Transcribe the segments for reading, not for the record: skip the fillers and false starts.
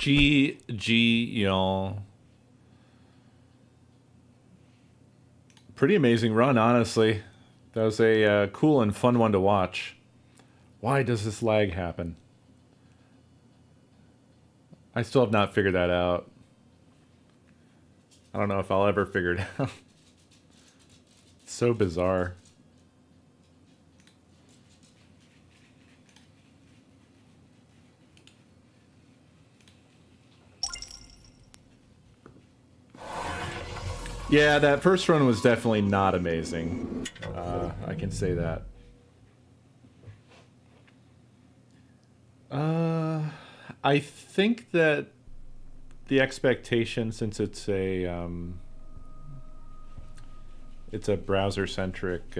GG, y'all. Pretty amazing run, honestly. That was a cool and fun one to watch. Why does this lag happen? I still have not figured that out. I don't know if I'll ever figure it out. It's so bizarre. Yeah, that first run was definitely not amazing. I can say that. I think that the expectation, since it's a browser-centric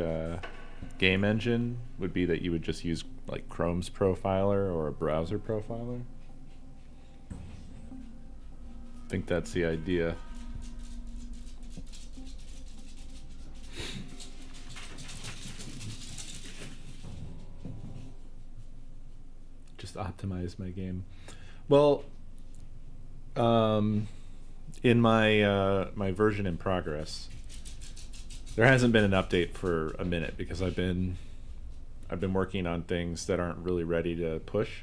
game engine, would be that you would just use like Chrome's profiler or a browser profiler. I think that's the idea. Just optimize my game. Well, in my my version in progress, there hasn't been an update for a minute because I've been working on things that aren't really ready to push.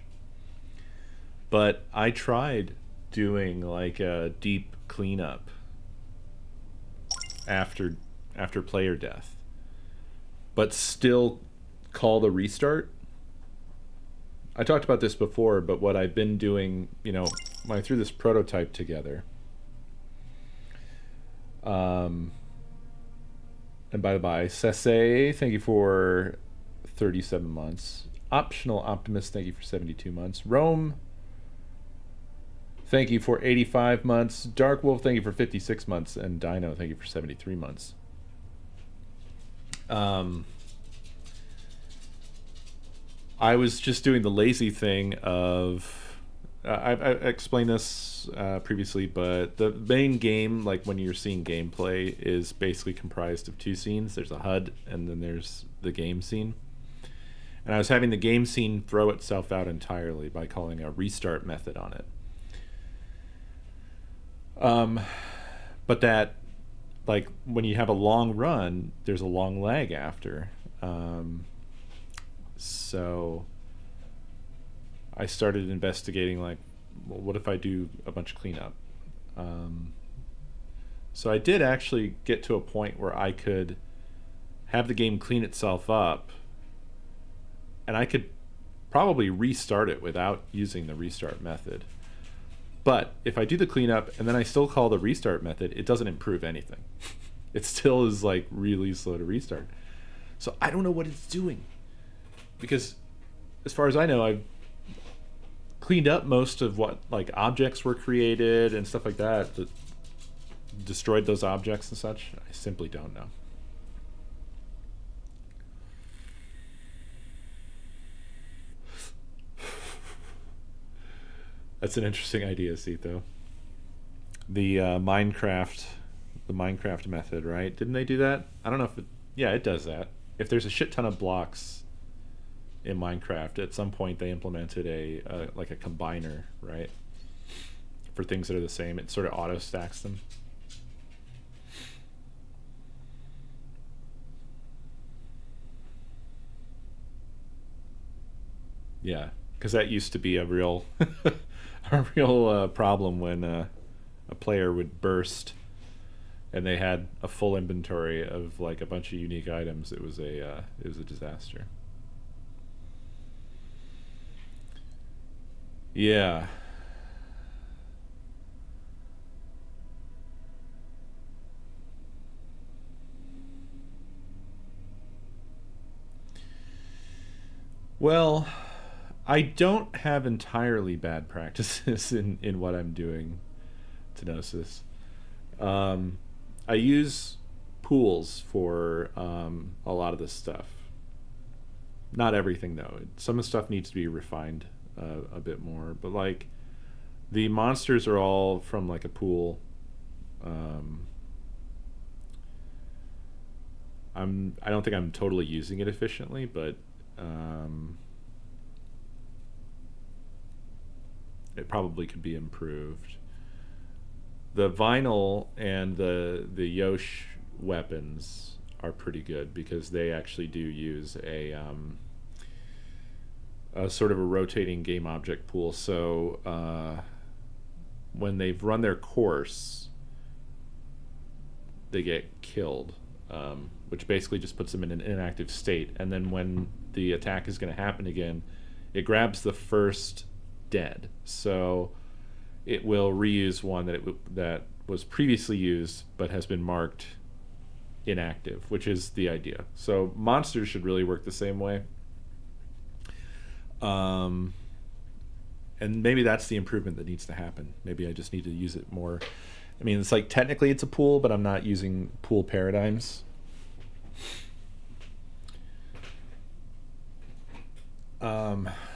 But I tried doing like a deep cleanup after player death, but still called a restart. I talked about this before, but what I've been doing, you know, when I threw this prototype together, and by the by, Sese, thank you for 37 months. Optional Optimist, thank you for 72 months. Rome, thank you for 85 months. Dark Wolf, thank you for 56 months. And Dino, thank you for 73 months. I was just doing the lazy thing of... I've explained this previously, but the main game, like when you're seeing gameplay, is basically comprised of two scenes. There's a HUD, and then there's the game scene. And I was having the game scene throw itself out entirely by calling a restart method on it. But that, like, when you have a long run, there's a long lag after. So I started investigating, like, well, what if I do a bunch of cleanup? So I did actually get to a point where I could have the game clean itself up, and I could probably restart it without using the restart method. But if I do the cleanup and then I still call the restart method, it doesn't improve anything. It still is like really slow to restart. So I don't know what it's doing. Because as far as I know, I've cleaned up most of what like objects were created and stuff like that, that destroyed those objects and such. I simply don't know. That's an interesting idea, Sito. The Minecraft method, right? Didn't they do that? I don't know if it... Yeah, it does that. If there's a shit ton of blocks in Minecraft, at some point they implemented a like a combiner, right? For things that are the same, it sort of auto stacks them. Yeah, because that used to be a real a real problem when a player would burst and they had a full inventory of like a bunch of unique items. It was a disaster. Yeah. Well, I don't have entirely bad practices in what I'm doing to Gnosis. I use pools for a lot of this stuff. Not everything though. Some of the stuff needs to be refined a bit more. But like the monsters are all from like a pool. I don't think I'm totally using it efficiently, but it probably could be improved. The vinyl and the Yosh weapons are pretty good because they actually do use a sort of a rotating game object pool. So when they've run their course, they get killed, which basically just puts them in an inactive state. And then when the attack is going to happen again, it grabs the first dead. So it will reuse one that was previously used but has been marked inactive, which is the idea. So monsters should really work the same way. And maybe that's the improvement that needs to happen. Maybe I just need to use it more. I mean, it's like technically it's a pool, but I'm not using pool paradigms.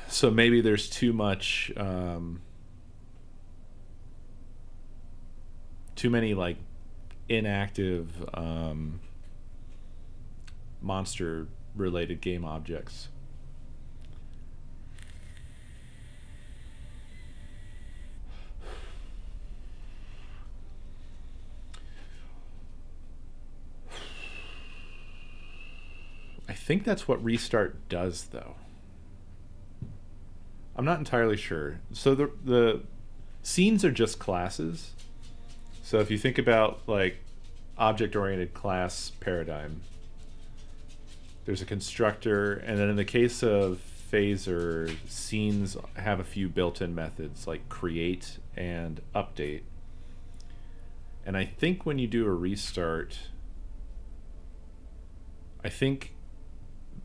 So maybe there's too much, too many like inactive monster related game objects. I think that's what restart does, though. I'm not entirely sure. So the scenes are just classes. So if you think about like object-oriented class paradigm, there's a constructor, and then in the case of Phaser, scenes have a few built-in methods like create and update. And I think when you do a restart, I think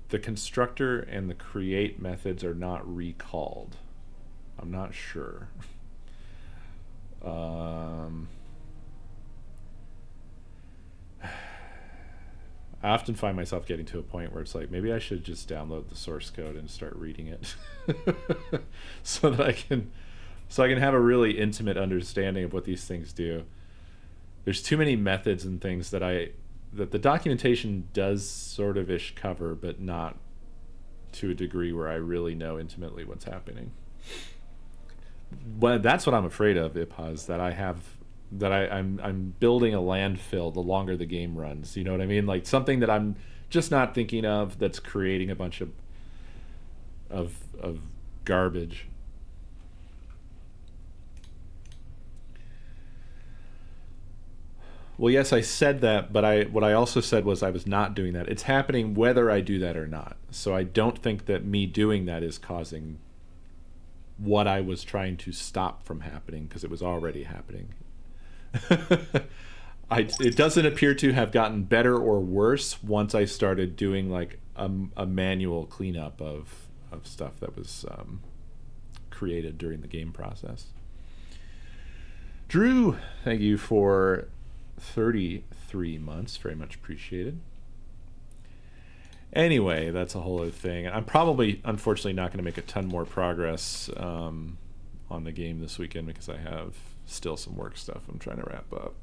the constructor and the create methods are not recalled. I'm not sure. I often find myself getting to a point where it's like, maybe I should just download the source code and start reading it so that I can have a really intimate understanding of what these things do. There's too many methods and things that the documentation does sort of ish cover, but not to a degree where I really know intimately what's happening. Well, that's what I'm afraid of, Ipaz, I'm building a landfill the longer the game runs. You know what I mean? Like something that I'm just not thinking of that's creating a bunch of garbage. Well, yes, I said that, but what I also said was I was not doing that. It's happening whether I do that or not. So I don't think that me doing that is causing what I was trying to stop from happening, because it was already happening. It doesn't appear to have gotten better or worse once I started doing like a manual cleanup of stuff that was created during the game process. Drew, thank you for 33 months. Very much appreciated. Anyway, that's a whole other thing. I'm probably, unfortunately, not going to make a ton more progress on the game this weekend because I have still some work stuff I'm trying to wrap up.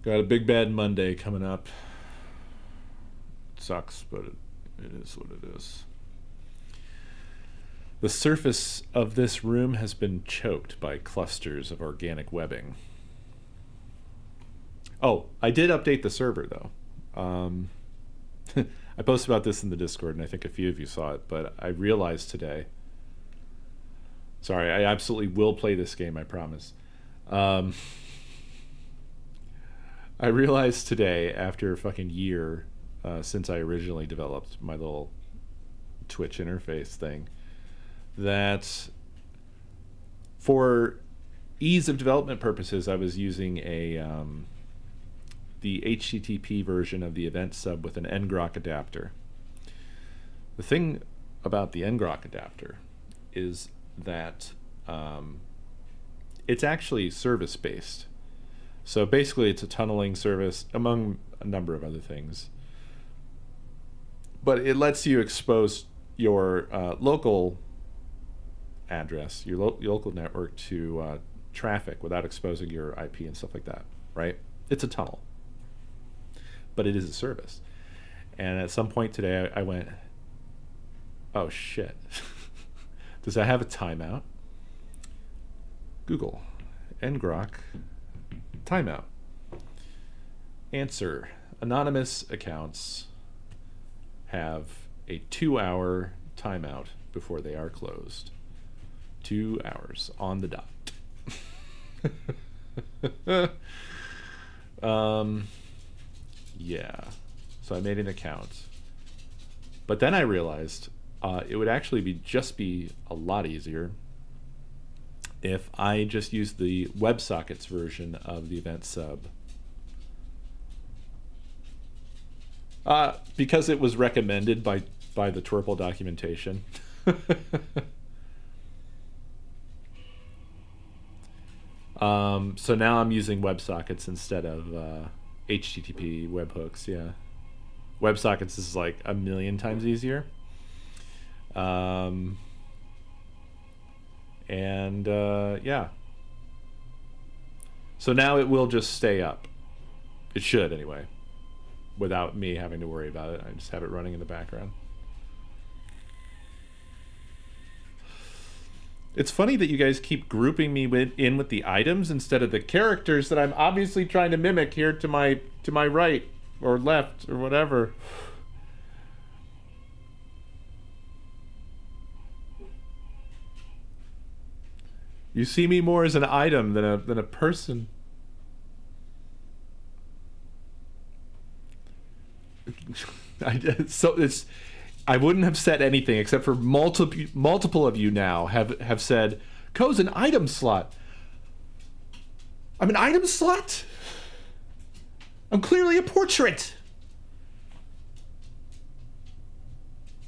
Got a big bad Monday coming up. It sucks, but it is what it is. The surface of this room has been choked by clusters of organic webbing. Oh, I did update the server, though. I posted about this in the Discord, and I think a few of you saw it, but I realized today... Sorry, I absolutely will play this game, I promise. I realized today, after a fucking year since I originally developed my little Twitch interface thing, that for ease of development purposes, I was using the HTTP version of the event sub with an ngrok adapter. The thing about the ngrok adapter is that it's actually service-based. So basically it's a tunneling service, among a number of other things. But it lets you expose your local address, your local network to traffic without exposing your IP and stuff like that, right? It's a tunnel. But it is a service. And at some point today, I went, oh shit. Does that have a timeout? Google. ngrok. Timeout. Answer. Anonymous accounts have a 2-hour timeout before they are closed. 2 hours on the dot. Yeah. So I made an account. But then I realized it would actually be a lot easier if I just used the WebSockets version of the event sub. Because it was recommended by the Twerple documentation. So now I'm using WebSockets instead of HTTP webhooks. Yeah, WebSockets is like a million times easier. Yeah. So now it will just stay up. It should anyway, without me having to worry about it. I just have it running in the background. It's funny that you guys keep grouping me in with the items instead of the characters that I'm obviously trying to mimic here to my right or left or whatever. You see me more as an item than a person. I wouldn't have said anything except for multiple of you now have said, Co's an item slot. I'm an item slot? I'm clearly a portrait.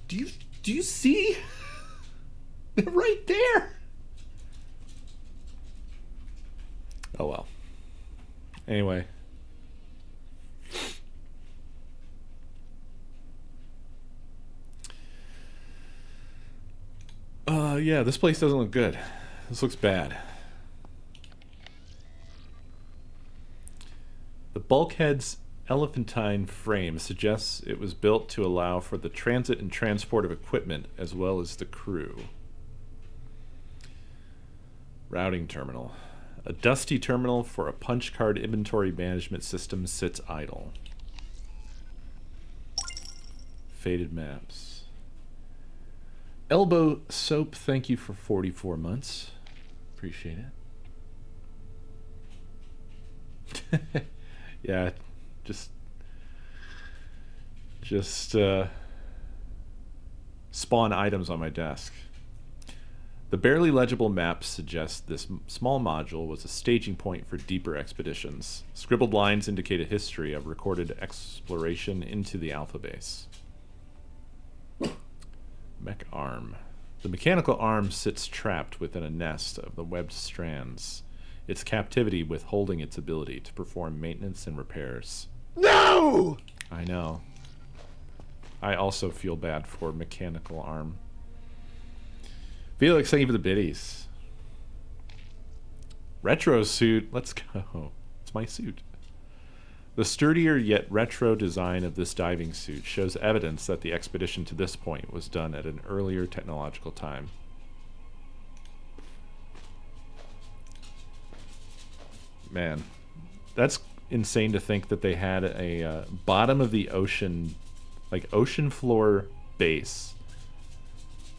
Do you see? They're right there. Oh well. Anyway. Yeah, this place doesn't look good. This looks bad. The bulkhead's elephantine frame suggests it was built to allow for the transit and transport of equipment as well as the crew. Routing terminal. A dusty terminal for a punch card inventory management system sits idle. Faded maps. Elbow Soap, thank you for 44 months. Appreciate it. Yeah, just spawn items on my desk. The barely legible map suggests this small module was a staging point for deeper expeditions. Scribbled lines indicate a history of recorded exploration into the alpha base. Mech arm. The mechanical arm sits trapped within a nest of the webbed strands, its captivity withholding its ability to perform maintenance and repairs. No! I know. I also feel bad for mechanical arm. Felix, thank you for the biddies. Retro suit, let's go. It's my suit. The sturdier yet retro design of this diving suit shows evidence that the expedition to this point was done at an earlier technological time. Man, that's insane to think that they had a bottom of the ocean, like ocean floor base,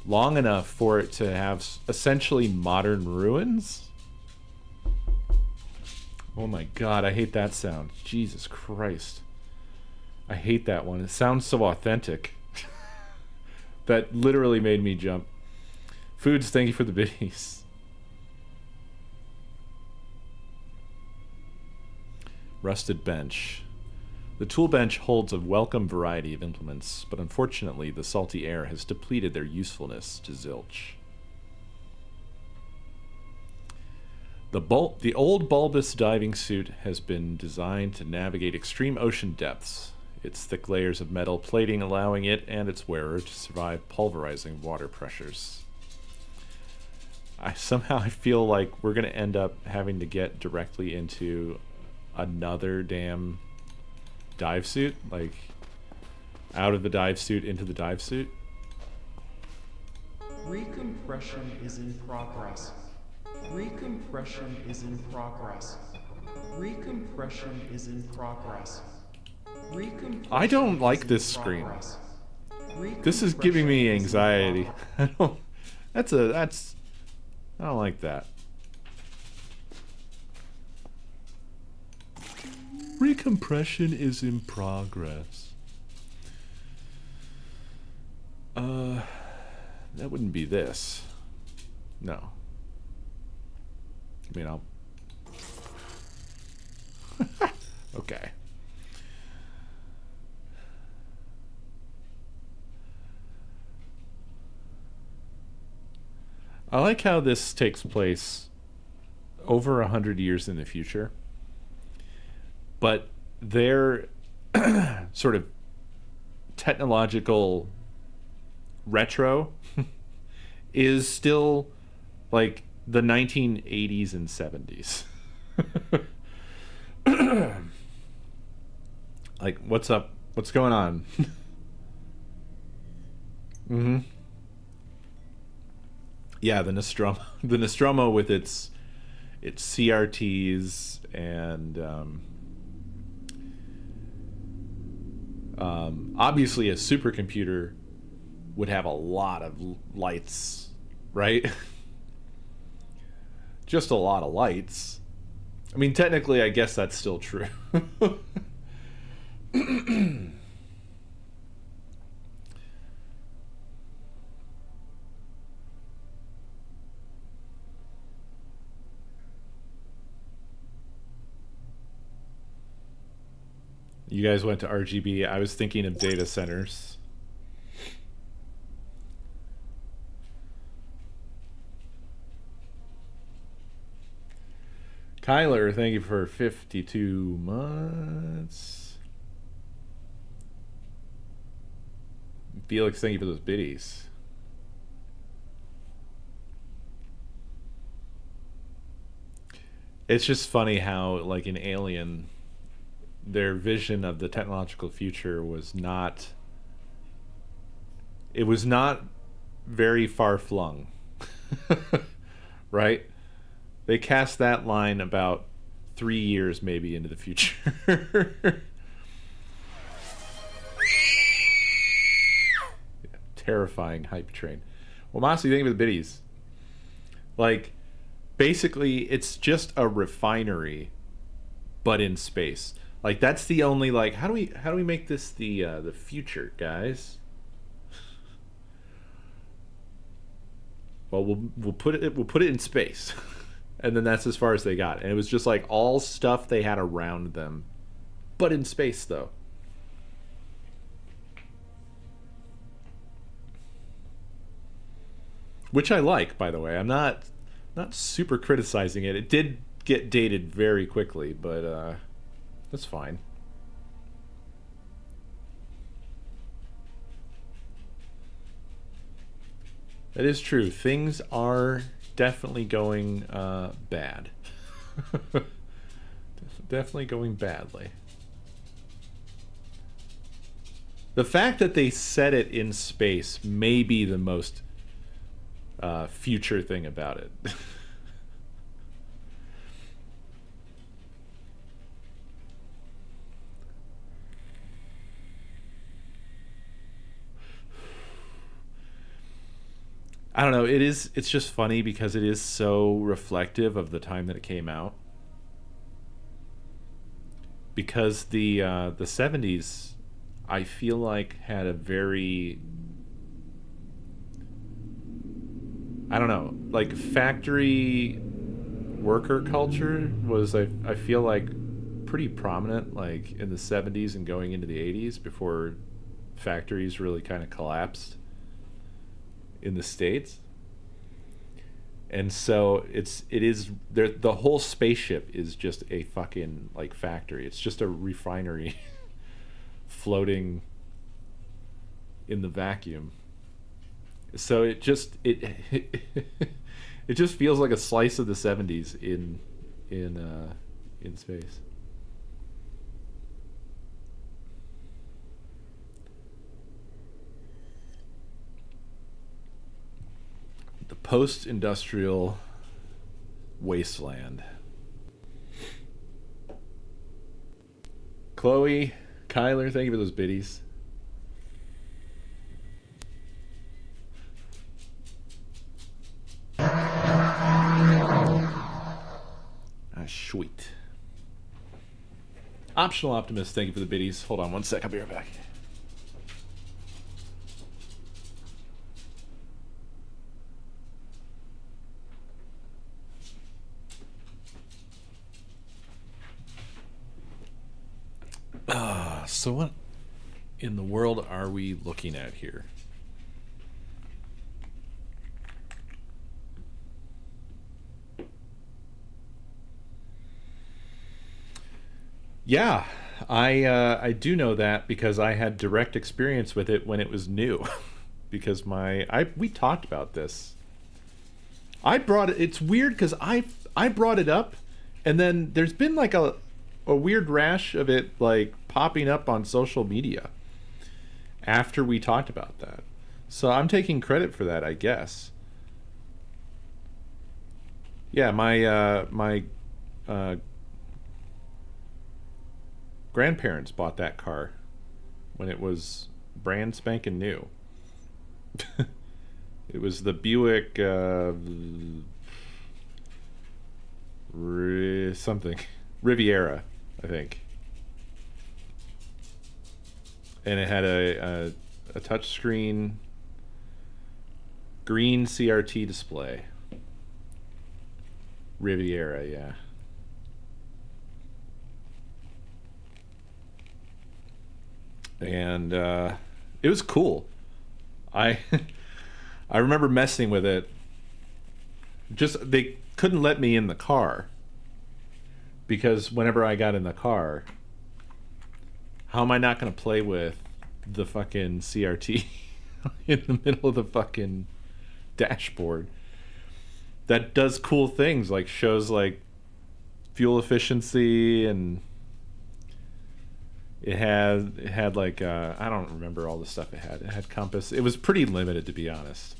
long enough for it to have essentially modern ruins. Oh my god, I hate that sound. Jesus Christ. I hate that one. It sounds so authentic. That literally made me jump. Foods, thank you for the biddies. Rusted bench. The tool bench holds a welcome variety of implements, but unfortunately the salty air has depleted their usefulness to zilch. The old bulbous diving suit has been designed to navigate extreme ocean depths, its thick layers of metal plating allowing it and its wearer to survive pulverizing water pressures. I feel like we're going to end up having to get directly into another damn dive suit, like out of the dive suit into the dive suit. Recompression is in progress. Recompression is in progress. Recompression is in progress. Recompression I don't like is in this screen. progress. This is giving me Recompression is in anxiety. progress. I don't. That's. I don't like that. Recompression is in progress. That wouldn't be this. No. I mean, I'll. Okay. I like how this takes place over 100 years in the future, but their sort of technological retro is still like the 1980s and 70s. Like, what's up? What's going on? Mm-hmm. Yeah, the Nostromo with its CRTs and obviously a supercomputer would have a lot of lights, right? Just a lot of lights. I mean, technically, I guess that's still true. You guys went to RGB. I was thinking of data centers. Kyler, thank you for 52 months. Felix, thank you for those biddies. It's just funny how, like in Alien, their vision of the technological future was not. It was not very far flung, right? They cast that line about 3 years maybe into the future. Yeah, terrifying hype train. Well, Mossy, thank you for the biddies. Like, basically, it's just a refinery, but in space. Like, that's the only, like, how do we make this the future, guys? Well, we'll put it in space. And then that's as far as they got. And it was just like all stuff they had around them, but in space though. Which I like, by the way. I'm not super criticizing it. It did get dated very quickly, but that's fine. That is true. Things are definitely going bad. Definitely going badly. The fact that they set it in space may be the most future thing about it. I don't know. It's just funny because it is so reflective of the time that it came out. Because the 70s, I feel like had a very, I don't know, like factory worker culture was, I feel like, pretty prominent like in the 70s and going into the 80s before factories really kind of collapsed in the States. And so it is there, the whole spaceship is just a fucking like factory. It's just a refinery floating in the vacuum. So it just it just feels like a slice of the 70s in space. post-industrial wasteland. Chloe, Kyler, thank you for those biddies. Sweet. Optional Optimist, thank you for the biddies. Hold on one sec, I'll be right back. So what in the world are we looking at here? Yeah, I do know that because I had direct experience with it when it was new. Because we talked about this. I brought it. It's weird because I brought it up, and then there's been like a weird rash of it like popping up on social media after we talked about that. So I'm taking credit for that, I guess. Yeah, my grandparents bought that car when it was brand spanking new. It was the Buick something Riviera, I think, and it had a touchscreen green CRT display. Riviera, yeah. And it was cool. I I remember messing with it. Just they couldn't let me in the car because whenever I got in the car, how am I not going to play with the fucking CRT in the middle of the fucking dashboard that does cool things like shows like fuel efficiency, and it had like I don't remember all the stuff it had. It had compass. It was pretty limited, to be honest,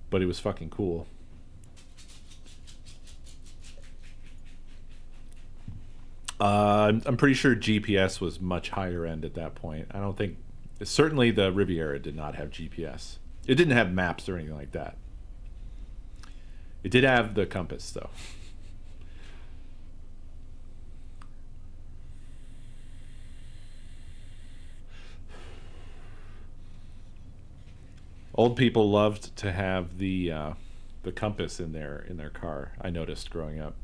but it was fucking cool. I'm pretty sure GPS was much higher end at that point. I don't think, certainly the Riviera did not have GPS. It didn't have maps or anything like that. It did have the compass though. Old people loved to have the compass in their car. I noticed growing up,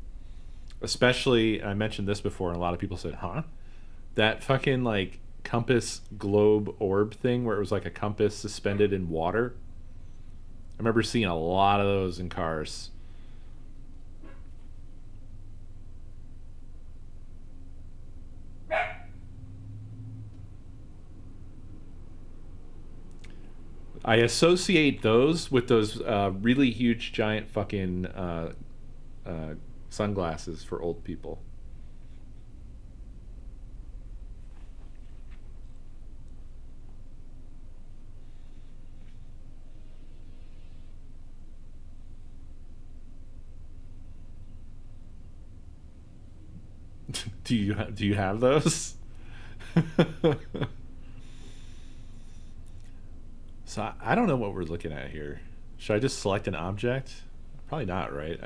especially. I mentioned this before, and a lot of people said, "Huh, that fucking like compass globe orb thing where it was like a compass suspended in water." I remember seeing a lot of those in cars. I associate those with those really huge, giant fucking sunglasses for old people. Do you have those? So I don't know what we're looking at here. Should I just select an object? Probably not, right?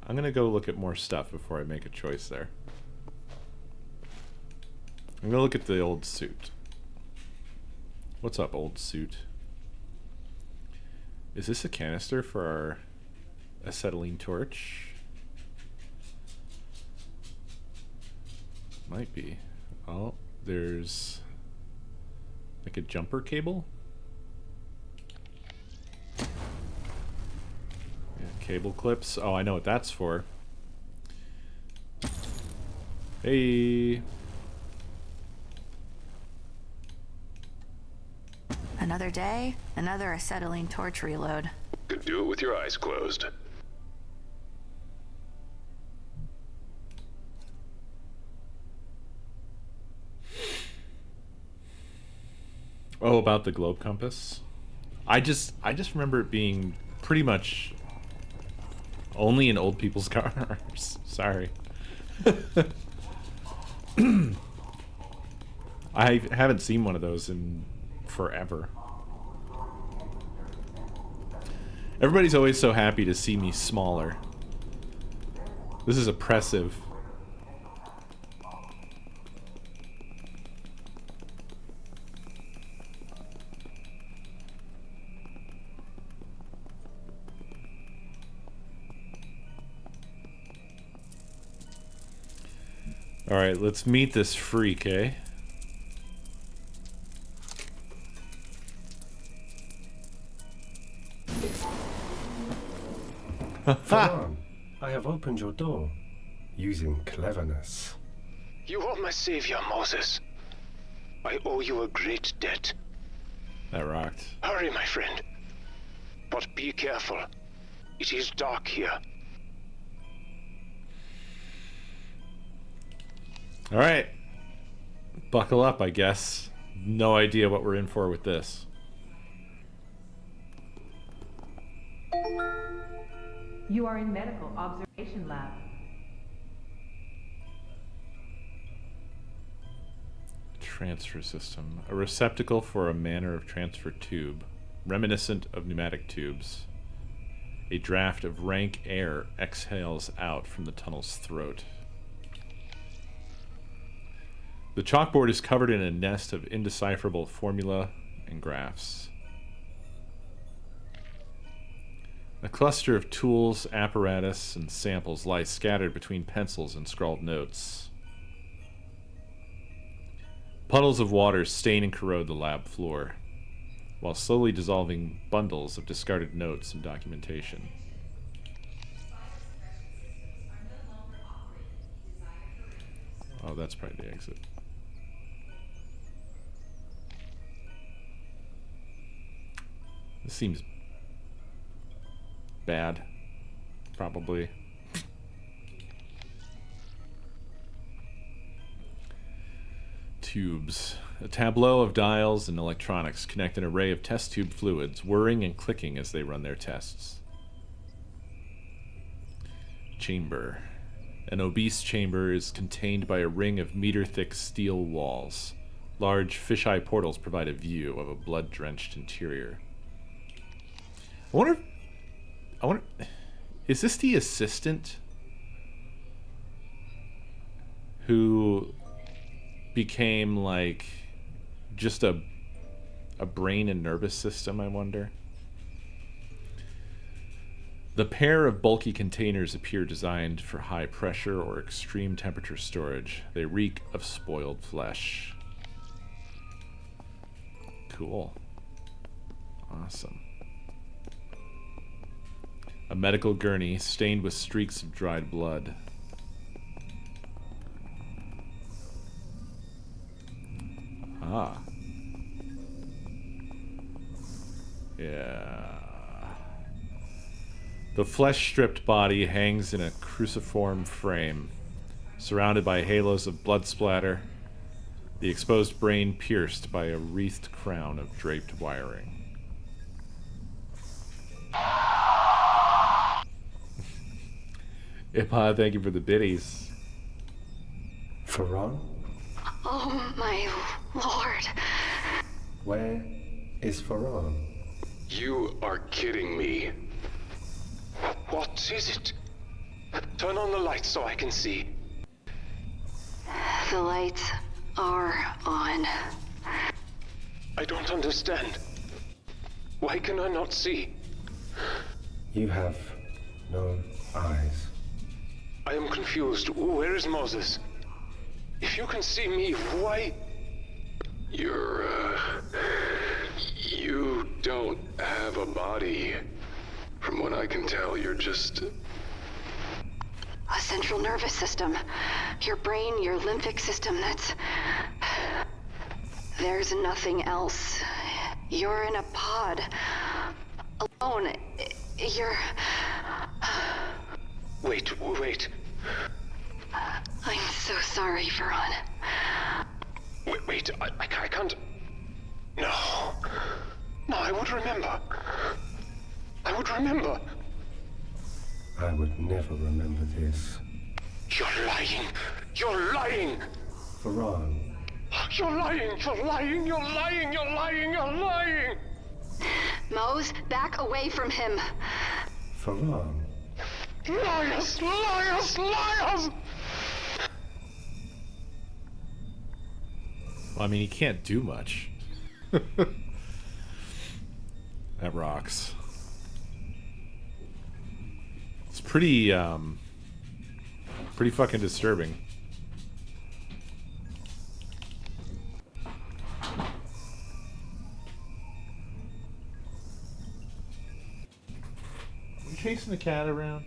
I'm gonna go look at more stuff before I make a choice there. I'm gonna look at the old suit. What's up, old suit? Is this a canister for our acetylene torch? Might be. Oh, there's like a jumper cable. Cable clips. Oh, I know what that's for. Hey. Another day, another acetylene torch reload. Could do it with your eyes closed. Oh, about the globe compass. I just remember it being pretty much only in old people's cars. Sorry. I haven't seen one of those in forever. Everybody's always so happy to see me smaller. This is oppressive. Alright, let's meet this freak, eh? Faran, I have opened your door using cleverness. You are my savior, Moses. I owe you a great debt. That rocked. Hurry, my friend. But be careful. It is dark here. Alright. Buckle up, I guess. No idea what we're in for with this. You are in medical observation lab. Transfer system. A receptacle for a manner of transfer tube, reminiscent of pneumatic tubes. A draft of rank air exhales out from the tunnel's throat. The chalkboard is covered in a nest of indecipherable formula and graphs. A cluster of tools, apparatus, and samples lie scattered between pencils and scrawled notes. Puddles of water stain and corrode the lab floor, while slowly dissolving bundles of discarded notes and documentation. Oh, that's probably the exit. This seems bad, probably. Tubes. A tableau of dials and electronics connect an array of test tube fluids, whirring and clicking as they run their tests. Chamber. An obese chamber is contained by a ring of meter-thick steel walls. Large fisheye portals provide a view of a blood-drenched interior. I wonder, is this the assistant who became like just a brain and nervous system, I wonder? The pair of bulky containers appear designed for high pressure or extreme temperature storage. They reek of spoiled flesh. Cool. Awesome. A medical gurney stained with streaks of dried blood. Ah. Yeah. The flesh-stripped body hangs in a cruciform frame, surrounded by halos of blood splatter, the exposed brain pierced by a wreathed crown of draped wiring. Ipa, thank you for the biddies. Faran, Oh, my lord. where is Faran? You are kidding me. What is it? Turn on the lights so I can see. The lights are on. I don't understand. Why can I not see? You have no eyes. I am confused. Where is Moses? If you can see me, why? You don't have a body. From what I can tell, you're just... A central nervous system. Your brain, your lymphic system, that's... There's nothing else. You're in a pod. Alone. You're... Wait. I'm so sorry, Faran. Wait, I can't... No, I won't remember. I would remember. I would never remember this. You're lying. You're lying. Varan, You're lying. You're lying. You're lying. You're lying. You're lying. Mose, back away from him. Varan, Liars! Liars! Liars! Well, I mean, he can't do much. That rocks. It's pretty fucking disturbing. You chasing the cat around?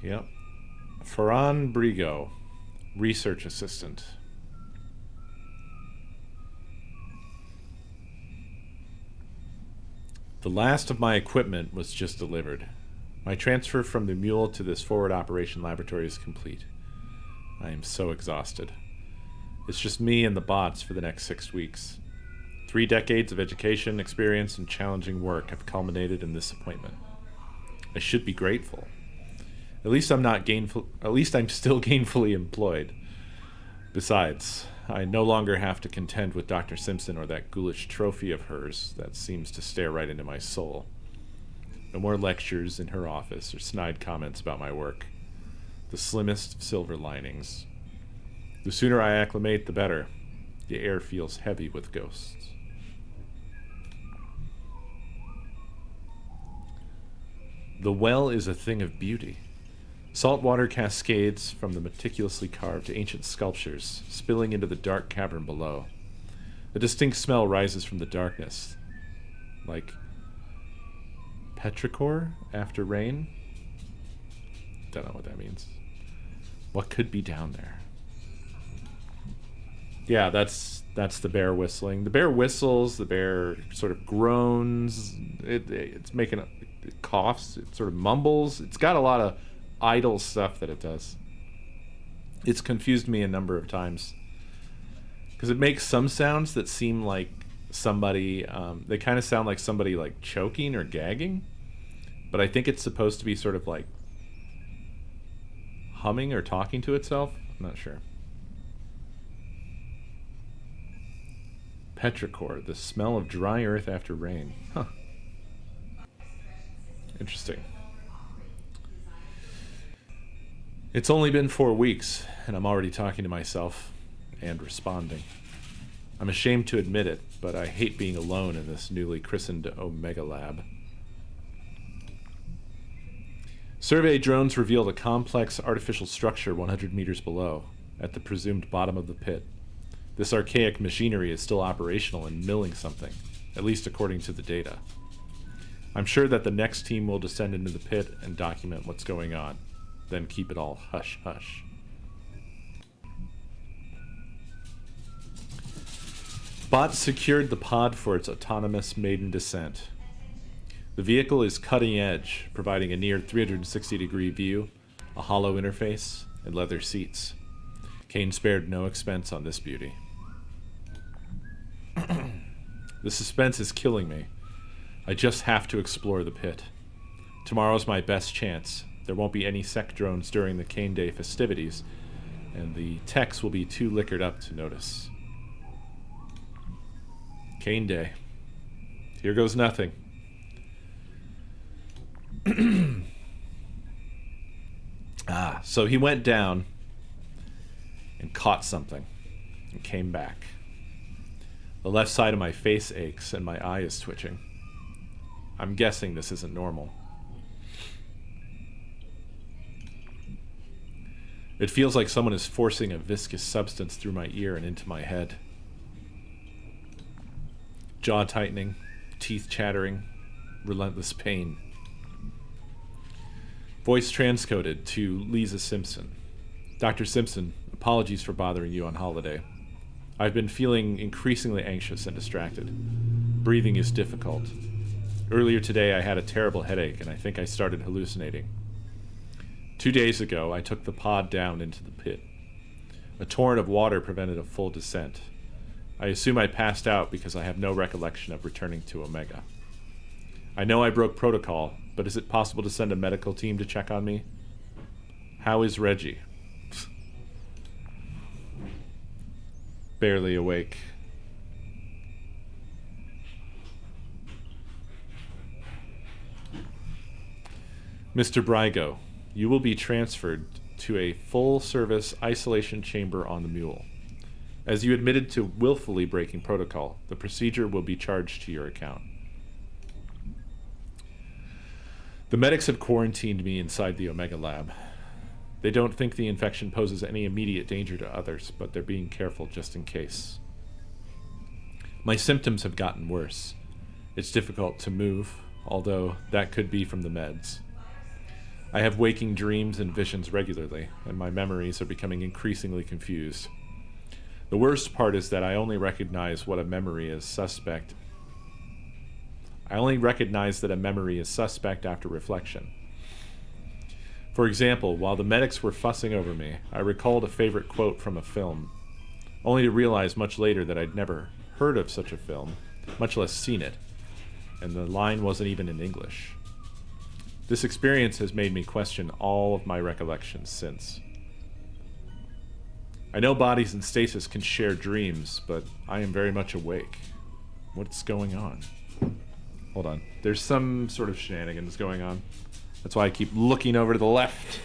Yep. Ferran Brigo, research assistant. The last of my equipment was just delivered. My transfer from the mule to this forward operation laboratory is complete. I am so exhausted. It's just me and the bots for the next 6 weeks. 3 decades of education, experience, and challenging work have culminated in this appointment. I should be grateful. At least I'm still gainfully employed. Besides, I no longer have to contend with Dr. Simpson or that ghoulish trophy of hers that seems to stare right into my soul. No more lectures in her office or snide comments about my work. The slimmest of silver linings. The sooner I acclimate, the better. The air feels heavy with ghosts. The well is a thing of beauty. Saltwater cascades from the meticulously carved ancient sculptures, spilling into the dark cavern below. A distinct smell rises from the darkness, like petrichor after rain. Don't know what that means. What could be down there? Yeah, that's the bear whistling. The bear whistles. The bear sort of groans. It's making it coughs. It sort of mumbles. It's got a lot of idle stuff that it does. It's confused me a number of times because it makes some sounds that seem like somebody. They kind of sound like somebody like choking or gagging, but I think it's supposed to be sort of like humming or talking to itself. I'm not sure. Petrichor, the smell of dry earth after rain. Huh. Interesting. It's only been 4 weeks, and I'm already talking to myself and responding. I'm ashamed to admit it, but I hate being alone in this newly christened Omega Lab. Survey drones revealed a complex artificial structure 100 meters below, at the presumed bottom of the pit. This archaic machinery is still operational and milling something, at least according to the data. I'm sure that the next team will descend into the pit and document what's going on, then keep it all hush-hush. Bots secured the pod for its autonomous maiden descent. The vehicle is cutting edge, providing a near 360-degree view, a hollow interface, and leather seats. Kane spared no expense on this beauty. The suspense is killing me. I just have to explore the pit. Tomorrow's my best chance. There won't be any sec drones during the Kane Day festivities, and the techs will be too liquored up to notice. Cane Day. Here goes nothing. So he went down and caught something and came back. The left side of my face aches and my eye is twitching. I'm guessing this isn't normal. It feels like someone is forcing a viscous substance through my ear and into my head. Jaw tightening, teeth chattering, relentless pain. Voice transcoded to Lisa Simpson. Dr. Simpson, apologies for bothering you on holiday. I've been feeling increasingly anxious and distracted. Breathing is difficult. Earlier today I had a terrible headache and I think I started hallucinating. 2 days ago I took the pod down into the pit. A torrent of water prevented a full descent. I assume I passed out because I have no recollection of returning to Omega. I know I broke protocol, but is it possible to send a medical team to check on me? How is Reggie? Barely awake. Mr. Brygo, you will be transferred to a full-service isolation chamber on the Mule. As you admitted to willfully breaking protocol, the procedure will be charged to your account. The medics have quarantined me inside the Omega lab. They don't think the infection poses any immediate danger to others, but they're being careful just in case. My symptoms have gotten worse. It's difficult to move, although that could be from the meds. I have waking dreams and visions regularly, and my memories are becoming increasingly confused. The worst part is that I only recognize what a memory is suspect. I only recognize that a memory is suspect after reflection. For example, while the medics were fussing over me, I recalled a favorite quote from a film, only to realize much later that I'd never heard of such a film, much less seen it, and the line wasn't even in English. This experience has made me question all of my recollections since. I know bodies in stasis can share dreams, but I am very much awake. What's going on? Hold on. There's some sort of shenanigans going on. That's why I keep looking over to the left.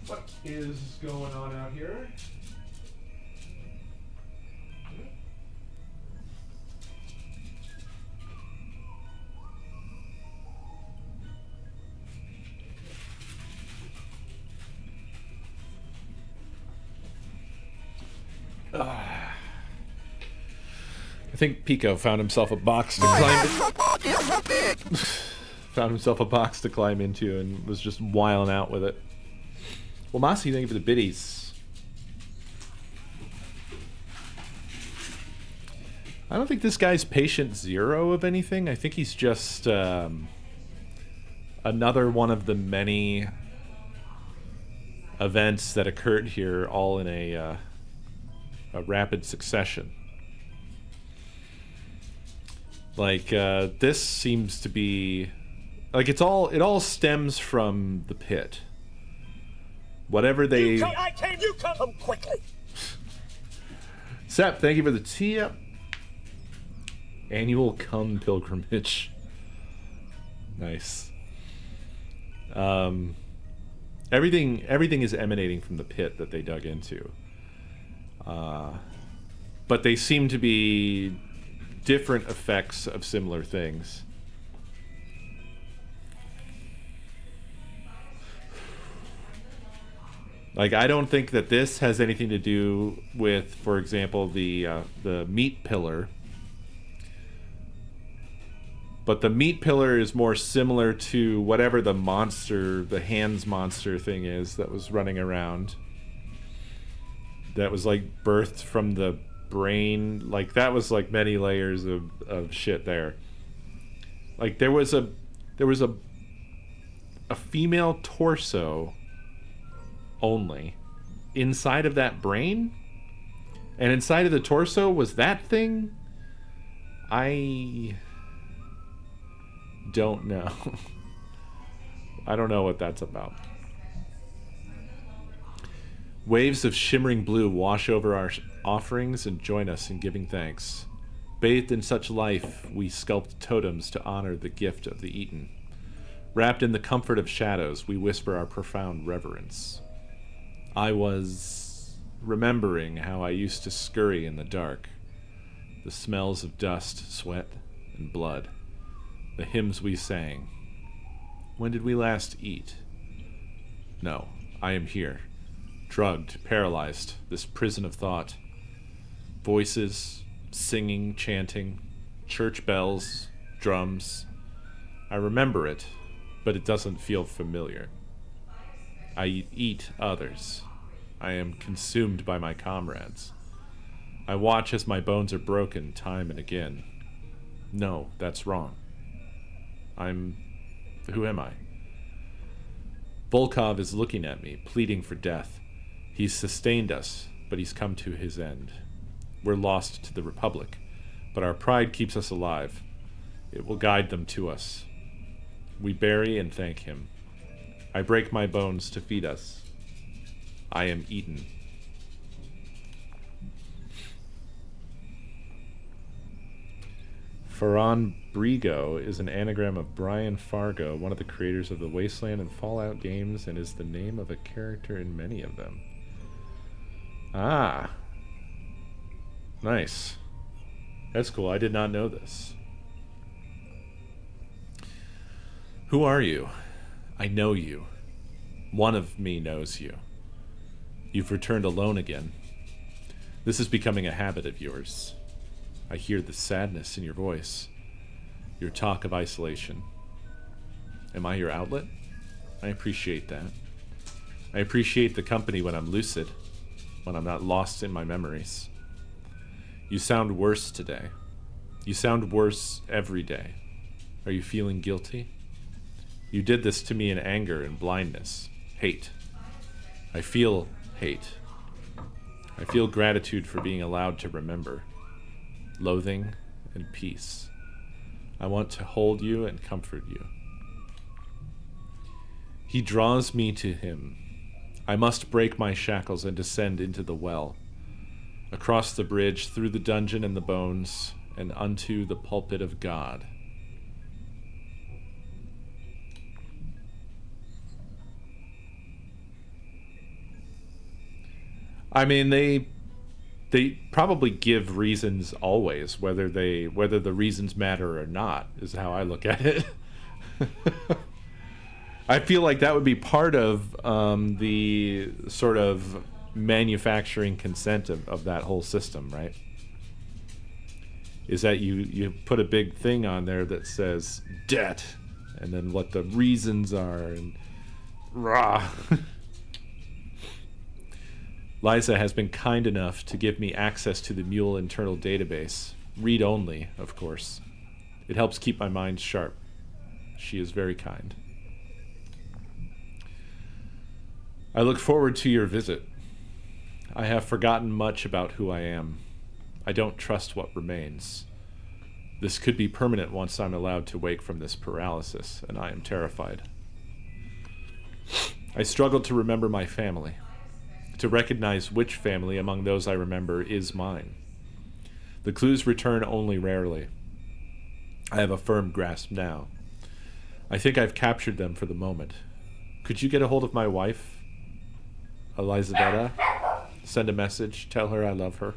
What is going on out here? I think Pico found himself a box to climb found himself a box to climb into and was just wiling out with it. Well, Mossy, thank you for the biddies. I don't think this guy's patient zero of anything. I think he's just another one of the many events that occurred here all in a rapid succession. Like, this seems to be... Like, it all stems from the pit. Whatever they... I came, you come quickly! Sep, thank you for the tee-up. Annual cum pilgrimage. Nice. Everything is emanating from the pit that they dug into. But they seem to be different effects of similar things. Like, I don't think that this has anything to do with, for example, the meat pillar. But the meat pillar is more similar to whatever the monster, the hands monster thing is that was running around. That was like birthed from the brain. Like, that was like many layers of shit there. Like, there was a female torso only inside of that brain, and inside of the torso was that thing. I don't know. I don't know what that's about. Waves of shimmering blue wash over our offerings and join us in giving thanks. Bathed in such life, we sculpt totems to honor the gift of the eaten. Wrapped in the comfort of shadows, we whisper our profound reverence. I was remembering how I used to scurry in the dark. The smells of dust, sweat, and blood. The hymns we sang. When did we last eat? No, I am here. Drugged, paralyzed, this prison of thought. Voices, singing, chanting, church bells, drums. I remember it, but it doesn't feel familiar. I eat others. I am consumed by my comrades. I watch as my bones are broken time and again. No, that's wrong. Who am I? Volkov is looking at me, pleading for death. He's sustained us, but he's come to his end. We're lost to the Republic, but our pride keeps us alive. It will guide them to us. We bury and thank him. I break my bones to feed us. I am eaten. Ferran Brigo is an anagram of Brian Fargo, one of the creators of the Wasteland and Fallout games, and is the name of a character in many of them. Ah. Nice. That's cool. I did not know this. Who are you? I know you. One of me knows you. You've returned alone again. This is becoming a habit of yours. I hear the sadness in your voice. Your talk of isolation. Am I your outlet? I appreciate that. I appreciate the company when I'm lucid, when I'm not lost in my memories. You sound worse today. You sound worse every day. Are you feeling guilty? You did this to me in anger and blindness. Hate. I feel hate. I feel gratitude for being allowed to remember. Loathing and peace. I want to hold you and comfort you. He draws me to him. I must break my shackles and descend into the well. Across the bridge, through the dungeon and the bones, and unto the pulpit of God. I mean, they probably give reasons always, whether the reasons matter or not, is how I look at it. I feel like that would be part of the sort of manufacturing consent of that whole system, right? Is that you put a big thing on there that says debt, and then what the reasons are, and rah. Liza has been kind enough to give me access to the Mule internal database. Read only, of course. It helps keep my mind sharp. She is very kind. I look forward to your visit. I have forgotten much about who I am. I don't trust what remains. This could be permanent once I'm allowed to wake from this paralysis, and I am terrified. I struggle to remember my family. To recognize which family among those I remember is mine. The clues return only rarely. I have a firm grasp now. I think I've captured them for the moment. Could you get a hold of my wife, Elizabetta? Send a message, tell her I love her.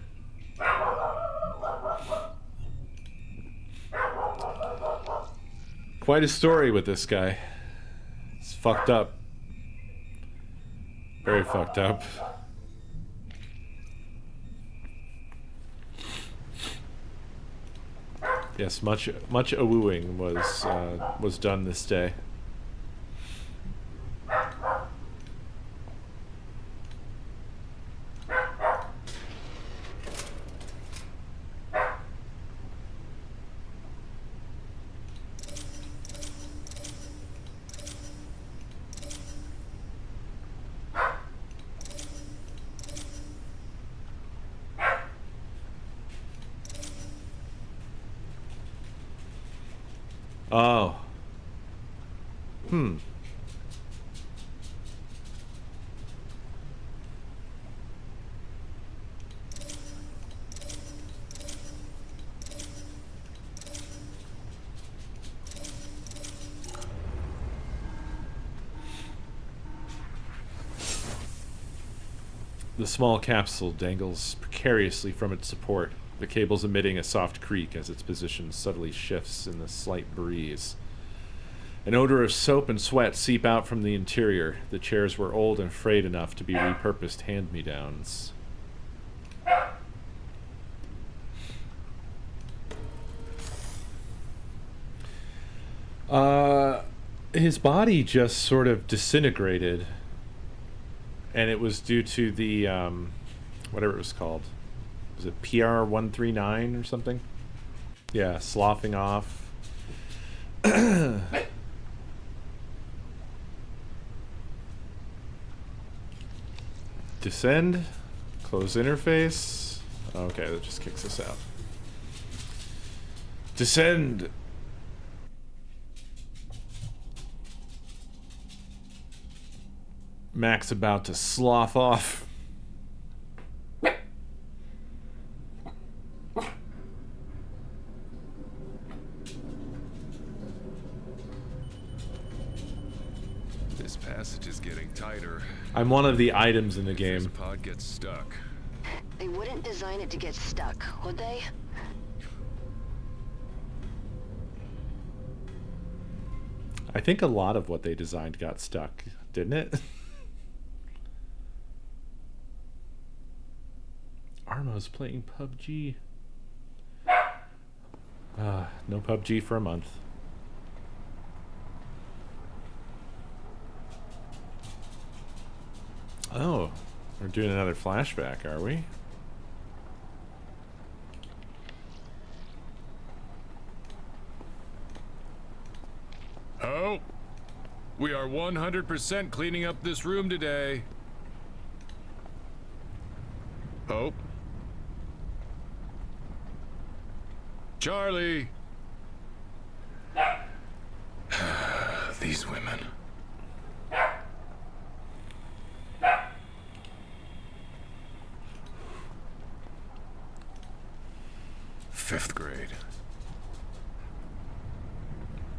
Quite a story with this guy. It's fucked up. Very fucked up. Yes, much a-wooing was done this day. Oh. The small capsule dangles precariously from its support, the cables emitting a soft creak as its position subtly shifts in the slight breeze. An odor of soap and sweat seep out from the interior. The chairs were old and frayed enough to be repurposed hand-me-downs. His body just sort of disintegrated, and it was due to the, whatever it was called. Was it PR-139 or something? Yeah, sloughing off. Descend. Close interface. Okay, that just kicks us out. Descend. Mac's about to slough off. This passage is getting tighter. I'm one of the items in the game. This pod gets stuck. They wouldn't design it to get stuck, would they? I think a lot of what they designed got stuck, didn't it? Armo's playing PUBG. No PUBG for a month. Oh, we're doing another flashback, are we? Oh, we are 100% cleaning up this room today. Hope. Charlie. These women. Fifth grade.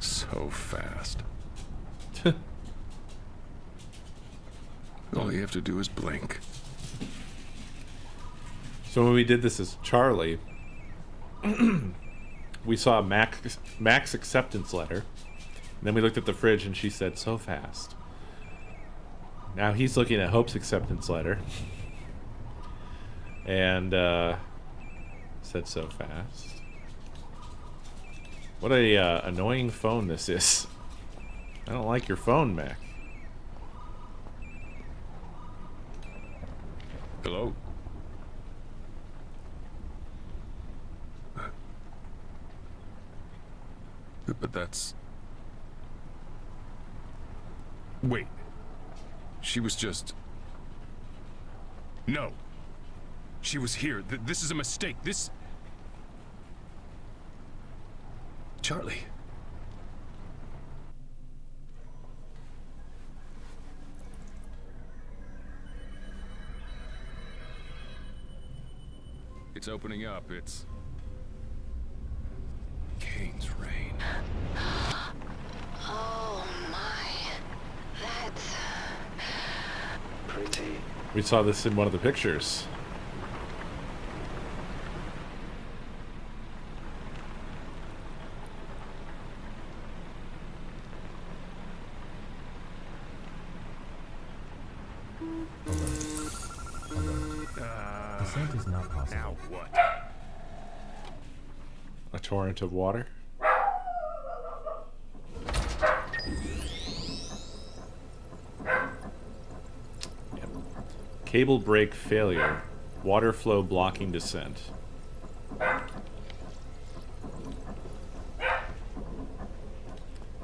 So fast. All you have to do is blink. So when we did this as Charlie, we saw Mac's acceptance letter. And then we looked at the fridge and she said, so fast. Now he's looking at Hope's acceptance letter. And said so fast. What a annoying phone this is. I don't like your phone, Mac. Hello? But that's... Wait. She was just... No. She was here. This is a mistake. This... Charlie. It's opening up. It's... Kane's rain. Oh my. That's Pretty. We saw this in one of the pictures. Descent is not possible. Now what? A torrent of water. Yep. Cable break failure. Water flow blocking descent.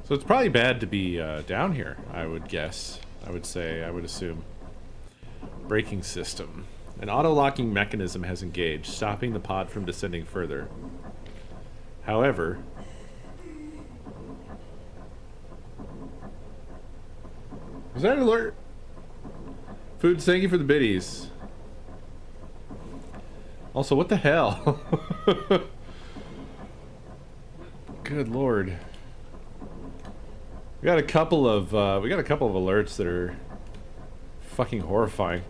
So it's probably bad to be down here, I would guess. I would assume. Braking system. An auto-locking mechanism has engaged, stopping the pod from descending further. However... Was that an alert? Foods, thank you for the biddies. Also, what the hell? Good lord. We got a couple of alerts that are fucking horrifying.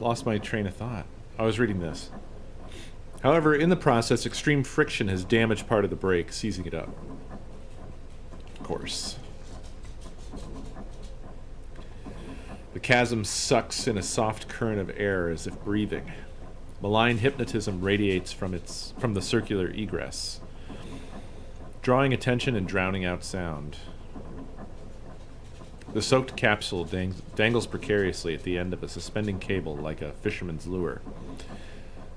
lost my train of thought. I was reading this. However, in the process, extreme friction has damaged part of the brake, seizing it up. Of course. The chasm sucks in a soft current of air as if breathing. Malign hypnotism radiates from the circular egress, drawing attention and drowning out sound. The soaked capsule dangles precariously at the end of a suspending cable like a fisherman's lure.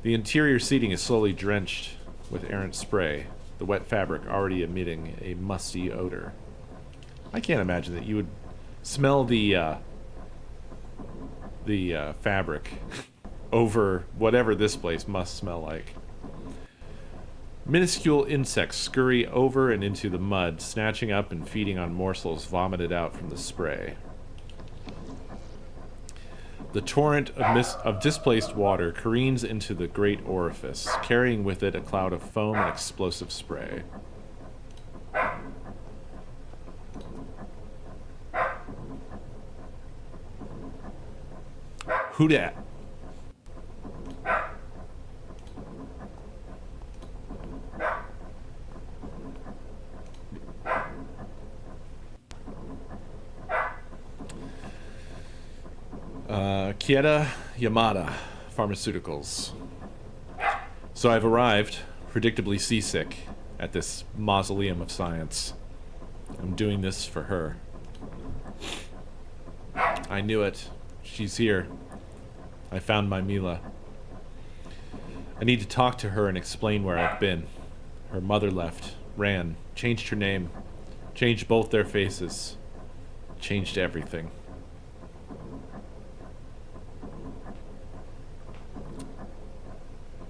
The interior seating is slowly drenched with errant spray, the wet fabric already emitting a musty odor. I can't imagine that you would smell the fabric over whatever this place must smell like. Minuscule insects scurry over and into the mud, snatching up and feeding on morsels vomited out from the spray. The torrent of displaced water careens into the great orifice, carrying with it a cloud of foam and explosive spray. Who dat? Kieta Yamada Pharmaceuticals. So I've arrived, predictably seasick, at this mausoleum of science. I'm doing this for her. I knew it. She's here. I found my Mila. I need to talk to her and explain where I've been. Her mother left, ran, changed her name, changed both their faces, changed everything.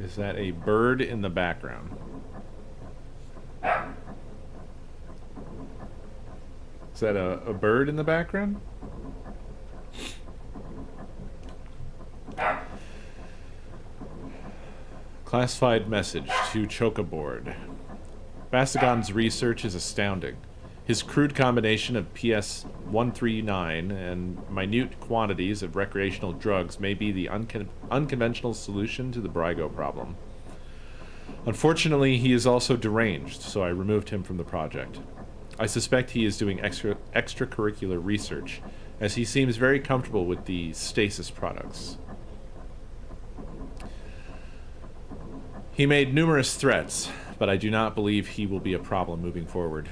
Is that a bird in the background? Is that a bird in the background? Classified message to Chocoboard. Basagon's research is astounding. His crude combination of PS-139 and minute quantities of recreational drugs may be the unconventional solution to the Brygo problem. Unfortunately, he is also deranged, so I removed him from the project. I suspect he is doing extracurricular research, as he seems very comfortable with the Stasis products. He made numerous threats, but I do not believe he will be a problem moving forward.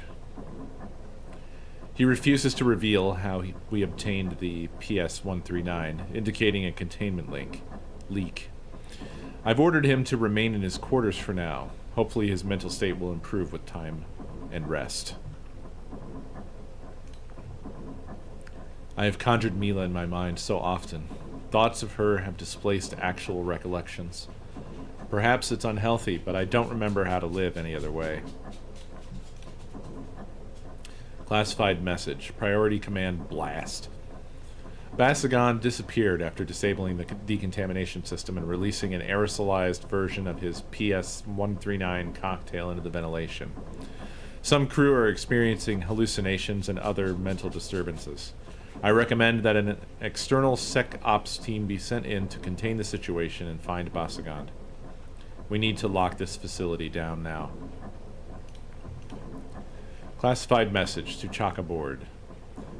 He refuses to reveal how we obtained the PS-139, indicating a containment leak. I've ordered him to remain in his quarters for now. Hopefully his mental state will improve with time and rest. I have conjured Mila in my mind so often. Thoughts of her have displaced actual recollections. Perhaps it's unhealthy, but I don't remember how to live any other way. Classified message. Priority command blast. Basagon disappeared after disabling the decontamination system and releasing an aerosolized version of his PS-139 cocktail into the ventilation. Some crew are experiencing hallucinations and other mental disturbances. I recommend that an external sec ops team be sent in to contain the situation and find Basagon. We need to lock this facility down now. Classified message to Chocoboard.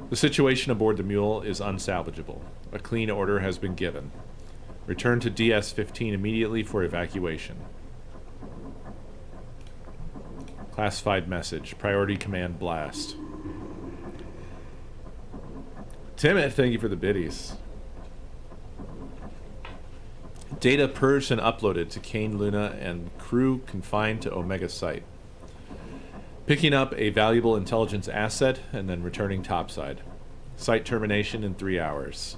The situation aboard the mule is unsalvageable. A clean order has been given. Return to DS-15 immediately for evacuation. Classified message. Priority command blast. Timid, thank you for the biddies. Data purged and uploaded to Kane Luna and crew confined to Omega Site. Picking up a valuable intelligence asset and then returning topside. Site termination in 3 hours.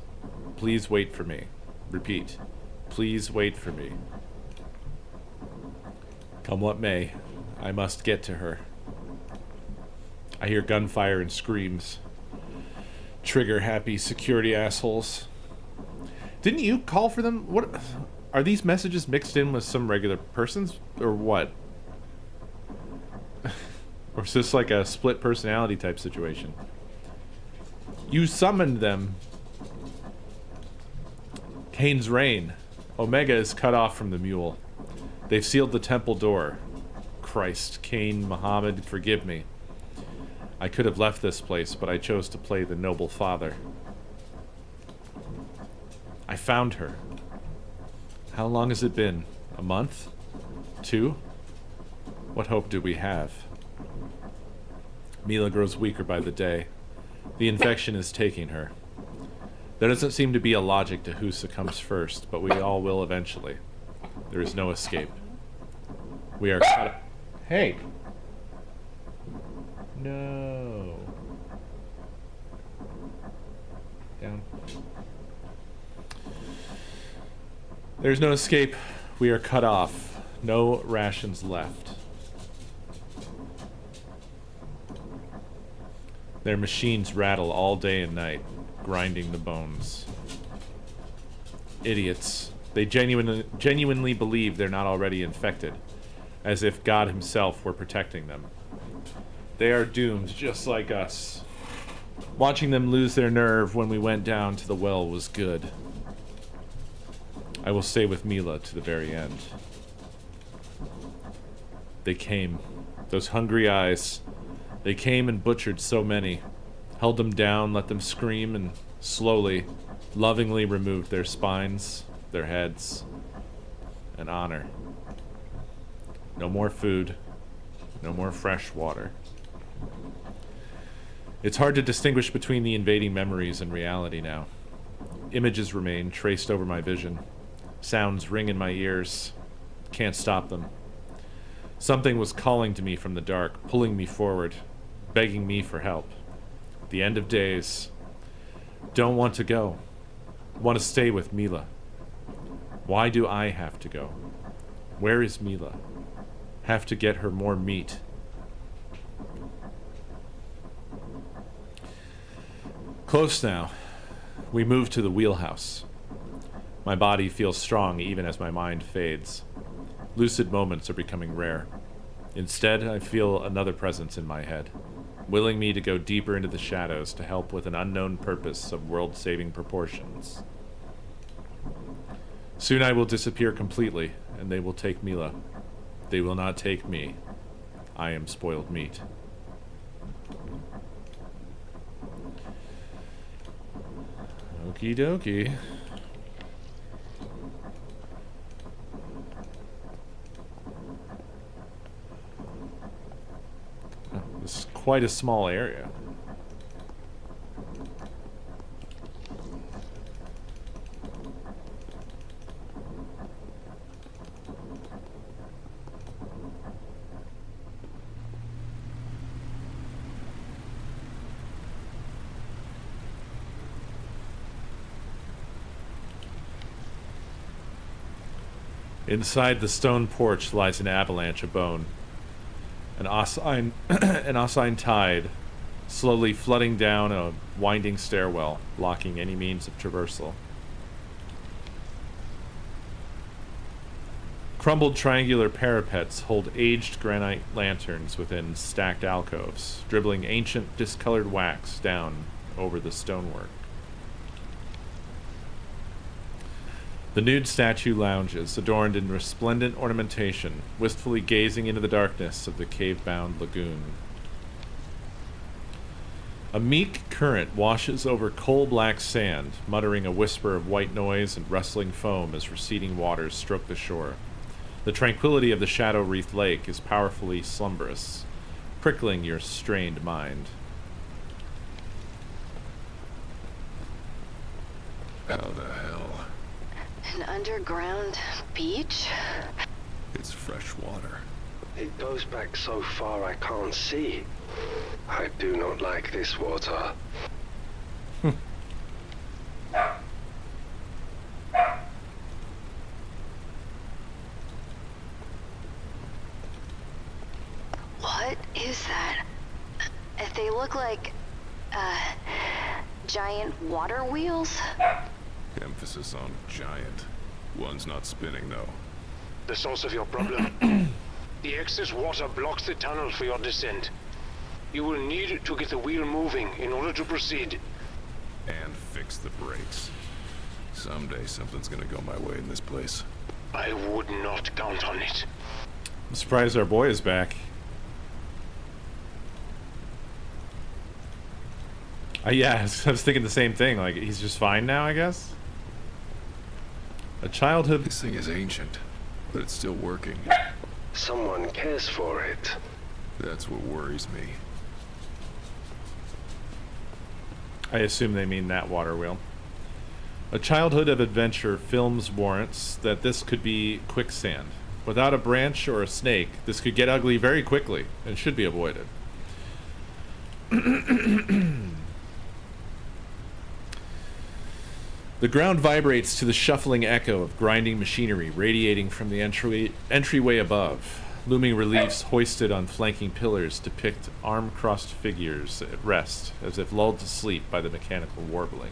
Please wait for me. Repeat. Please wait for me. Come what may, I must get to her. I hear gunfire and screams. Trigger happy security assholes. Didn't you call for them? What are these messages mixed in with some regular persons or what? Or is this like a split personality type situation? You summoned them. Cain's reign. Omega is cut off from the mule. They've sealed the temple door. Christ, Cain, Muhammad, forgive me. I could have left this place, but I chose to play the noble father. I found her. How long has it been? A month? 2? What hope do we have? Mila grows weaker by the day. The infection is taking her. There doesn't seem to be a logic to who succumbs first, but we all will eventually. There is no escape. We are cut. Hey! No. Down. There's no escape. We are cut off. No rations left. Their machines rattle all day and night, grinding the bones. Idiots. They genuinely believe they're not already infected, as if God himself were protecting them. They are doomed just like us. Watching them lose their nerve when we went down to the well was good. I will stay with Mila to the very end. They came. Those hungry eyes. They came and butchered so many. Held them down, let them scream, and slowly, lovingly removed their spines, their heads, and honor. No more food. No more fresh water. It's hard to distinguish between the invading memories and reality now. Images remain traced over my vision. Sounds ring in my ears. Can't stop them. Something was calling to me from the dark, pulling me forward, begging me for help. The end of days. Don't want to go. Want to stay with Mila. Why do I have to go? Where is Mila? Have to get her more meat. Close now. We move to the wheelhouse. My body feels strong even as my mind fades. Lucid moments are becoming rare. Instead, I feel another presence in my head, willing me to go deeper into the shadows to help with an unknown purpose of world-saving proportions. Soon I will disappear completely, and they will take Mila. They will not take me. I am spoiled meat. Okie dokie. Oh, this is quite a small area. Inside the stone porch lies an avalanche of bone. An oscine tide, slowly flooding down a winding stairwell, blocking any means of traversal. Crumbled triangular parapets hold aged granite lanterns within stacked alcoves, dribbling ancient discolored wax down over the stonework. The nude statue lounges, adorned in resplendent ornamentation, wistfully gazing into the darkness of the cave-bound lagoon. A meek current washes over coal-black sand, muttering a whisper of white noise and rustling foam as receding waters stroke the shore. The tranquility of the shadow-wreathed lake is powerfully slumberous, prickling your strained mind. How the hell? An underground beach? It's fresh water. It goes back so far I can't see. I do not like this water. What is that? They look like, giant water wheels? Emphasis on giant. One's not spinning, though. The source of your problem. The excess water blocks the tunnel for your descent. You will need to get the wheel moving in order to proceed. And fix the brakes. Someday something's gonna go my way in this place. I would not count on it. I'm surprised our boy is back. Yeah, I was thinking the same thing. Like, he's just fine now, I guess? A childhood... This thing is ancient, but it's still working. Someone cares for it. That's what worries me. I assume they mean that water wheel. A childhood of adventure films warrants that this could be quicksand. Without a branch or a snake, this could get ugly very quickly and should be avoided. The ground vibrates to the shuffling echo of grinding machinery radiating from the entryway above. Looming reliefs hoisted on flanking pillars depict arm-crossed figures at rest, as if lulled to sleep by the mechanical warbling.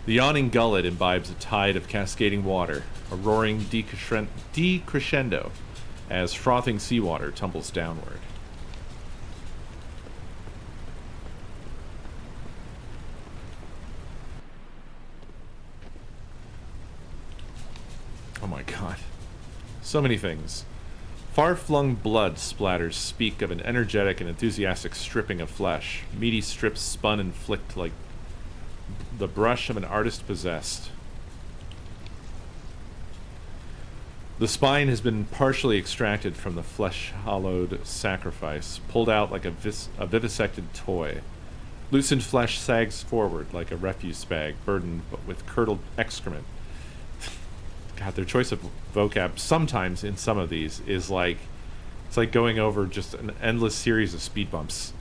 The yawning gullet imbibes a tide of cascading water, a roaring decrescendo, as frothing seawater tumbles downward. Oh my god. So many things. Far-flung blood splatters speak of an energetic and enthusiastic stripping of flesh. Meaty strips spun and flicked like the brush of an artist possessed. The spine has been partially extracted from the flesh-hollowed sacrifice, pulled out like a vivisected toy. Loosened flesh sags forward like a refuse bag, burdened with curdled excrement. God, their choice of vocab sometimes in some of these is like, it's like going over just an endless series of speed bumps.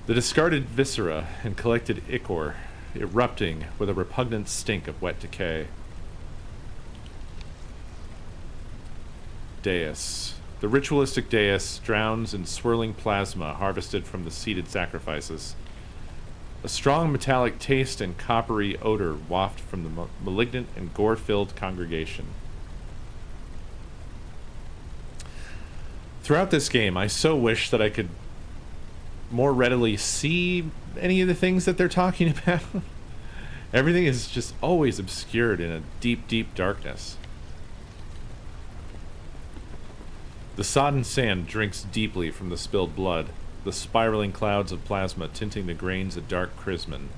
The discarded viscera and collected ichor erupting with a repugnant stink of wet decay. Dais. The ritualistic dais drowns in swirling plasma harvested from the seated sacrifices. A strong metallic taste and coppery odor waft from the malignant and gore-filled congregation. Throughout this game, I so wish that I could more readily see any of the things that they're talking about. Everything is just always obscured in a deep, deep darkness. The sodden sand drinks deeply from the spilled blood, the spiraling clouds of plasma tinting the grains a dark crimson.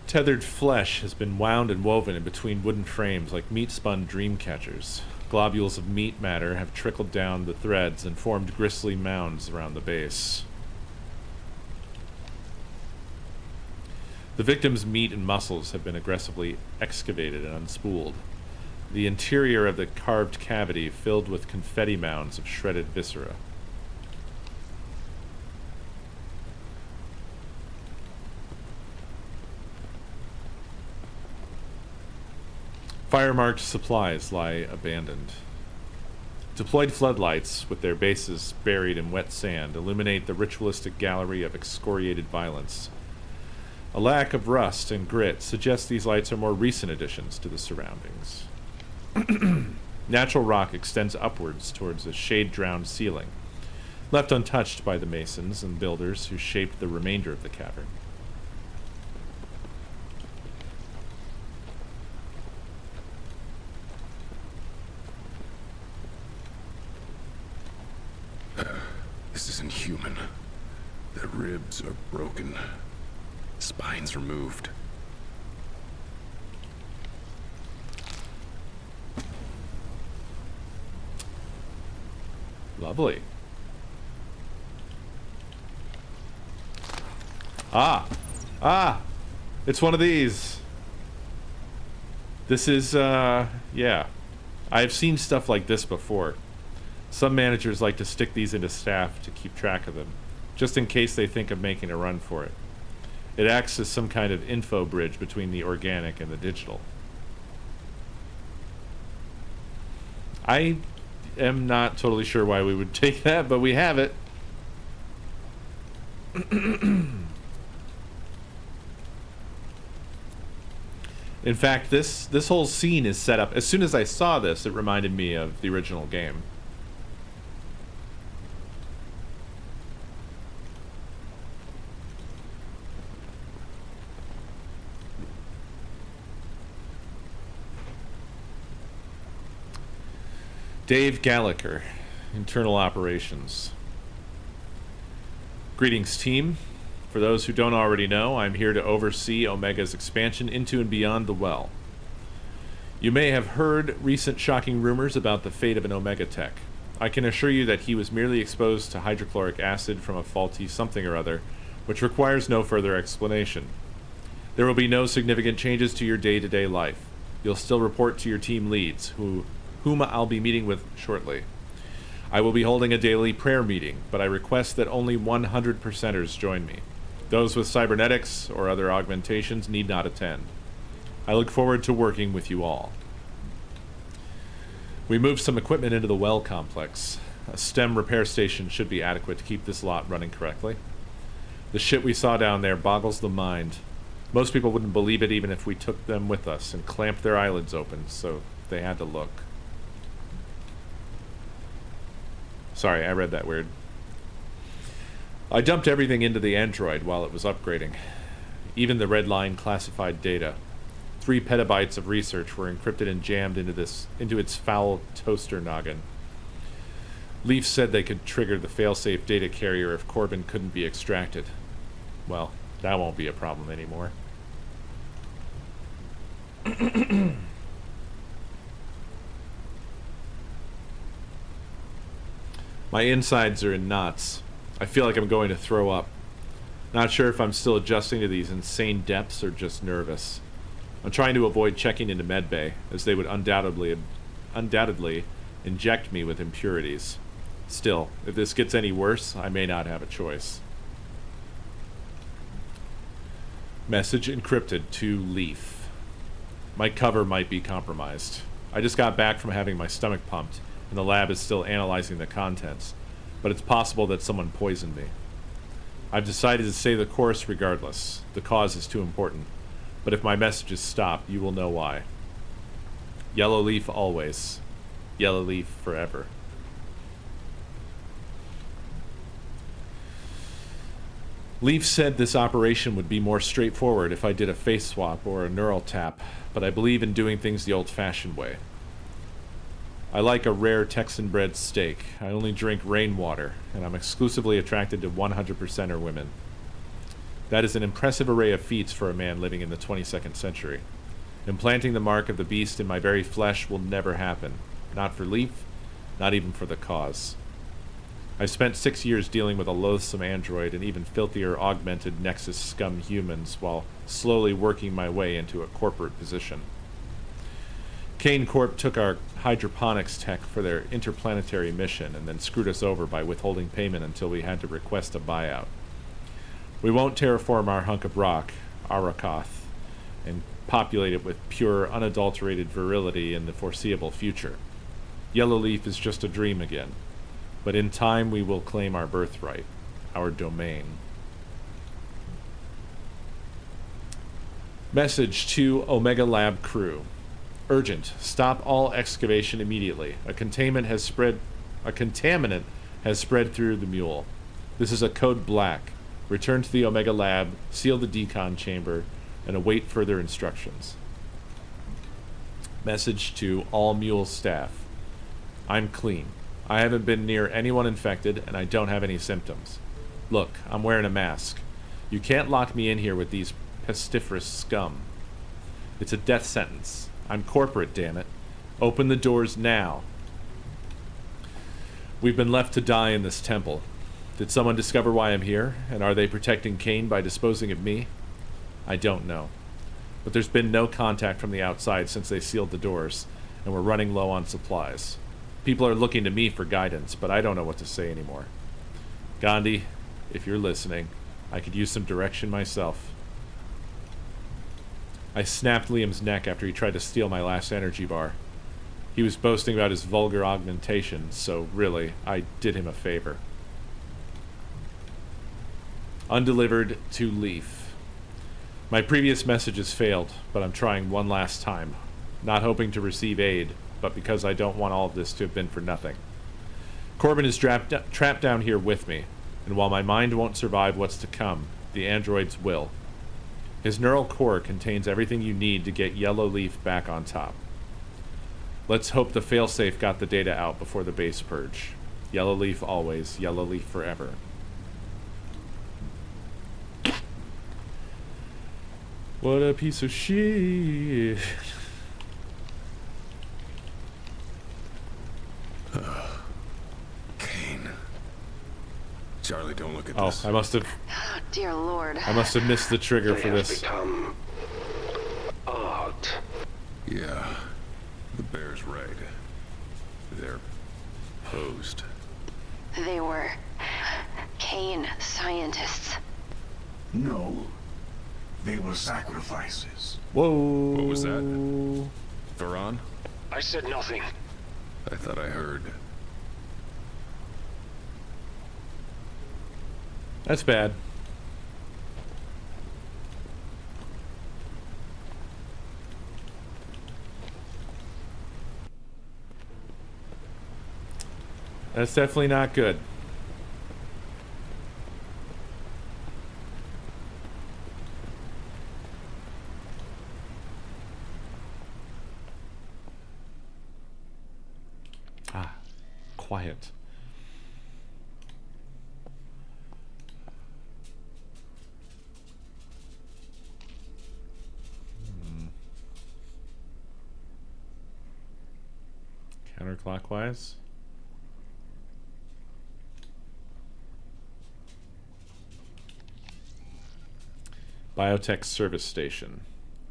Tethered flesh has been wound and woven in between wooden frames like meat-spun dream catchers. Globules of meat matter have trickled down the threads and formed gristly mounds around the base. The victim's meat and muscles have been aggressively excavated and unspooled. The interior of the carved cavity filled with confetti mounds of shredded viscera. Fire-marked supplies lie abandoned. Deployed floodlights, with their bases buried in wet sand, illuminate the ritualistic gallery of excoriated violence. A lack of rust and grit suggests these lights are more recent additions to the surroundings. Natural rock extends upwards towards a shade-drowned ceiling, left untouched by the masons and builders who shaped the remainder of the cavern. This isn't human. The ribs are broken. Spines removed. Lovely. Ah! It's one of these. This is, yeah. I've seen stuff like this before. Some managers like to stick these into staff to keep track of them, just in case they think of making a run for it. It acts as some kind of info bridge between the organic and the digital. I am not totally sure why we would take that, but we have it. In fact, this whole scene is set up. As soon as I saw this, it reminded me of the original game. Dave Gallagher, Internal Operations. Greetings, team. For those who don't already know, I'm here to oversee Omega's expansion into and beyond the well. You may have heard recent shocking rumors about the fate of an Omega tech. I can assure you that he was merely exposed to hydrochloric acid from a faulty something or other, which requires no further explanation. There will be no significant changes to your day-to-day life. You'll still report to your team leads, whom I'll be meeting with shortly. I will be holding a daily prayer meeting, but I request that only 100%ers join me. Those with cybernetics or other augmentations need not attend. I look forward to working with you all. We moved some equipment into the well complex. A STEM repair station should be adequate to keep this lot running correctly. The shit we saw down there boggles the mind. Most people wouldn't believe it even if we took them with us and clamped their eyelids open, so they had to look. Sorry, I read that weird. I dumped everything into the android while it was upgrading. Even the red line classified data. 3 petabytes of research were encrypted and jammed into its foul toaster noggin. Leaf said they could trigger the failsafe data carrier if Corbin couldn't be extracted. Well, that won't be a problem anymore. My insides are in knots. I feel like I'm going to throw up. Not sure if I'm still adjusting to these insane depths or just nervous. I'm trying to avoid checking into medbay, as they would undoubtedly inject me with impurities. Still, if this gets any worse, I may not have a choice. Message encrypted to Leaf. My cover might be compromised. I just got back from having my stomach pumped, and the lab is still analyzing the contents, but it's possible that someone poisoned me. I've decided to stay the course regardless. The cause is too important. But if my messages stop, you will know why. Yellow Leaf always. Yellow Leaf forever. Leaf said this operation would be more straightforward if I did a face swap or a neural tap, but I believe in doing things the old-fashioned way. I like a rare Texan-bred steak. I only drink rainwater, and I'm exclusively attracted to 100%er women. That is an impressive array of feats for a man living in the 22nd century. Implanting the mark of the beast in my very flesh will never happen. Not for Leaf, not even for the cause. I've spent 6 years dealing with a loathsome android and even filthier augmented Nexus scum humans while slowly working my way into a corporate position. Kane Corp took our hydroponics tech for their interplanetary mission and then screwed us over by withholding payment until we had to request a buyout. We won't terraform our hunk of rock, Arakoth, and populate it with pure, unadulterated virility in the foreseeable future. Yellow Leaf is just a dream again, but in time we will claim our birthright, our domain. Message to Omega Lab crew. Urgent. Stop all excavation immediately. A contaminant has spread through the mule. This is a code black. Return to the Omega Lab, seal the decon chamber, and await further instructions. Message to all mule staff. I'm clean. I haven't been near anyone infected, and I don't have any symptoms. Look, I'm wearing a mask. You can't lock me in here with these pestiferous scum. It's a death sentence. I'm corporate, damn it. Open the doors now. We've been left to die in this temple. Did someone discover why I'm here, and are they protecting Kane by disposing of me? I don't know. But there's been no contact from the outside since they sealed the doors, and we're running low on supplies. People are looking to me for guidance, but I don't know what to say anymore. Gandhi, if you're listening, I could use some direction myself. I snapped Liam's neck after he tried to steal my last energy bar. He was boasting about his vulgar augmentation, so really, I did him a favor. Undelivered to Leaf. My previous messages failed, but I'm trying one last time. Not hoping to receive aid, but because I don't want all of this to have been for nothing. Corbin is trapped down here with me, and while my mind won't survive what's to come, the androids will. His neural core contains everything you need to get Yellow Leaf back on top. Let's hope the failsafe got the data out before the base purge. Yellow leaf always, yellow leaf forever. What a piece of shit. Kane. Charlie, don't look at Oh, this. I must have Oh, dear Lord. missed the trigger They for have this. become art. Yeah, the bear's right. They're posed. They were Kane scientists. No. They were sacrifices. Whoa. What was that? Varan? I said nothing. I thought I heard. That's bad. That's definitely not good. Ah, quiet. Counterclockwise. Biotech Service Station.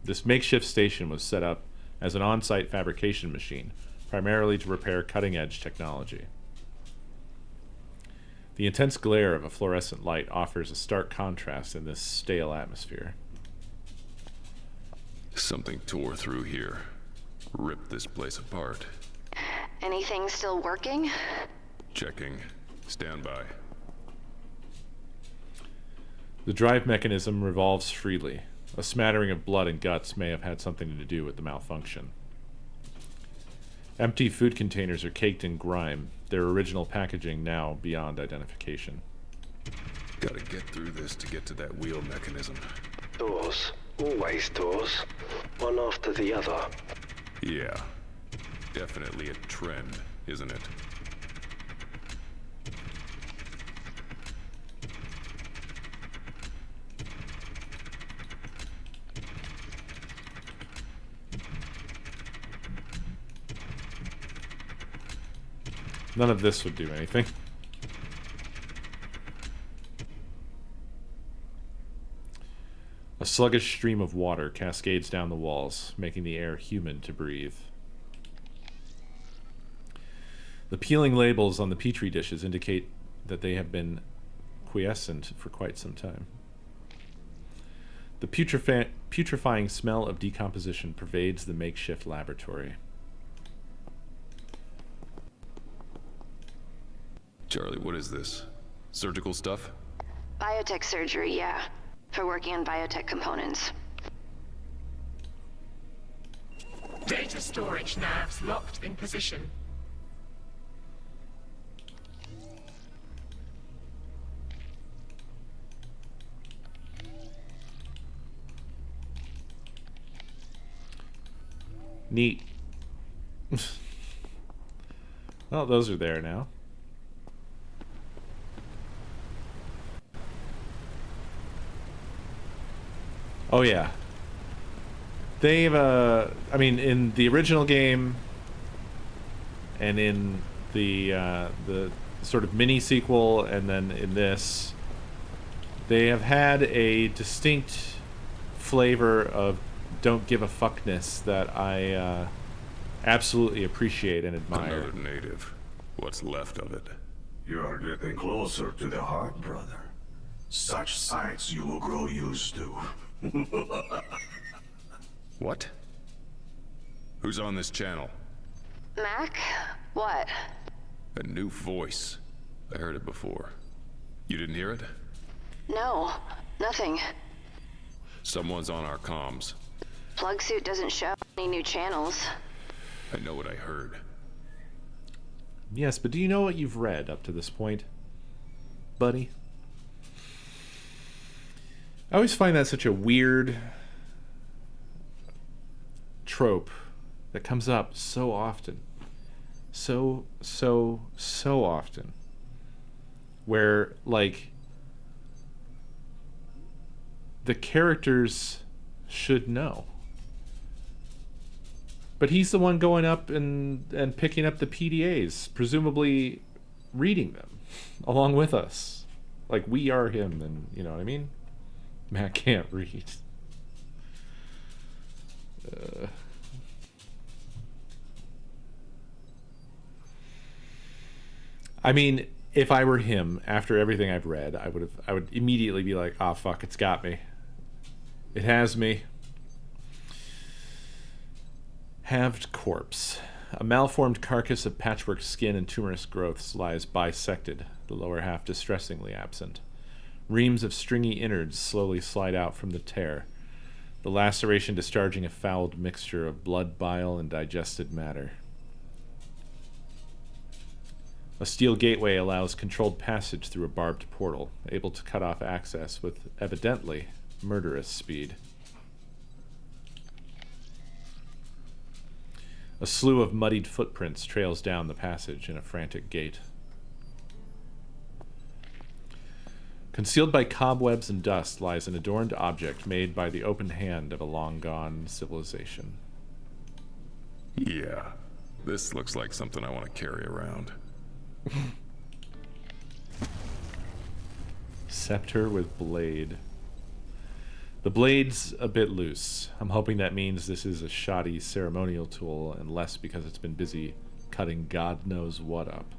This makeshift station was set up as an on-site fabrication machine, primarily to repair cutting-edge technology. The intense glare of a fluorescent light offers a stark contrast in this stale atmosphere. Something tore through here. Ripped this place apart. Anything still working? Checking. Stand by. The drive mechanism revolves freely. A smattering of blood and guts may have had something to do with the malfunction. Empty food containers are caked in grime, their original packaging now beyond identification. Gotta get through this to get to that wheel mechanism. Doors. Always doors. One after the other. Yeah. Definitely a trend, isn't it? None of this would do anything. A sluggish stream of water cascades down the walls, making the air humid to breathe. The peeling labels on the petri dishes indicate that they have been quiescent for quite some time. The putrefying smell of decomposition pervades the makeshift laboratory. Charlie, what is this? Surgical stuff? Biotech surgery, yeah. For working on biotech components. Data storage navs locked in position. Neat. Well, those are there now. Oh yeah. They've I mean in the original game and in the sort of mini sequel and then in this, they have had a distinct flavor of don't give a fuckness that I absolutely appreciate and admire. Another native. What's left of it? You are getting closer to the heart, brother. Such sights you will grow used to. What? Who's on this channel? Mac? What? A new voice. I heard it before. You didn't hear it? No, nothing. Someone's on our comms. Plug suit doesn't show any new channels. I know what I heard. Yes, but do you know what you've read up to this point, buddy? I always find that such a weird trope that comes up so often. So often. Where, like, the characters should know. But he's the one going up and picking up the PDAs, presumably reading them along with us. Like, we are him, and you know what I mean? Matt can't read. I mean, if I were him, after everything I've read, I would immediately be like, "Ah, fuck, it's got me. It has me." Halved corpse. A malformed carcass of patchwork skin and tumorous growths lies bisected, the lower half distressingly absent. Reams of stringy innards slowly slide out from the tear, the laceration discharging a fouled mixture of blood, bile, and digested matter. A steel gateway allows controlled passage through a barbed portal, able to cut off access with, evidently, murderous speed. A slew of muddied footprints trails down the passage in a frantic gait. Concealed by cobwebs and dust lies an adorned object made by the open hand of a long-gone civilization. Yeah, this looks like something I want to carry around. Scepter with blade. The blade's a bit loose. I'm hoping that means this is a shoddy ceremonial tool and less because it's been busy cutting God knows what up.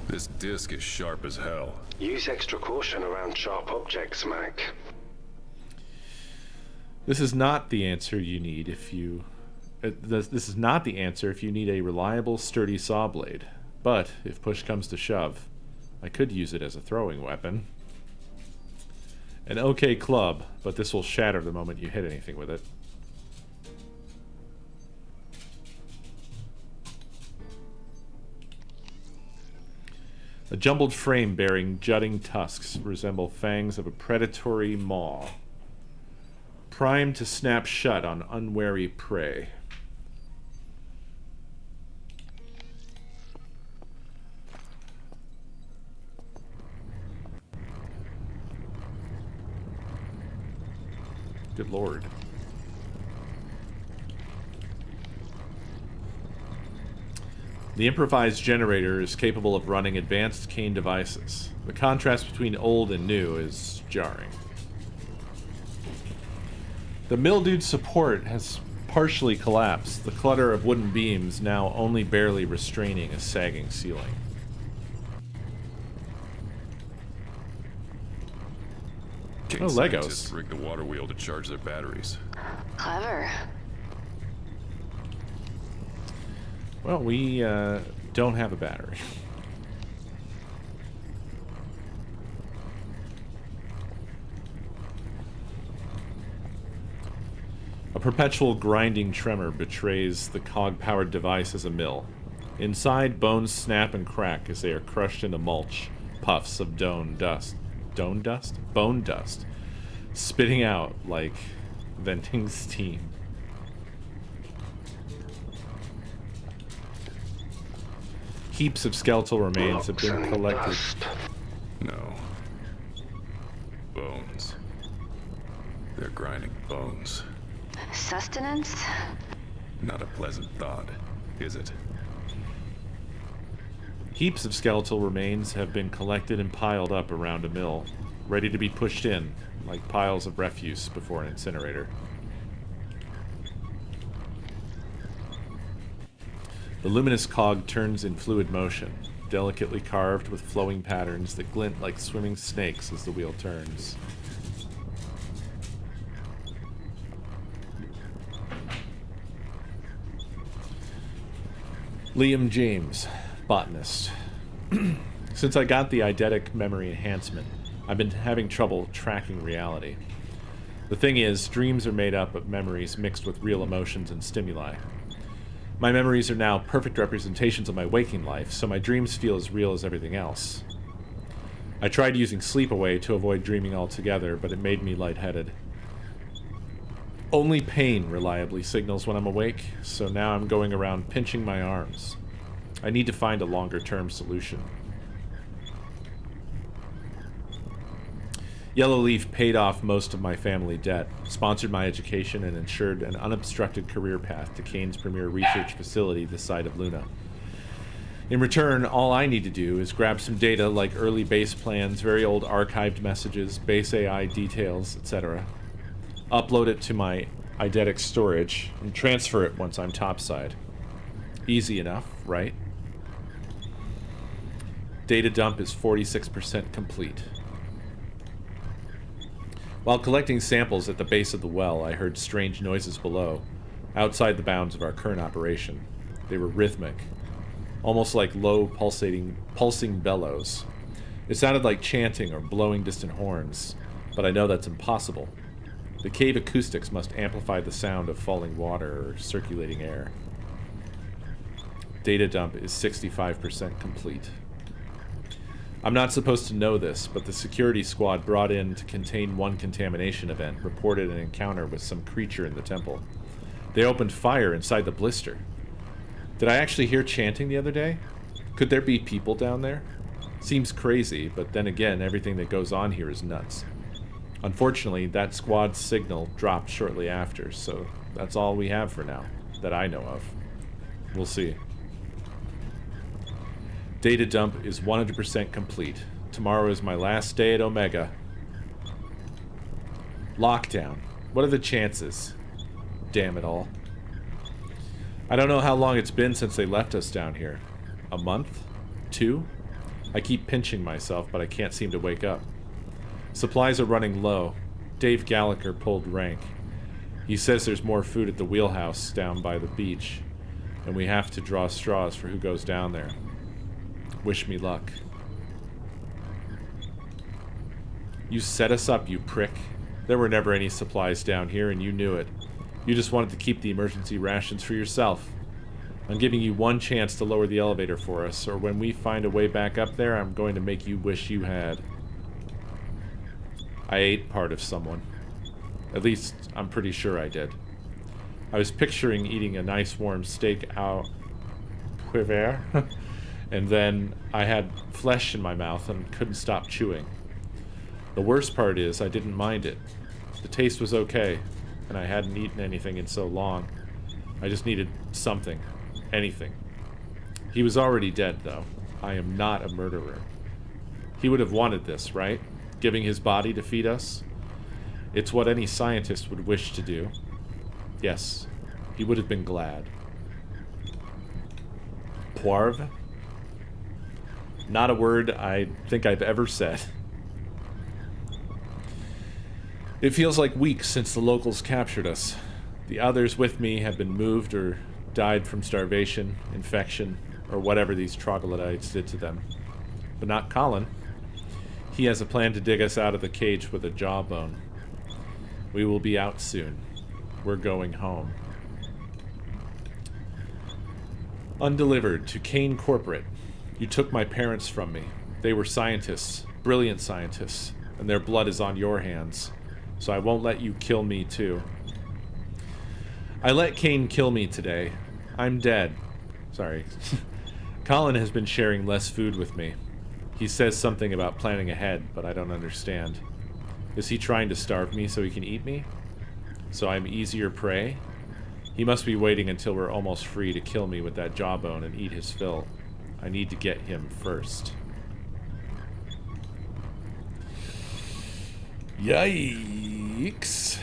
This disc is sharp as hell. Use extra caution around sharp objects, Mac. This is not the answer you need if you... this is not the answer if you need a reliable, sturdy saw blade. But, if push comes to shove, I could use it as a throwing weapon. An okay club, but this will shatter the moment you hit anything with it. A jumbled frame bearing jutting tusks resemble fangs of a predatory maw, primed to snap shut on unwary prey. Good lord. The improvised generator is capable of running advanced Kane devices. The contrast between old and new is jarring. The mildewed support has partially collapsed, the clutter of wooden beams now only barely restraining a sagging ceiling. Kane scientists rigged the water wheel to charge their batteries. Clever. Well, we don't have a battery. A perpetual grinding tremor betrays the cog-powered device as a mill. Inside, bones snap and crack as they are crushed into mulch, puffs of bone dust, spitting out like venting steam. Heaps of skeletal remains have been collected. No. Bones. They're grinding bones. Sustenance? Not a pleasant thought, is it? Heaps of skeletal remains have been collected and piled up around a mill, ready to be pushed in, like piles of refuse before an incinerator. The luminous cog turns in fluid motion, delicately carved with flowing patterns that glint like swimming snakes as the wheel turns. Liam James, botanist. Since I got the eidetic memory enhancement, I've been having trouble tracking reality. The thing is, dreams are made up of memories mixed with real emotions and stimuli. My memories are now perfect representations of my waking life, so my dreams feel as real as everything else. I tried using sleep away to avoid dreaming altogether, but it made me lightheaded. Only pain reliably signals when I'm awake, so now I'm going around pinching my arms. I need to find a longer-term solution. Yellowleaf paid off most of my family debt, sponsored my education, and ensured an unobstructed career path to Kane's premier research facility this side of Luna. In return, all I need to do is grab some data like early base plans, very old archived messages, base AI details, etc., upload it to my eidetic storage, and transfer it once I'm topside. Easy enough, right? Data dump is 46% complete. While collecting samples at the base of the well, I heard strange noises below, outside the bounds of our current operation. They were rhythmic, almost like low pulsing bellows. It sounded like chanting or blowing distant horns, but I know that's impossible. The cave acoustics must amplify the sound of falling water or circulating air. Data dump is 65% complete. I'm not supposed to know this, but the security squad brought in to contain one contamination event reported an encounter with some creature in the temple. They opened fire inside the blister. Did I actually hear chanting the other day? Could there be people down there? Seems crazy, but then again, everything that goes on here is nuts. Unfortunately, that squad's signal dropped shortly after, so that's all we have for now, that I know of. We'll see. Data dump is 100% complete. Tomorrow is my last day at Omega. Lockdown. What are the chances? Damn it all. I don't know how long it's been since they left us down here. A month? 2? I keep pinching myself, but I can't seem to wake up. Supplies are running low. Dave Gallagher pulled rank. He says there's more food at the wheelhouse down by the beach, and we have to draw straws for who goes down there. Wish me luck. You set us up, you prick. There were never any supplies down here, and you knew it. You just wanted to keep the emergency rations for yourself. I'm giving you one chance to lower the elevator for us, or when we find a way back up there, I'm going to make you wish you had. I ate part of someone. At least, I'm pretty sure I did. I was picturing eating a nice warm steak au poivre, and then I had flesh in my mouth and couldn't stop chewing. The worst part is I didn't mind it. The taste was okay, and I hadn't eaten anything in so long. I just needed something. Anything. He was already dead, though. I am not a murderer. He would have wanted this, right? Giving his body to feed us? It's what any scientist would wish to do. Yes, he would have been glad. Poivre? Not a word I think I've ever said. It feels like weeks since the locals captured us. The others with me have been moved or died from starvation, infection, or whatever these troglodytes did to them. But not Colin. He has a plan to dig us out of the cage with a jawbone. We will be out soon. We're going home. Undelivered to Kane Corporate. You took my parents from me. They were scientists, brilliant scientists, and their blood is on your hands. So I won't let you kill me too. I let Kane kill me today. I'm dead. Sorry. Colin has been sharing less food with me. He says something about planning ahead, but I don't understand. Is he trying to starve me so he can eat me? So I'm easier prey? He must be waiting until we're almost free to kill me with that jawbone and eat his fill. I need to get him first. Yikes.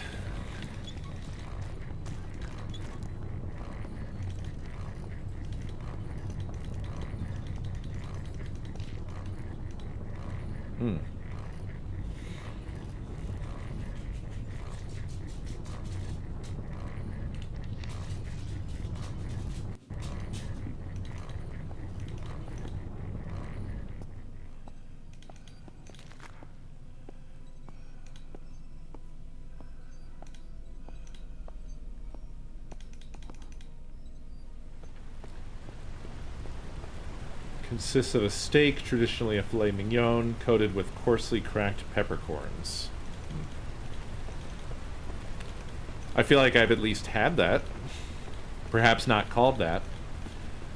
Consists of a steak, traditionally a filet mignon, coated with coarsely cracked peppercorns. I feel like I've at least had that. Perhaps not called that.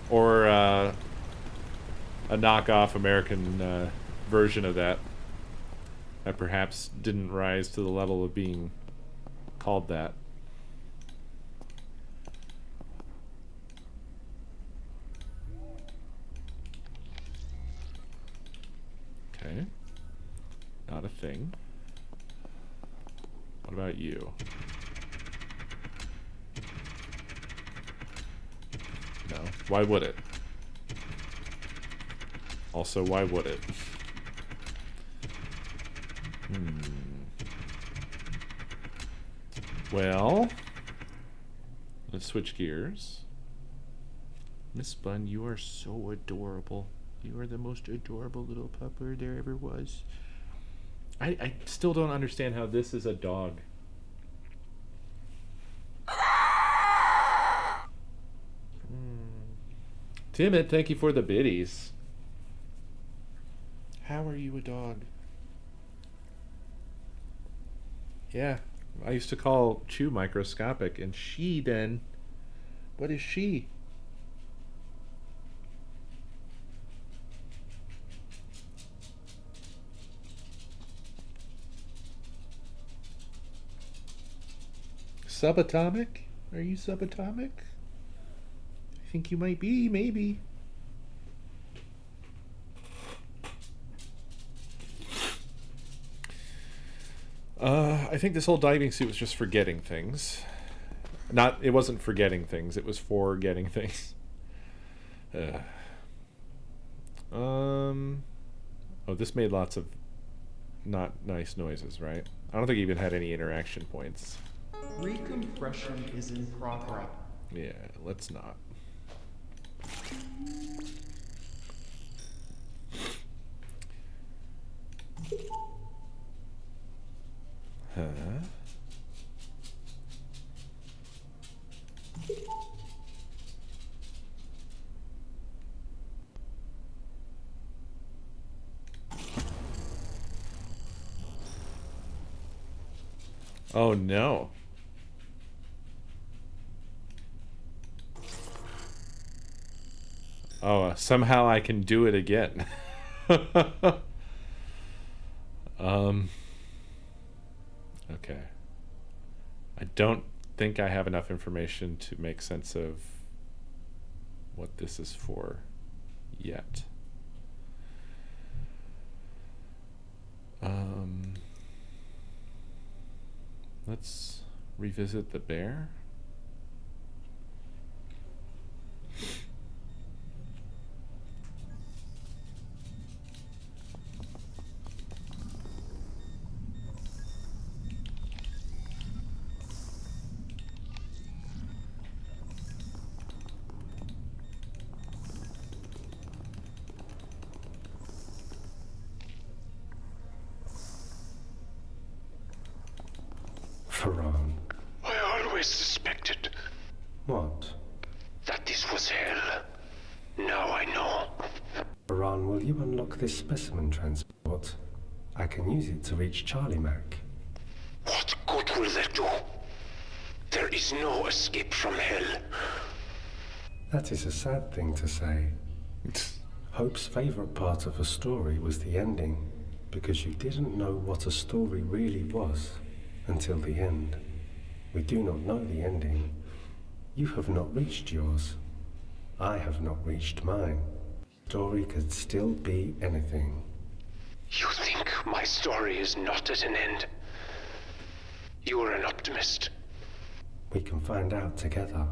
Or a knockoff American version of that. That perhaps didn't rise to the level of being called that. Okay. Not a thing. What about you? No. Why would it? Also, why would it? Well, let's switch gears. Miss Bun, you are so adorable. You are the most adorable little pupper there ever was. I still don't understand how this is a dog. Timid, thank you for the biddies. How are you a dog? Yeah, I used to call Chew microscopic, and she then... What is she? Subatomic? Are you subatomic? I think you might be, maybe. I think this whole diving suit was just for getting things. It wasn't for getting things, it was for getting things. Oh, this made lots of not nice noises, right? I don't think it even had any interaction points. Recompression is in progress. Yeah, let's not. Huh? Oh no. Oh, somehow I can do it again. Okay. I don't think I have enough information to make sense of what this is for yet. Let's revisit the bear. Faran. I always suspected. What? That this was hell. Now I know. Faran, will you unlock this specimen transport? I can use it to reach Charlie Mac. What good will that do? There is no escape from hell. That is a sad thing to say. Hope's favorite part of a story was the ending, because you didn't know what a story really was until the end. We do not know the ending. You have not reached yours. I have not reached mine. Story could still be anything. You think my story is not at an end? You are an optimist. We can find out together.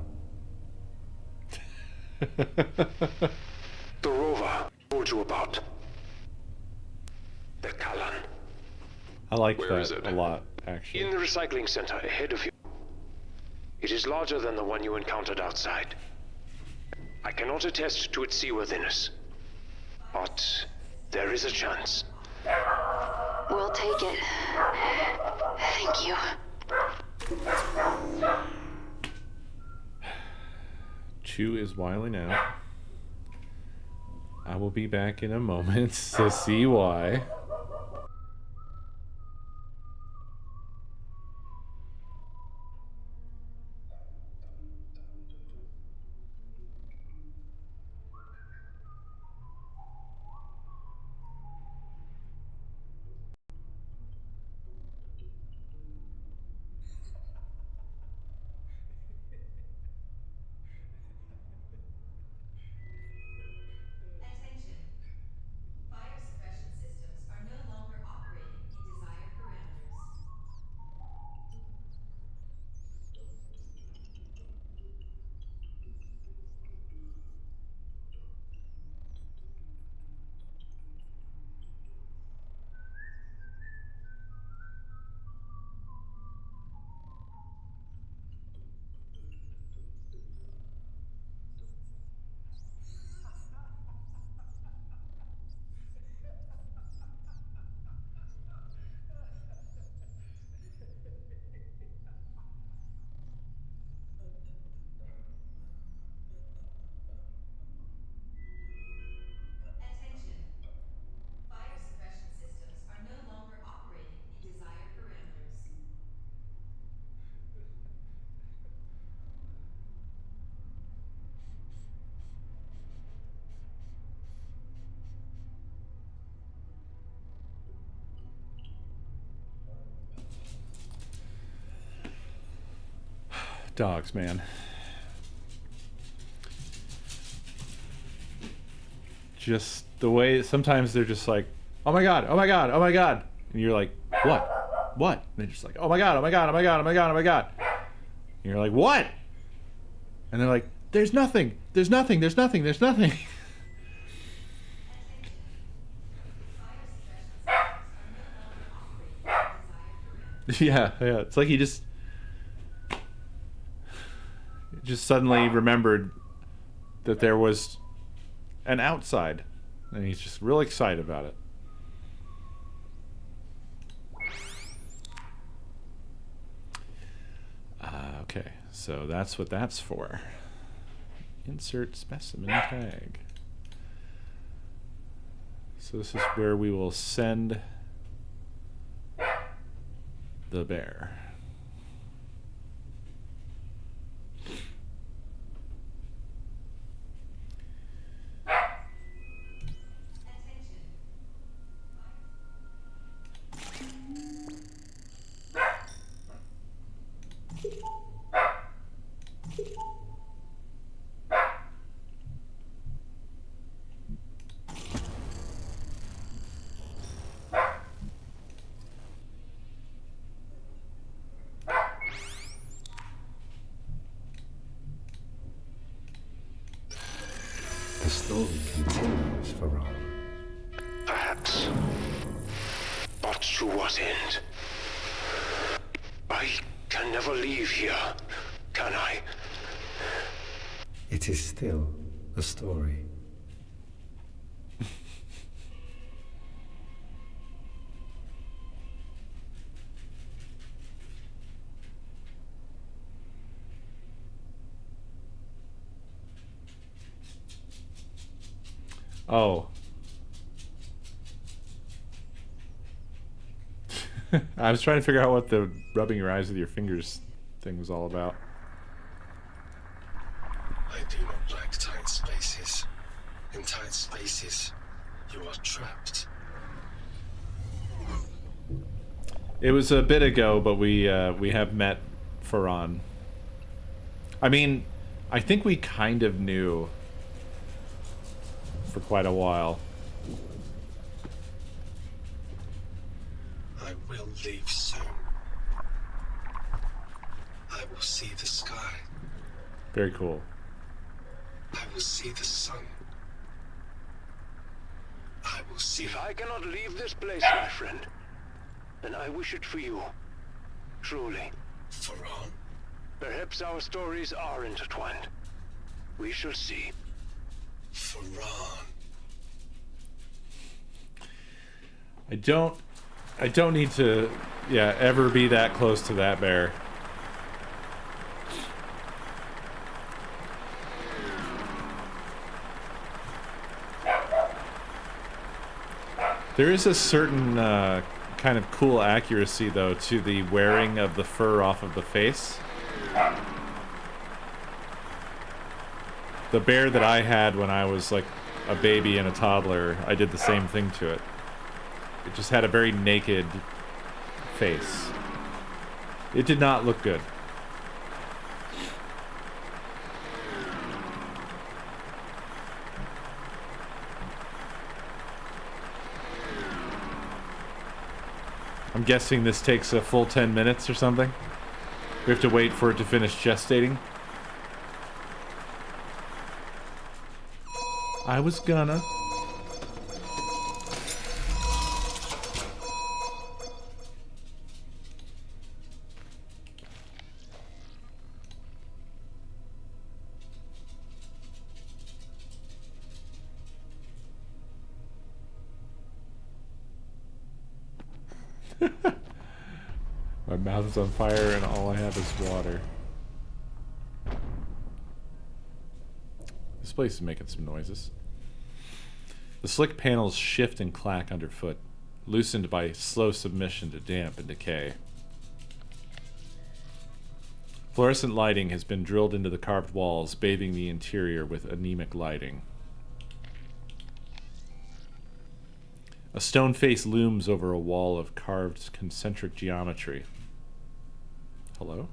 The rover I told you about. The Kalan. I like Where is that it? a lot, actually. In the recycling center ahead of you. It is larger than the one you encountered outside. I cannot attest to its seaworthiness, but there is a chance. We'll take it. Thank you. Chew is wiling out. I will be back in a moment to see why. Dogs, man. Just the way sometimes they're just like, oh my god, oh my god, oh my god. And you're like, what? What? And they're just like, oh my god, oh my god, oh my god, oh my god, oh my god. And you're like, what? And they're like, there's nothing, there's nothing, there's nothing, there's nothing. Yeah, it's like he just suddenly remembered that there was an outside, and he's just real excited about it. Okay, so that's what that's for. Insert specimen tag. So this is where we will send the bear. The story continues, Farah. Perhaps. But to what end? I can never leave here, can I? It is still a story. Oh. I was trying to figure out what the rubbing your eyes with your fingers thing was all about. I do not like tight spaces. In tight spaces, you are trapped. It was a bit ago, but we have met Farhan. I mean, I think we kind of knew for quite a while. I will leave soon. I will see the sky. Very cool. I will see the sun. I will see... If I cannot leave this place, my friend, then I wish it for you. Truly. Farhan? Perhaps our stories are intertwined. We shall see. Farhan. I don't need to, ever be that close to that bear. There is a certain kind of cool accuracy, though, to the wearing of the fur off of the face. The bear that I had when I was like a baby and a toddler, I did the same thing to it. It just had a very naked face. It did not look good. I'm guessing this takes a full 10 minutes or something. We have to wait for it to finish gestating. I was gonna. My mouth is on fire and all I have is water. This place is making some noises. The slick panels shift and clack underfoot, loosened by slow submission to damp and decay. Fluorescent lighting has been drilled into the carved walls, bathing the interior with anemic lighting. A stone face looms over a wall of carved concentric geometry. Hello?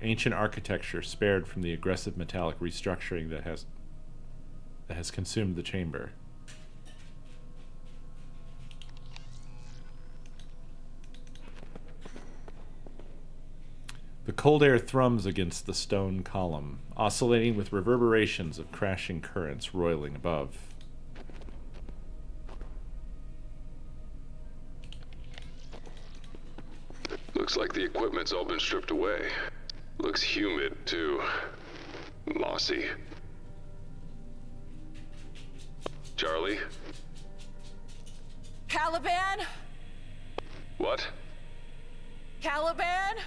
ancient architecture spared from the aggressive metallic restructuring that has consumed the chamber. The cold air thrums against the stone column, oscillating with reverberations of crashing currents roiling above. Looks like the equipment's all been stripped away. Looks humid, too. Mossy. Charlie? Caliban? What? Caliban?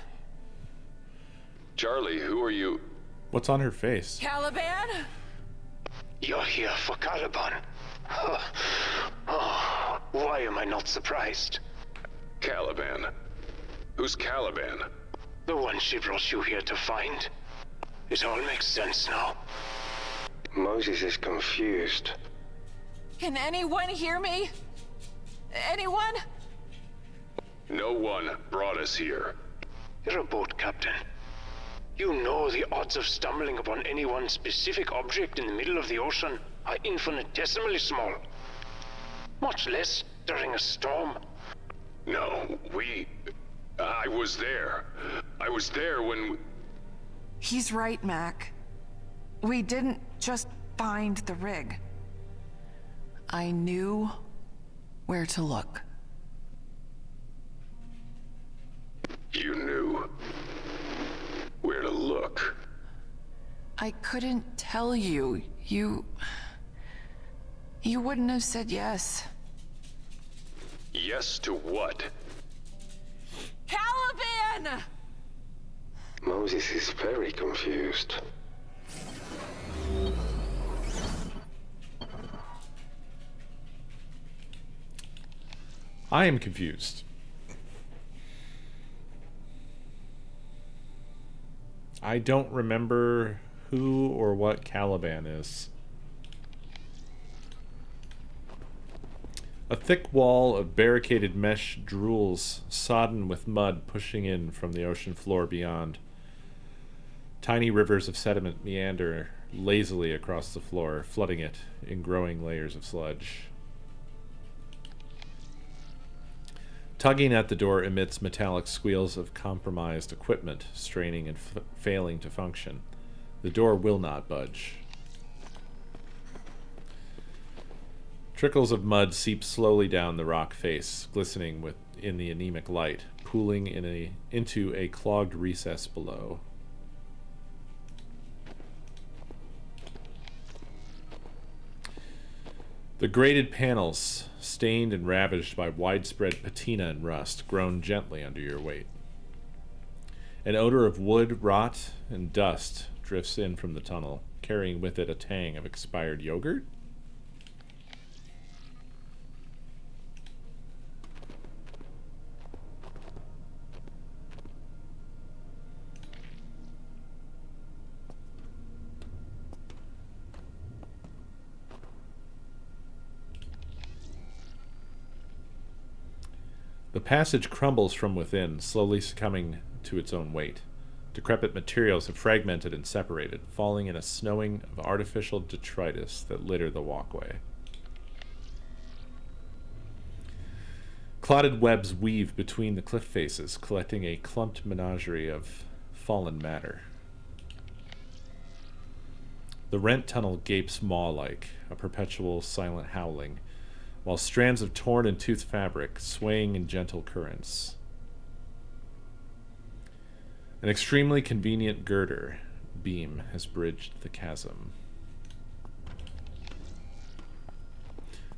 Charlie, who are you? What's on her face? Caliban? You're here for Caliban. Oh, why am I not surprised? Caliban. Who's Caliban? The one she brought you here to find. It all makes sense now. Moses is confused. Can anyone hear me? Anyone? No one brought us here. You're a boat captain. You know the odds of stumbling upon any one specific object in the middle of the ocean are infinitesimally small. Much less during a storm. No, I was there. I was there when... He's right, Mac. We didn't just find the rig. I knew where to look. You knew where to look. I couldn't tell you. You wouldn't have said yes. Yes to what? Caliban! Moses is very confused. I am confused. I don't remember who or what Caliban is. A thick wall of barricaded mesh drools, sodden with mud pushing in from the ocean floor beyond. Tiny rivers of sediment meander lazily across the floor, flooding it in growing layers of sludge. Tugging at the door emits metallic squeals of compromised equipment, straining and failing to function. The door will not budge. Trickles of mud seep slowly down the rock face, glistening in the anemic light, pooling into a clogged recess below. The grated panels, stained and ravaged by widespread patina and rust, groan gently under your weight. An odor of wood, rot, and dust drifts in from the tunnel, carrying with it a tang of expired yogurt. The passage crumbles from within, slowly succumbing to its own weight. Decrepit materials have fragmented and separated, falling in a snowing of artificial detritus that litter the walkway. Clotted webs weave between the cliff faces, collecting a clumped menagerie of fallen matter. The rent tunnel gapes maw-like, a perpetual silent howling, while strands of torn and toothed fabric swaying in gentle currents. An extremely convenient girder beam has bridged the chasm.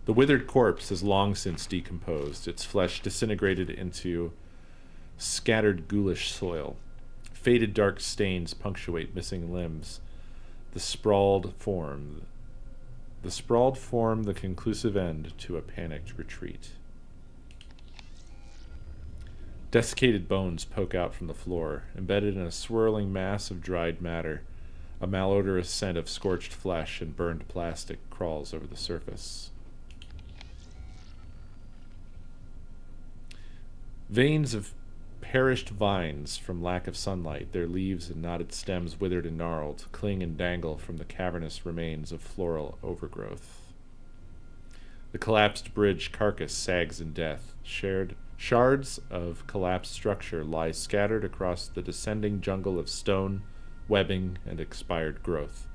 The withered corpse has long since decomposed, its flesh disintegrated into scattered ghoulish soil. Faded dark stains punctuate missing limbs. The sprawled form the conclusive end to a panicked retreat. Desiccated bones poke out from the floor, embedded in a swirling mass of dried matter. A malodorous scent of scorched flesh and burned plastic crawls over the surface. Veins of perished vines from lack of sunlight, their leaves and knotted stems withered and gnarled, cling and dangle from the cavernous remains of floral overgrowth. The collapsed bridge carcass sags in death. Shards of collapsed structure lie scattered across the descending jungle of stone, webbing, and expired growth.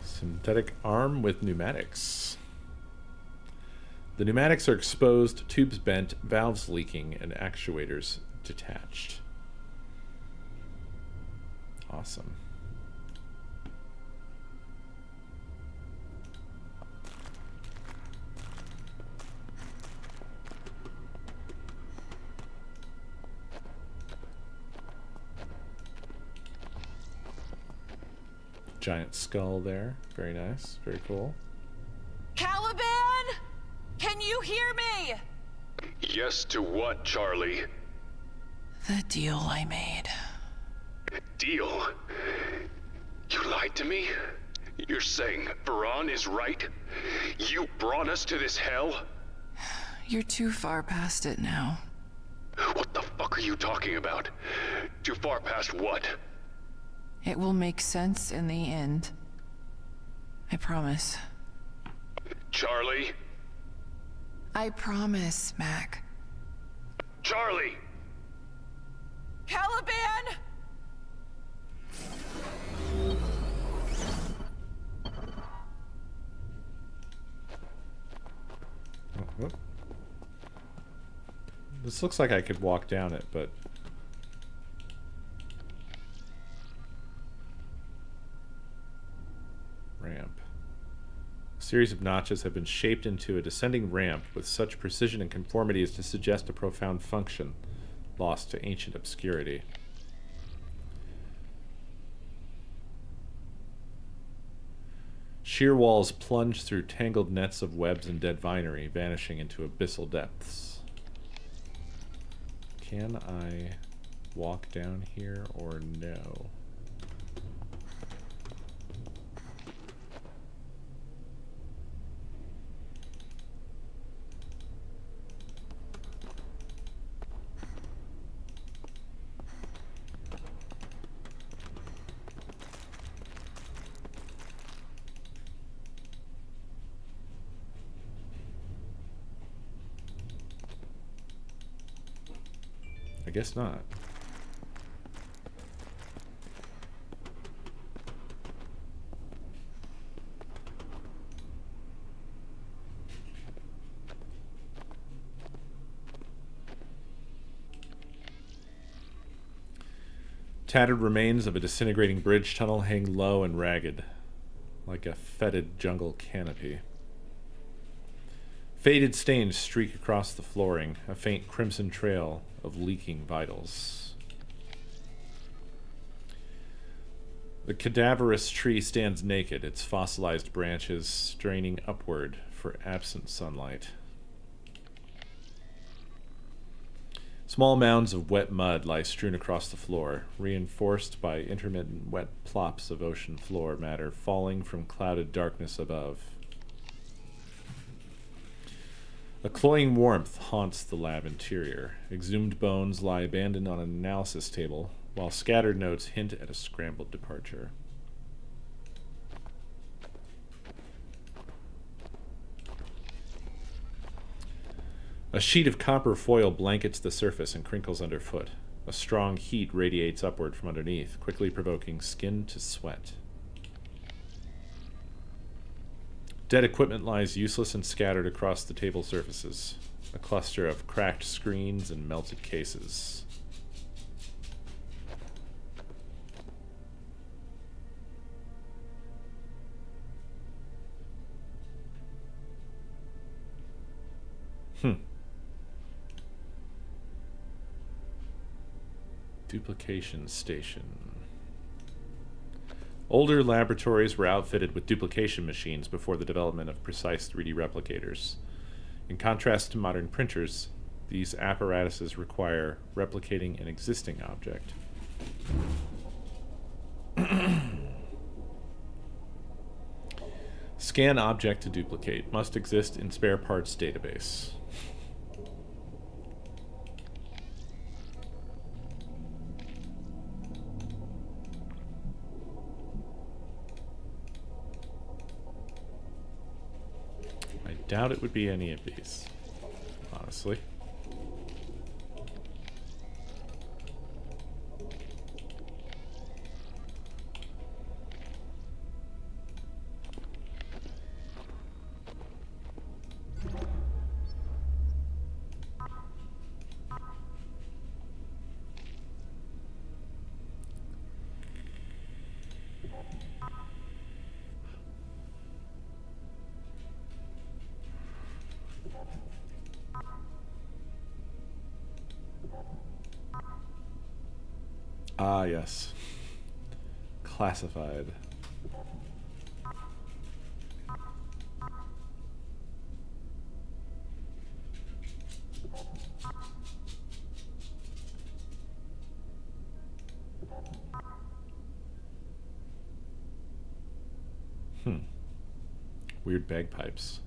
Synthetic arm with pneumatics. The pneumatics are exposed, tubes bent, valves leaking, and actuators detached. Awesome. Giant skull there. Very nice. Very cool. Caliban! Can you hear me? Yes to what, Charlie? The deal I made. Deal? You lied to me? You're saying Varan is right? You brought us to this hell? You're too far past it now. What the fuck are you talking about? Too far past what? It will make sense in the end. I promise. Charlie? I promise, Mac. Charlie! Caliban! Oh, this looks like I could walk down it, but... Ramp. A series of notches have been shaped into a descending ramp with such precision and conformity as to suggest a profound function, lost to ancient obscurity. Sheer walls plunge through tangled nets of webs and dead vinery, vanishing into abyssal depths. Can I walk down here or no? I guess not. Tattered remains of a disintegrating bridge tunnel hang low and ragged, like a fetid jungle canopy. Faded stains streak across the flooring, a faint crimson trail of leaking vitals. The cadaverous tree stands naked, its fossilized branches straining upward for absent sunlight. Small mounds of wet mud lie strewn across the floor, reinforced by intermittent wet plops of ocean floor matter falling from clouded darkness above. A cloying warmth haunts the lab interior. Exhumed bones lie abandoned on an analysis table, while scattered notes hint at a scrambled departure. A sheet of copper foil blankets the surface and crinkles underfoot. A strong heat radiates upward from underneath, quickly provoking skin to sweat. Dead equipment lies useless and scattered across the table surfaces. A cluster of cracked screens and melted cases. Duplication station. Older laboratories were outfitted with duplication machines before the development of precise 3D replicators. In contrast to modern printers, these apparatuses require replicating an existing object. Scan object to duplicate. Must exist in spare parts database. I doubt it would be any of these, honestly. Ah, yes. Classified. Weird bagpipes.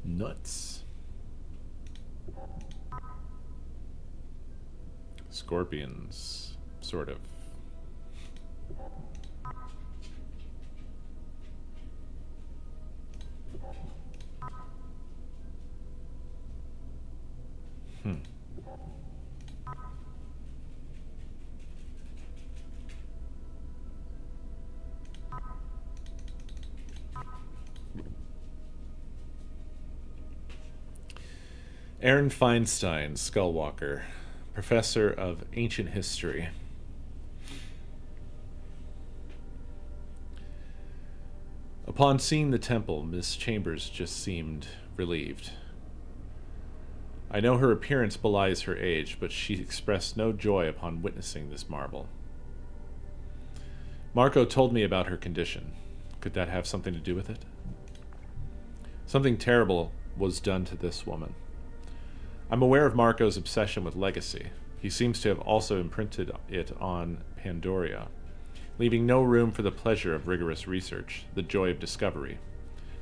Nuts. Scorpions, sort of. Aaron Feinstein, Skullwalker, professor of ancient history. Upon seeing the temple, Miss Chambers just seemed relieved. I know her appearance belies her age, but she expressed no joy upon witnessing this marvel. Marco told me about her condition. Could that have something to do with it? Something terrible was done to this woman. I'm aware of Marco's obsession with legacy. He seems to have also imprinted it on Pandoria, leaving no room for the pleasure of rigorous research, the joy of discovery.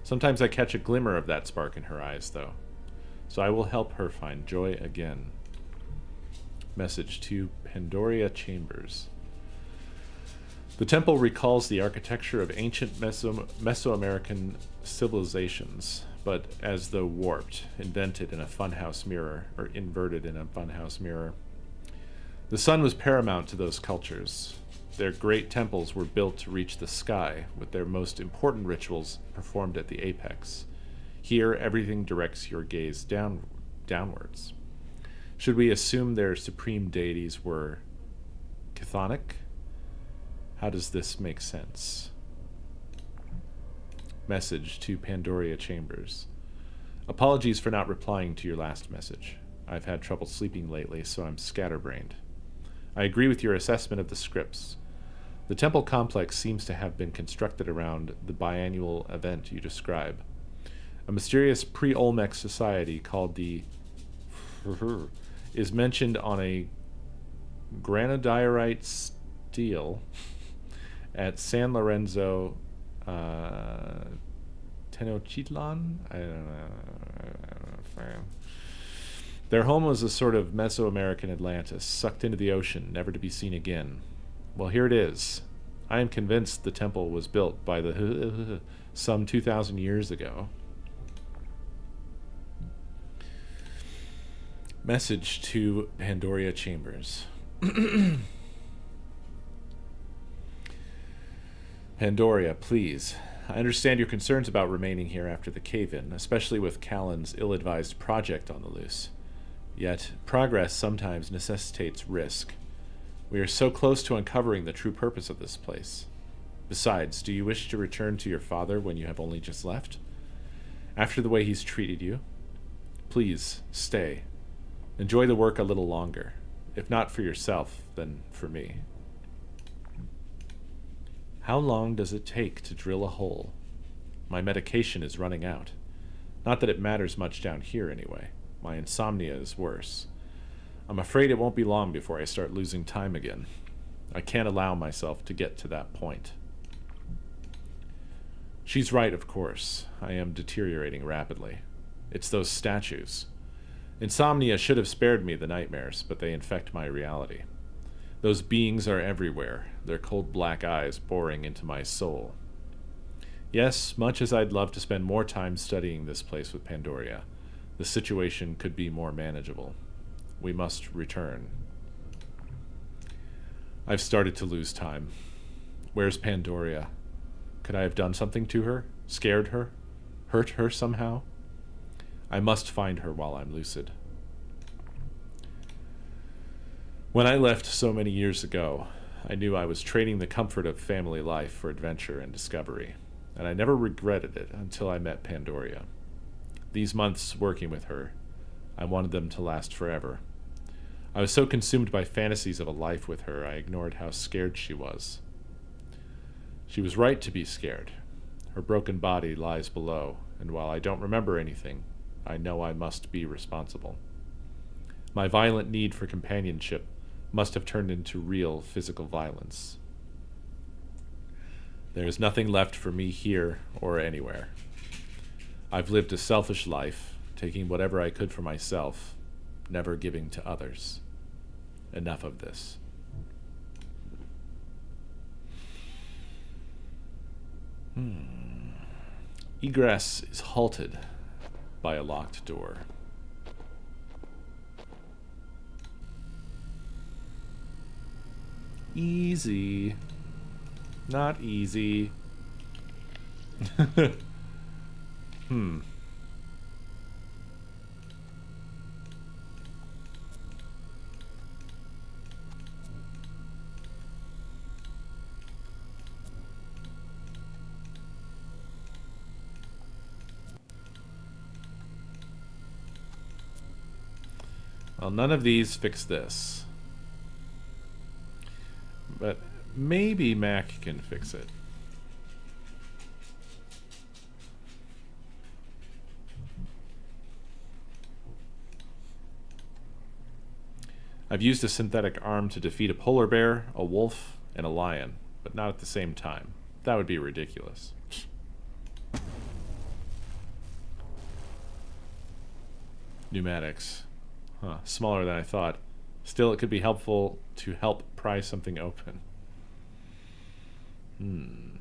Sometimes I catch a glimmer of that spark in her eyes, though. So I will help her find joy again. Message to Pandoria Chambers. The temple recalls the architecture of ancient Mesoamerican civilizations, but as though warped, invented in a funhouse mirror, or inverted in a funhouse mirror. The sun was paramount to those cultures. Their great temples were built to reach the sky, with their most important rituals performed at the apex. Here, everything directs your gaze downwards. Should we assume their supreme deities were chthonic? How does this make sense? Message to Pandoria Chambers. Apologies for not replying to your last message. I've had trouble sleeping lately, so I'm scatterbrained. I agree with your assessment of the scripts. The temple complex seems to have been constructed around the biannual event you describe. A mysterious pre-Olmec society called the is mentioned on a granodiorite stele at San Lorenzo, Tenochtitlan? I don't know. Their home was a sort of Mesoamerican Atlantis, sucked into the ocean, never to be seen again. Well, here it is. I am convinced the temple was built by the some 2,000 years ago. Message to Pandoria Chambers. Pandoria, please. I understand your concerns about remaining here after the cave-in, especially with Callan's ill-advised project on the loose. Yet, progress sometimes necessitates risk. We are so close to uncovering the true purpose of this place. Besides, do you wish to return to your father when you have only just left? After the way he's treated you? Please, stay. Enjoy the work a little longer. If not for yourself, then for me. How long does it take to drill a hole? My medication is running out. Not that it matters much down here anyway. My insomnia is worse. I'm afraid it won't be long before I start losing time again. I can't allow myself to get to that point. She's right, of course. I am deteriorating rapidly. It's those statues. Insomnia should have spared me the nightmares, but they infect my reality. Those beings are everywhere, their cold black eyes boring into my soul. Yes, much as I'd love to spend more time studying this place with Pandoria, the situation could be more manageable. We must return. I've started to lose time. Where's Pandoria? Could I have done something to her? Scared her? Hurt her somehow? I must find her while I'm lucid. When I left so many years ago, I knew I was trading the comfort of family life for adventure and discovery, and I never regretted it until I met Pandoria. These months working with her, I wanted them to last forever. I was so consumed by fantasies of a life with her, I ignored how scared she was. She was right to be scared. Her broken body lies below, and while I don't remember anything, I know I must be responsible. My violent need for companionship must have turned into real physical violence. There is nothing left for me here or anywhere. I've lived a selfish life, taking whatever I could for myself, never giving to others. Enough of this. Egress is halted by a locked door. Easy. Not easy. Well, none of these fix this. But maybe Mac can fix it. I've used a synthetic arm to defeat a polar bear, a wolf, and a lion, but not at the same time. That would be ridiculous. Pneumatics. Huh, smaller than I thought. Still, it could be helpful to help pry something open. No.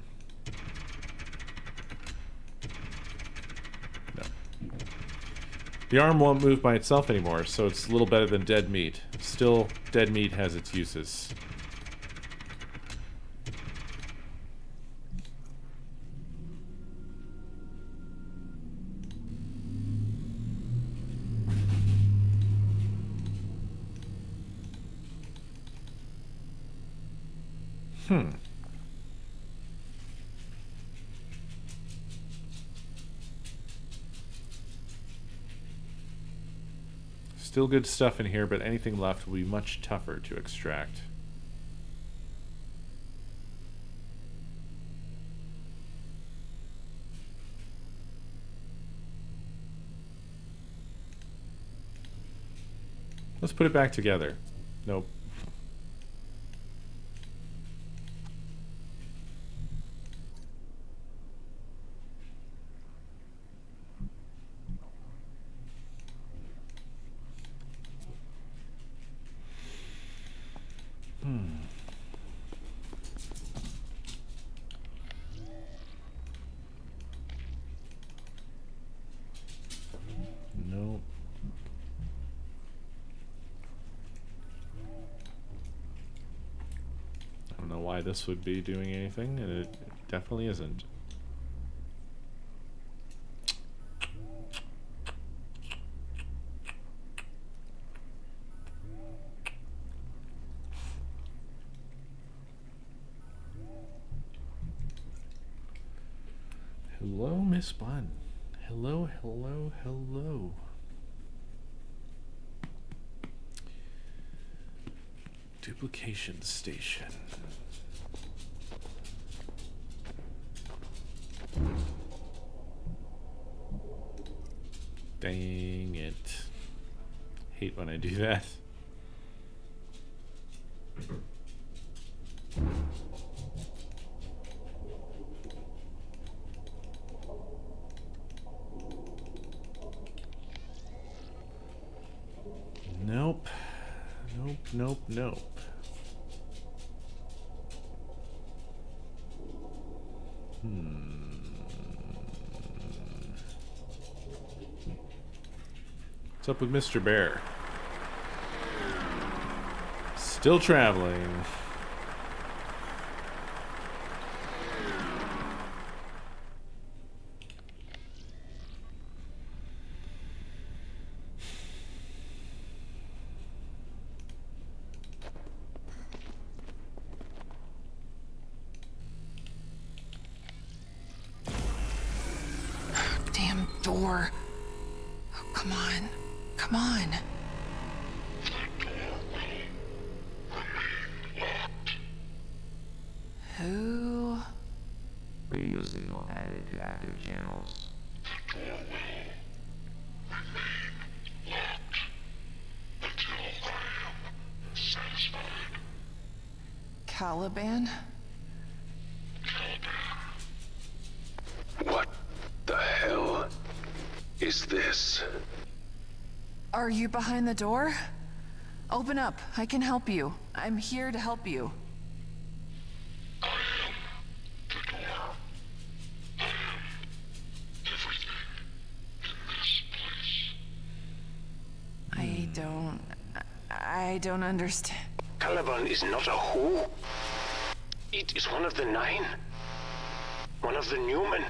The arm won't move by itself anymore, so it's a little better than dead meat. Still, dead meat has its uses. Still good stuff in here, but anything left will be much tougher to extract. Let's put it back together. Nope. Nope. I don't know why this would be doing anything, and it definitely isn't. Hello, Miss Bun. Hello, hello, hello. Duplication station. Dang it. Hate when I do that. Nope. Nope, nope, nope. What's up with Mr. Bear? Still traveling. Damn door. Oh, come on. Come on. Who? Radio signal added to active channels. Caliban? What the hell is this? Are you behind the door? Open up. I can help you. I'm here to help you. I don't understand. Caliban is not a who. It is one of the 9. One of the Newman.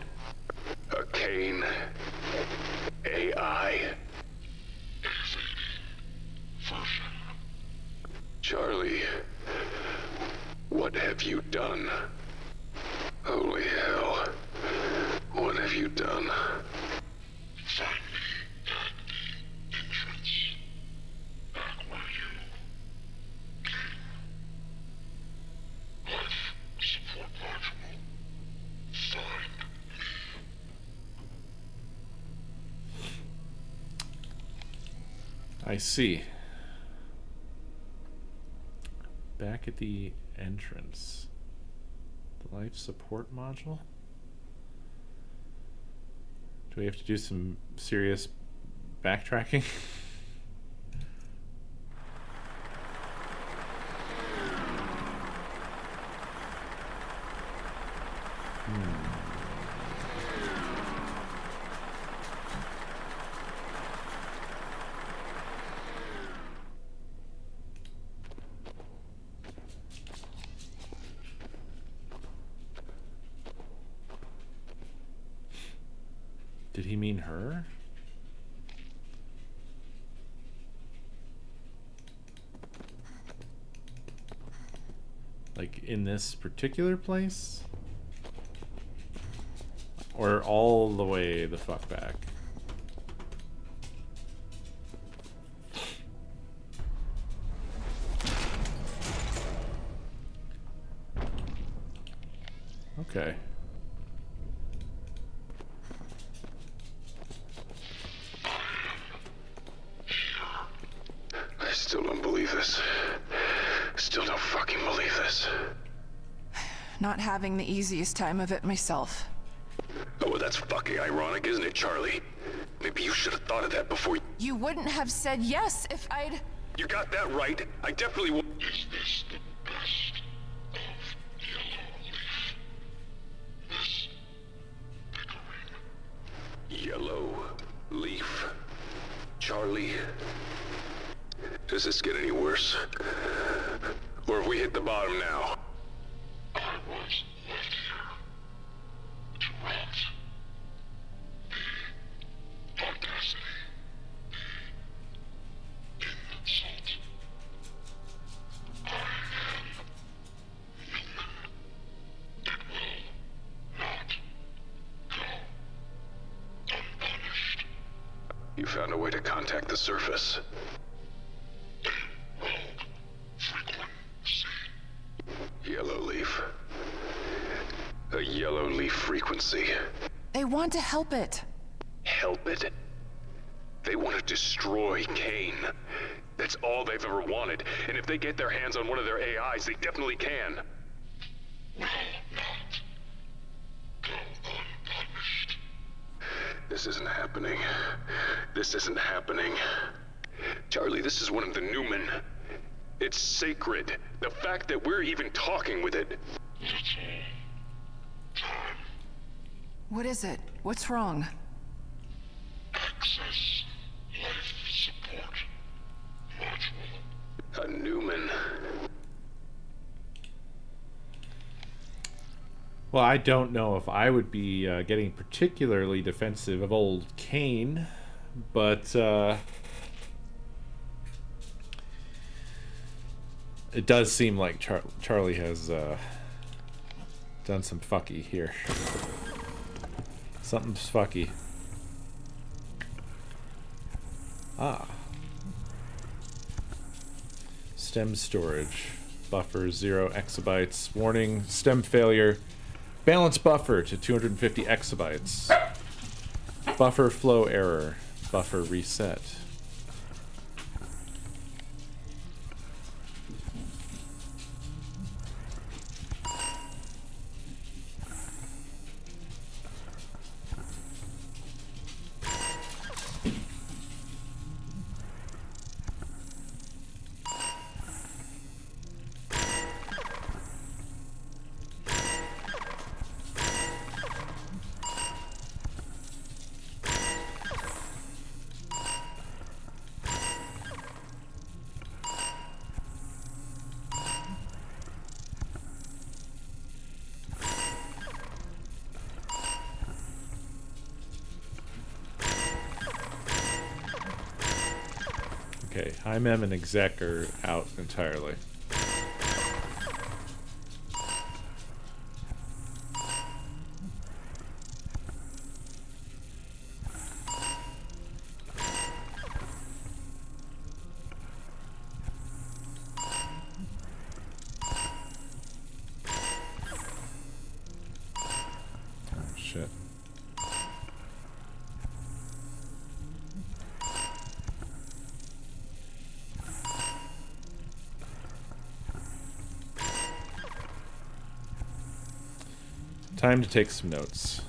A Kane. AI. Charlie, what have you done? Holy hell. What have you done? I see. Back at the entrance. The life support module? Do we have to do some serious backtracking? Did he mean her? Like in this particular place? Or all the way the fuck back? Okay. I still don't believe this. Still don't fucking believe this. Not having the easiest time of it myself. Oh, well, that's fucking ironic, isn't it, Charlie? Maybe you should have thought of that before. You wouldn't have said yes if I'd... You got that right. I definitely would. Is this the best of Yellow Leaf? Charlie? Does this get any worse? Or have we hit the bottom now? I was left here to rot. The audacity. The insult. I am human. It will not go unpunished. You found a way to contact the surface. Yellow leaf. A yellow leaf frequency. They want to help it. Help it? They want to destroy Kane. That's all they've ever wanted. And if they get their hands on one of their AIs, they definitely can. This isn't happening. This isn't happening. Charlie, this is one of the Newman. It's sacred. The fact that we're even talking with it. What is it? What's wrong? Access life support module. A Newman. Well, I don't know if I would be getting particularly defensive of old Kane, but it does seem like Charlie has done some fucky here. Something's fucky. Ah. Stem storage. Buffer 0 exabytes. Warning, stem failure. Balance buffer to 250 exabytes. Buffer flow error. Buffer reset. Okay, HiMem and exec are out entirely. Oh, shit. Time to take some notes.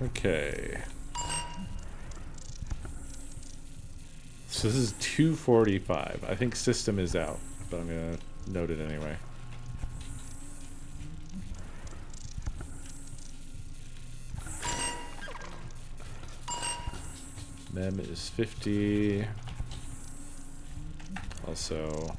Okay. So this is 2:45. I think system is out, but I'm gonna note it anyway. Mem is 50. Also,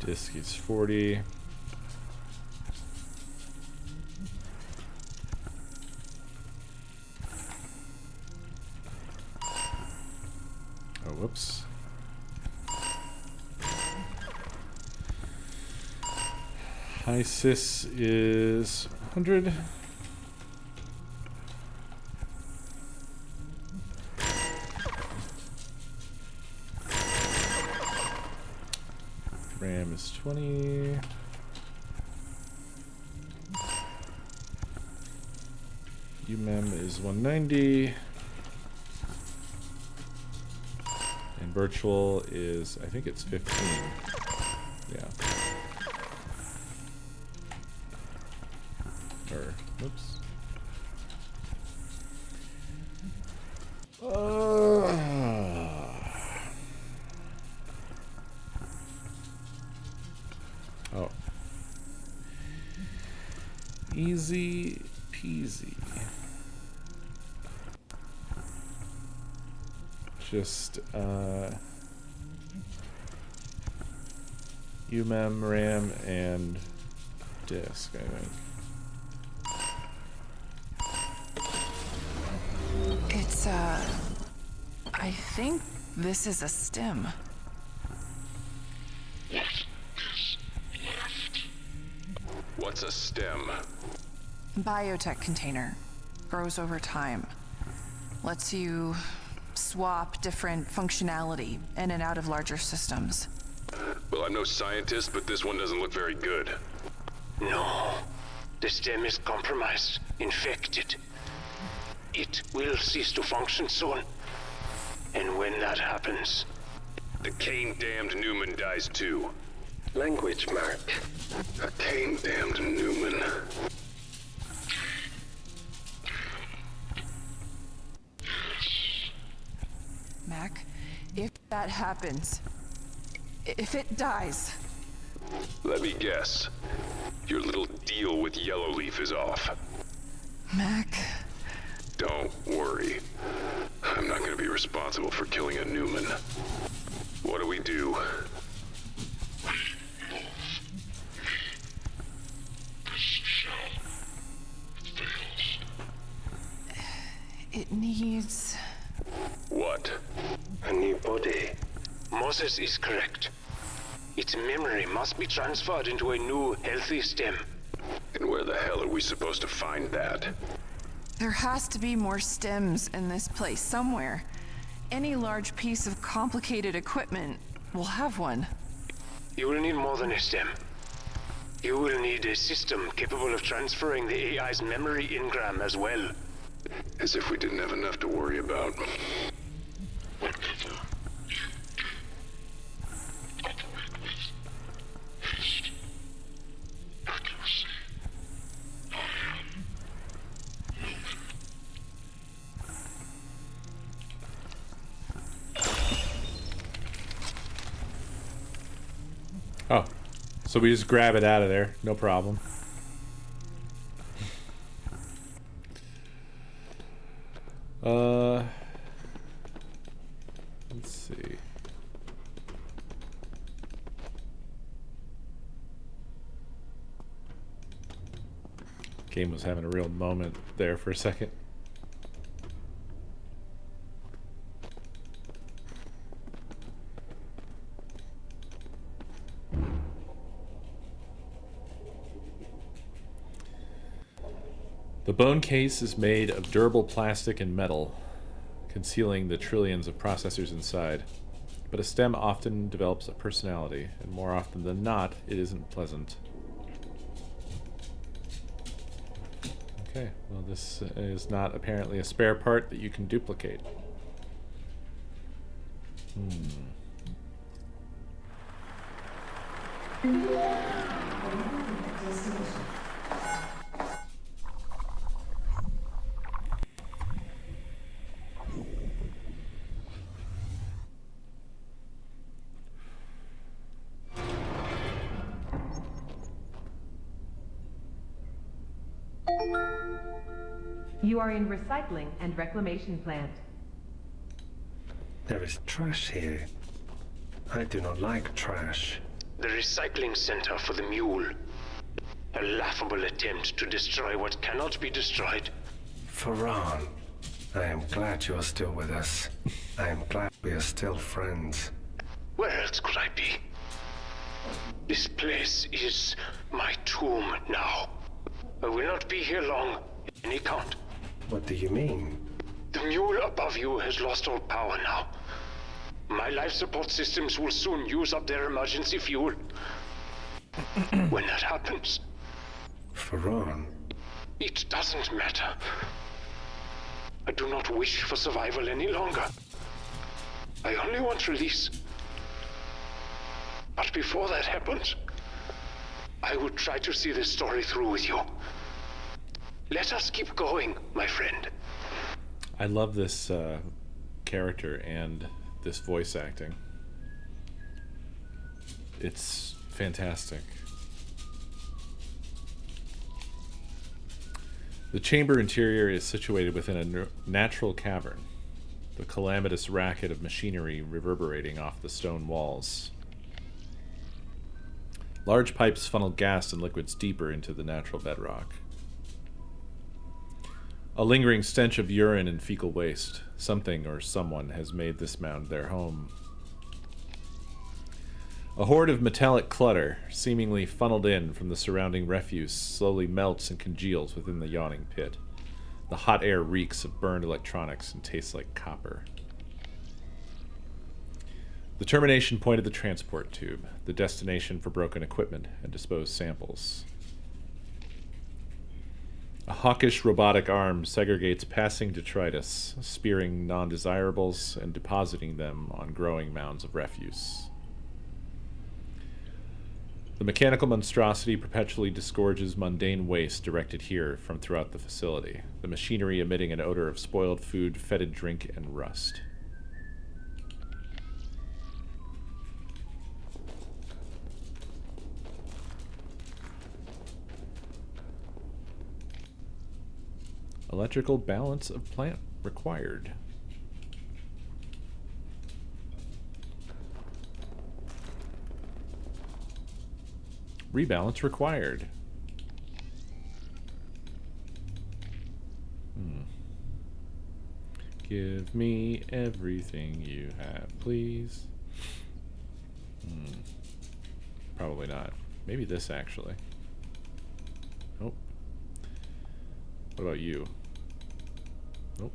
disk is 40. Oh, whoops. High sys is 100. RAM is 20. UMEM is 190. And virtual is, I think it's 15. Yeah. Or, oops. Oh. Easy peasy. Just, UMEM, RAM, and disk, I think. It's, I think this is a stem. What's a stem? Biotech container. grows over time. Lets you swap different functionality in and out of larger systems. Well, I'm no scientist, but this one doesn't look very good. No. The stem is compromised, infected. It will cease to function soon. And when that happens... The Cain-damned Newman dies too. Language, Mark. A Cain-damned Newman. Mac, if that happens, if it dies... Let me guess. Your little deal with Yellowleaf is off. Mac... Don't worry. I'm not going to be responsible for killing a Newman. What do we do? It needs... What? A new body. Moses is correct. Its memory must be transferred into a new, healthy stem. And where the hell are we supposed to find that? There has to be more stems in this place somewhere. Any large piece of complicated equipment will have one. You will need more than a stem. You will need a system capable of transferring the AI's memory engram as well. As if we didn't have enough to worry about. Oh, so we just grab it out of there, no problem. Let's see. Game was having a real moment there for a second. The bone case is made of durable plastic and metal, concealing the trillions of processors inside. But a stem often develops a personality, and more often than not, it isn't pleasant. Okay, well, this is not apparently a spare part that you can duplicate. You are in recycling and reclamation plant. There is trash here. I do not like trash. The recycling center for the mule. A laughable attempt to destroy what cannot be destroyed. Farran, I am glad you are still with us. I am glad we are still friends. Where else could I be? This place is my tomb now. I will not be here long, in any count. What do you mean? The mule above you has lost all power now. My life support systems will soon use up their emergency fuel. When that happens... Farran? It doesn't matter. I do not wish for survival any longer. I only want release. But before that happens, I would try to see this story through with you. Let us keep going, my friend. I love this character and this voice acting. It's fantastic. The chamber interior is situated within a natural cavern, the calamitous racket of machinery reverberating off the stone walls. Large pipes funnel gas and liquids deeper into the natural bedrock. A lingering stench of urine and fecal waste. Something or someone has made this mound their home. A horde of metallic clutter, seemingly funneled in from the surrounding refuse, slowly melts and congeals within the yawning pit. The hot air reeks of burned electronics and tastes like copper. The termination point of the transport tube, the destination for broken equipment and disposed samples. A hawkish robotic arm segregates passing detritus, spearing non-desirables and depositing them on growing mounds of refuse. The mechanical monstrosity perpetually disgorges mundane waste directed here from throughout the facility, the machinery emitting an odor of spoiled food, fetid drink, and rust. Electrical balance of plant required. Rebalance required. Give me everything you have, please. Probably not. Maybe this, actually. Nope. What about you? Nope.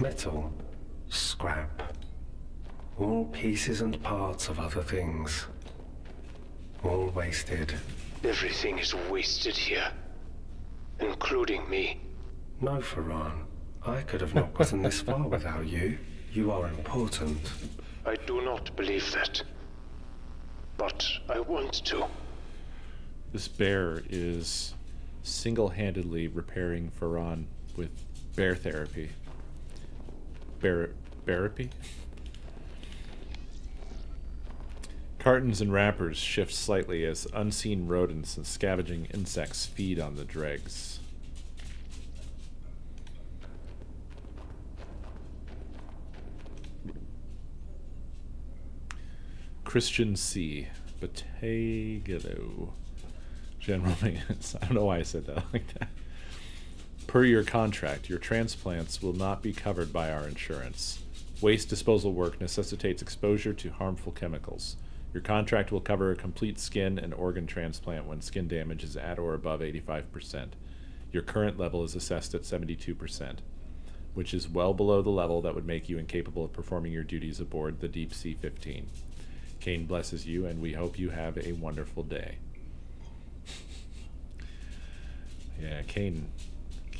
Metal, scrap, all pieces and parts of other things, all wasted. Everything is wasted here, including me. No, Ferran, I could have not gotten this far without you. You are important. I do not believe that, but I want to. This bear is single-handedly repairing Ferran with bear therapy. Therapy? Cartons and wrappers shift slightly as unseen rodents and scavenging insects feed on the dregs. Christian C. Batagalo. General maintenance. I don't know why I said that like that. Per your contract, your transplants will not be covered by our insurance. Waste disposal work necessitates exposure to harmful chemicals. Your contract will cover a complete skin and organ transplant when skin damage is at or above 85%. Your current level is assessed at 72%, which is well below the level that would make you incapable of performing your duties aboard the Deep Sea 15. Kane blesses you, and we hope you have a wonderful day. Yeah, Kane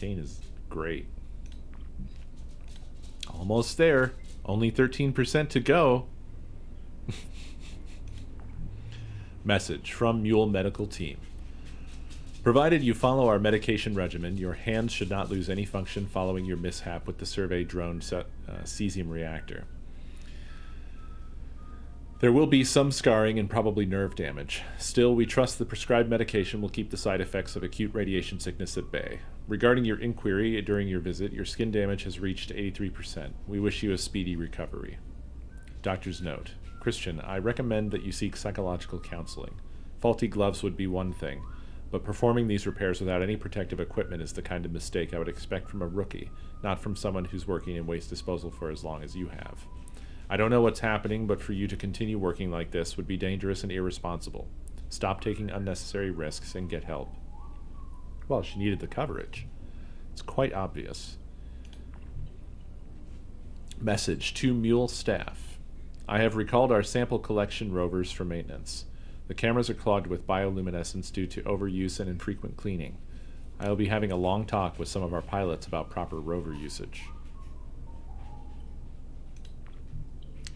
is great. Almost there. Only 13% to go. Message from Mule Medical Team. Provided you follow our medication regimen, your hands should not lose any function following your mishap with the survey drone cesium reactor. There will be some scarring and probably nerve damage. Still, we trust the prescribed medication will keep the side effects of acute radiation sickness at bay. Regarding your inquiry during your visit, your skin damage has reached 83%. We wish you a speedy recovery. Doctor's note. Christian, I recommend that you seek psychological counseling. Faulty gloves would be one thing, but performing these repairs without any protective equipment is the kind of mistake I would expect from a rookie, not from someone who's working in waste disposal for as long as you have. I don't know what's happening, but for you to continue working like this would be dangerous and irresponsible. Stop taking unnecessary risks and get help. Well, she needed the coverage. It's quite obvious. Message to Mule staff. I have recalled our sample collection rovers for maintenance. The cameras are clogged with bioluminescence due to overuse and infrequent cleaning. I will be having a long talk with some of our pilots about proper rover usage.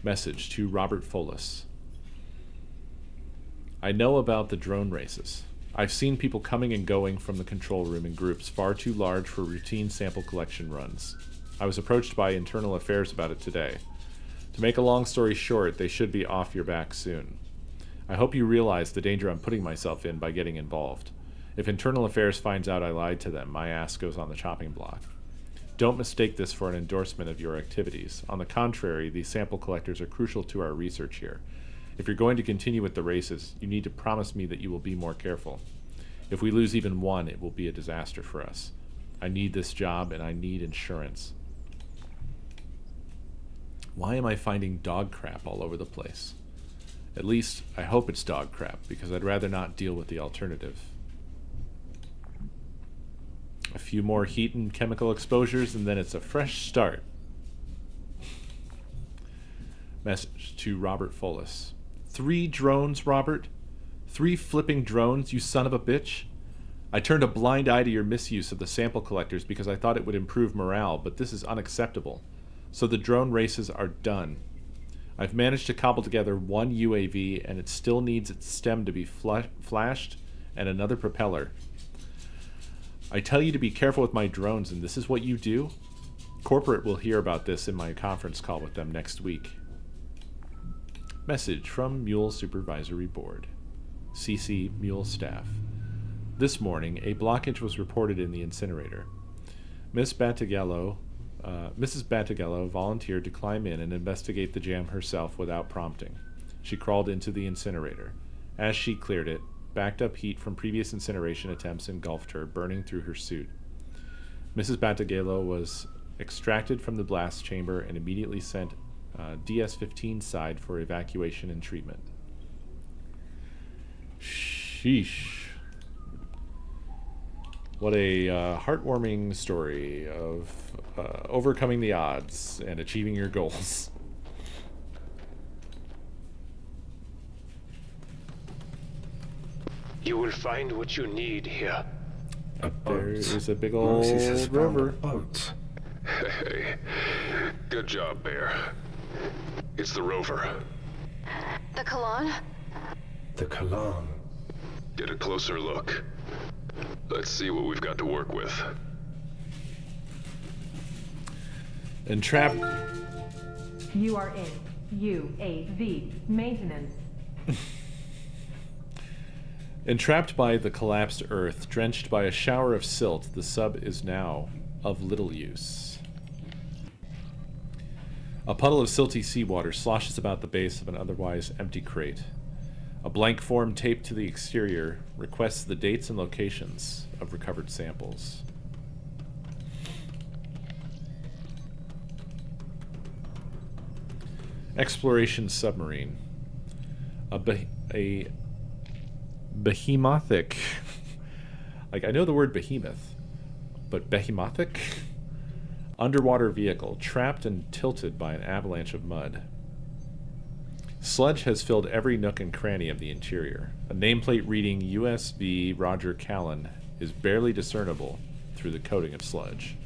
Message to Robert Folis. I know about the drone races. I've seen people coming and going from the control room in groups far too large for routine sample collection runs. I was approached by Internal Affairs about it today. To make a long story short, they should be off your back soon. I hope you realize the danger I'm putting myself in by getting involved. If Internal Affairs finds out I lied to them, my ass goes on the chopping block. Don't mistake this for an endorsement of your activities. On the contrary, these sample collectors are crucial to our research here. If you're going to continue with the races, you need to promise me that you will be more careful. If we lose even one, it will be a disaster for us. I need this job and I need insurance. Why am I finding dog crap all over the place? At least, I hope it's dog crap, because I'd rather not deal with the alternative. A few more heat and chemical exposures, and then it's a fresh start. Message to Robert Follis. 3 drones, Robert? 3 flipping drones, you son of a bitch? I turned a blind eye to your misuse of the sample collectors because I thought it would improve morale, but this is unacceptable. So the drone races are done. I've managed to cobble together 1 UAV, and it still needs its stem to be flashed and another propeller. I tell you to be careful with my drones, and this is what you do? Corporate will hear about this in my conference call with them next week. Message from Mule Supervisory Board. CC Mule Staff. This morning, a blockage was reported in the incinerator. Mrs. Battigello volunteered to climb in and investigate the jam herself without prompting. She crawled into the incinerator. As she cleared it, backed up heat from previous incineration attempts engulfed her, burning through her suit. Mrs. Battigello was extracted from the blast chamber and immediately sent DS-15 side for evacuation and treatment. Sheesh. What a heartwarming story of overcoming the odds and achieving your goals. You will find what you need here. There is a big old rover. Boat. Hey, good job, Bear. It's the rover. The Kalan? The Kalan. Get a closer look. Let's see what we've got to work with. Entrapped. You are in UAV maintenance. Entrapped by the collapsed Earth, drenched by a shower of silt, the sub is now of little use. A puddle of silty seawater sloshes about the base of an otherwise empty crate. A blank form taped to the exterior requests the dates and locations of recovered samples. Exploration submarine. A behemothic. Like, I know the word behemoth, but behemothic? Underwater vehicle, trapped and tilted by an avalanche of mud. Sludge has filled every nook and cranny of the interior. A nameplate reading USB Roger Callan is barely discernible through the coating of sludge.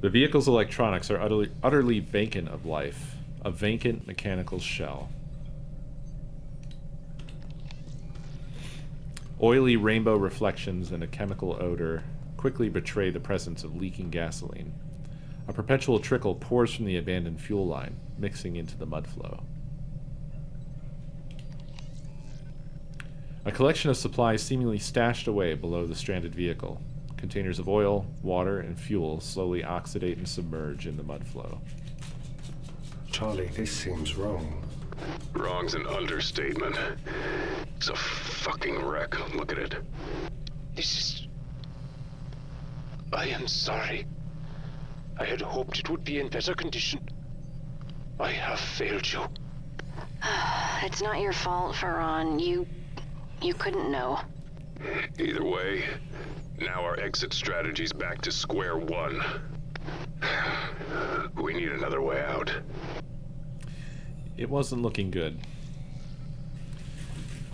The vehicle's electronics are utterly vacant of life. A vacant mechanical shell. Oily rainbow reflections and a chemical odor quickly betray the presence of leaking gasoline. A perpetual trickle pours from the abandoned fuel line, mixing into the mud flow. A collection of supplies seemingly stashed away below the stranded vehicle. Containers of oil, water, and fuel slowly oxidate and submerge in the mud flow. Charlie, this seems wrong. Wrong's an understatement. It's a fucking wreck. Look at it. This is... I am sorry. I had hoped it would be in better condition. I have failed you. It's not your fault, Faran. You couldn't know. Either way, now our exit strategy's back to square one. We need another way out. It wasn't looking good.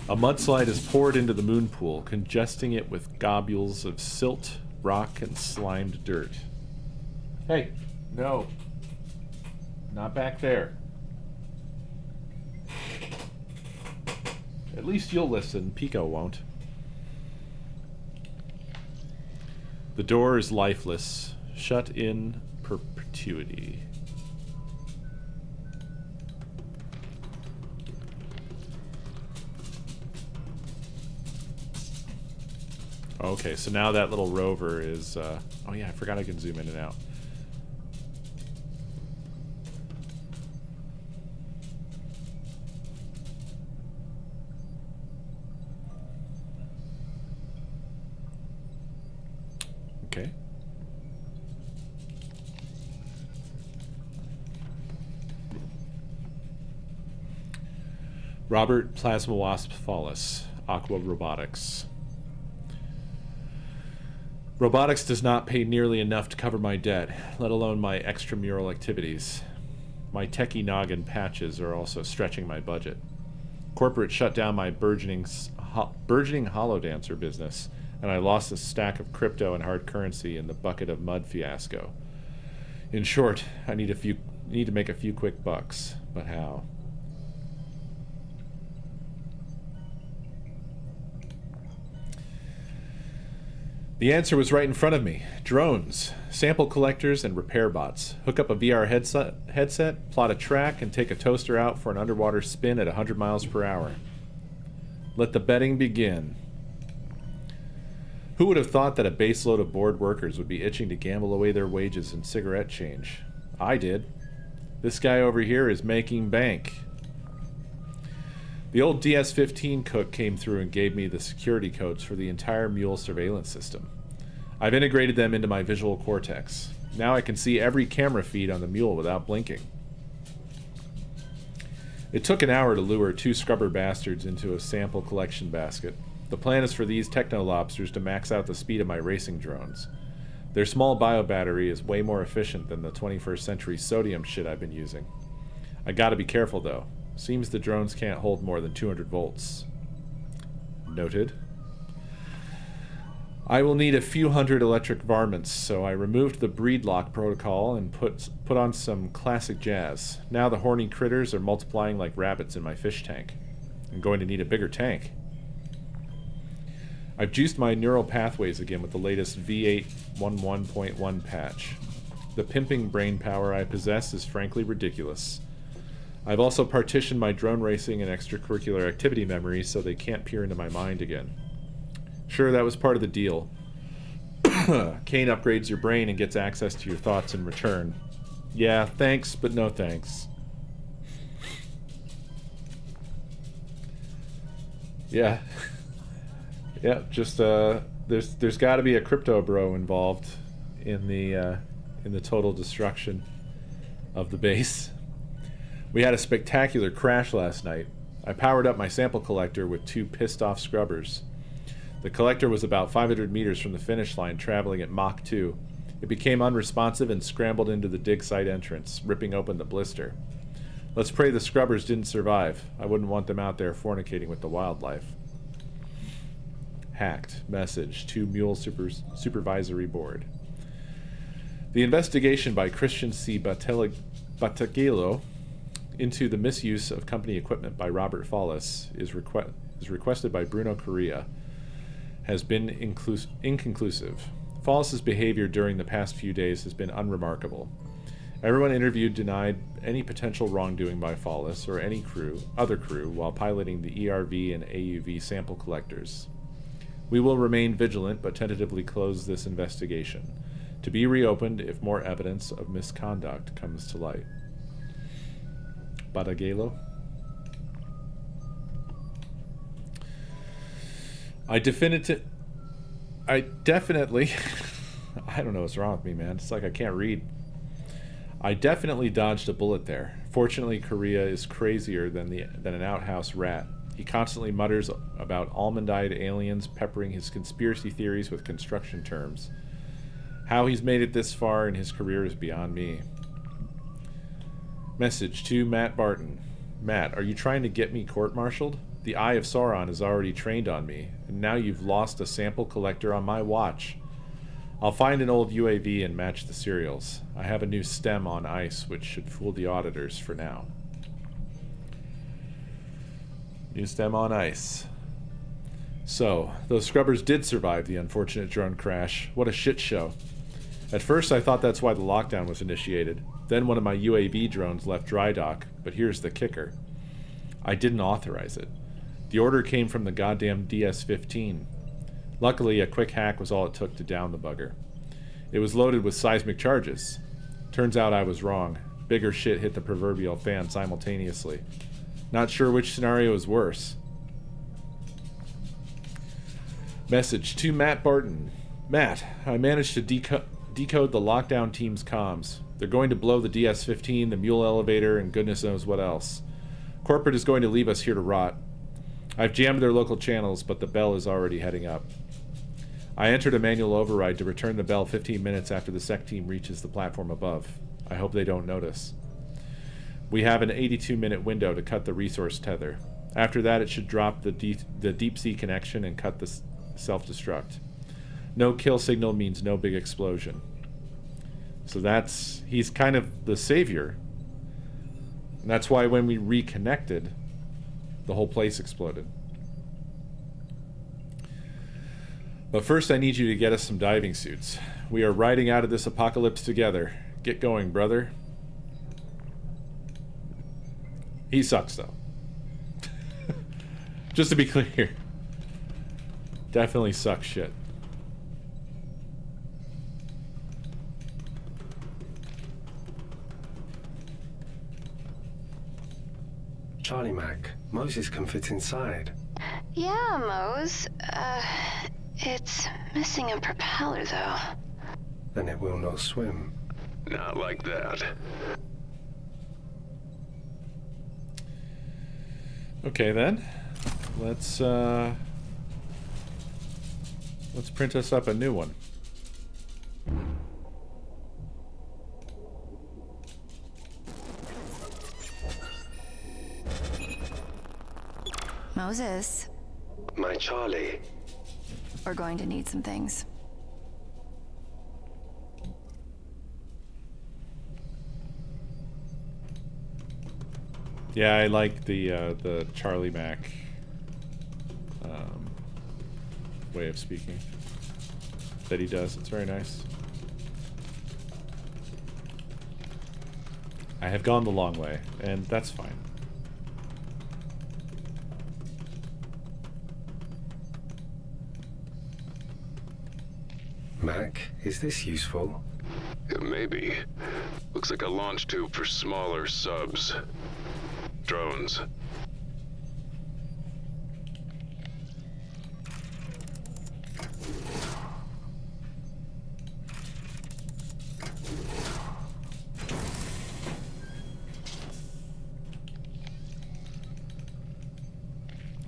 A mudslide is poured into the moon pool, congesting it with globules of silt, rock, and slimed dirt. Hey, no. Not back there. At least you'll listen. Pico won't. The door is lifeless, shut in perpetuity. Okay, so now that little rover is... oh yeah, I forgot I can zoom in and out. Okay. Robert Plasma Wasp Fallis, Aqua Robotics. Robotics does not pay nearly enough to cover my debt, let alone my extramural activities. My techie noggin patches are also stretching my budget. Corporate shut down my burgeoning holodancer business, and I lost a stack of crypto and hard currency in the bucket of mud fiasco. In short, I need to make a few quick bucks, but how? The answer was right in front of me. Drones, sample collectors, and repair bots. Hook up a VR headset, plot a track, and take a toaster out for an underwater spin at 100 miles per hour. Let the betting begin. Who would have thought that a baseload of bored workers would be itching to gamble away their wages in cigarette change? I did. This guy over here is making bank. The old DS-15 cook came through and gave me the security codes for the entire mule surveillance system. I've integrated them into my visual cortex. Now I can see every camera feed on the mule without blinking. It took an hour to lure 2 scrubber bastards into a sample collection basket. The plan is for these techno-lobsters to max out the speed of my racing drones. Their small bio-battery is way more efficient than the 21st century sodium shit I've been using. I gotta be careful though. Seems the drones can't hold more than 200 volts. Noted. I will need a few hundred electric varmints, so I removed the breed lock protocol and put on some classic jazz. Now the horny critters are multiplying like rabbits in my fish tank. I'm going to need a bigger tank. I've juiced my neural pathways again with the latest V811.1 patch. The pimping brain power I possess is frankly ridiculous. I've also partitioned my drone racing and extracurricular activity memories so they can't peer into my mind again. Sure, that was part of the deal. Kane upgrades your brain and gets access to your thoughts in return. Yeah, thanks, but no thanks. Yeah. Yeah, just there's got to be a crypto bro involved in the total destruction of the base. We had a spectacular crash last night. I powered up my sample collector with 2 pissed-off scrubbers. The collector was about 500 meters from the finish line, traveling at Mach 2. It became unresponsive and scrambled into the dig site entrance, ripping open the blister. Let's pray the scrubbers didn't survive. I wouldn't want them out there fornicating with the wildlife. Hacked. Message to Mule Supervisory Board. The investigation by Christian C. Battaglio into the misuse of company equipment by Robert Fallis is requested by Bruno Correa has been inconclusive. Fallis' behavior during the past few days has been unremarkable. Everyone interviewed denied any potential wrongdoing by Fallis or any other crew while piloting the ERV and AUV sample collectors. We will remain vigilant but tentatively close this investigation, to be reopened if more evidence of misconduct comes to light. Battaglio. I definitely I don't know what's wrong with me, man. It's like I can't read. I definitely dodged a bullet there. Fortunately, Korea is crazier than an outhouse rat. He constantly mutters about almond-eyed aliens peppering his conspiracy theories with construction terms. How he's made it this far in his career is beyond me. Message to Matt Barton. Matt, are you trying to get me court-martialed? The Eye of Sauron is already trained on me, and now you've lost a sample collector on my watch. I'll find an old UAV and match the serials. I have a new stem on ice, which should fool the auditors for now. New stem on ice. So, those scrubbers did survive the unfortunate drone crash. What a shit show. At first I thought that's why the lockdown was initiated. Then one of my UAV drones left dry dock, but here's the kicker. I didn't authorize it. The order came from the goddamn DS-15. Luckily, a quick hack was all it took to down the bugger. It was loaded with seismic charges. Turns out I was wrong. Bigger shit hit the proverbial fan simultaneously. Not sure which scenario is worse. Message to Matt Barton. Matt, I managed to decode the lockdown team's comms. They're going to blow the DS-15, the mule elevator, and goodness knows what else. Corporate is going to leave us here to rot. I've jammed their local channels, but the bell is already heading up. I entered a manual override to return the bell 15 minutes after the SEC team reaches the platform above. I hope they don't notice. We have an 82-minute window to cut the resource tether. After that, it should drop the deep sea connection and cut the self-destruct. No kill signal means no big explosion. So he's kind of the savior. And that's why when we reconnected, the whole place exploded. But first I need you to get us some diving suits. We are riding out of this apocalypse together. Get going, brother. He sucks, though. Just to be clear. Definitely sucks shit. Charlie Mac, Moses can fit inside. Yeah, Mose. It's missing a propeller, though. Then it will not swim. Not like that. Okay, then. Let's print us up a new one. Moses, My Charlie. we're going to need some things. Yeah, I like the Charlie Mac way of speaking that he does. It's very nice. I have gone the long way, and that's fine. Mac, is this useful? Maybe. Looks like a launch tube for smaller subs. Drones.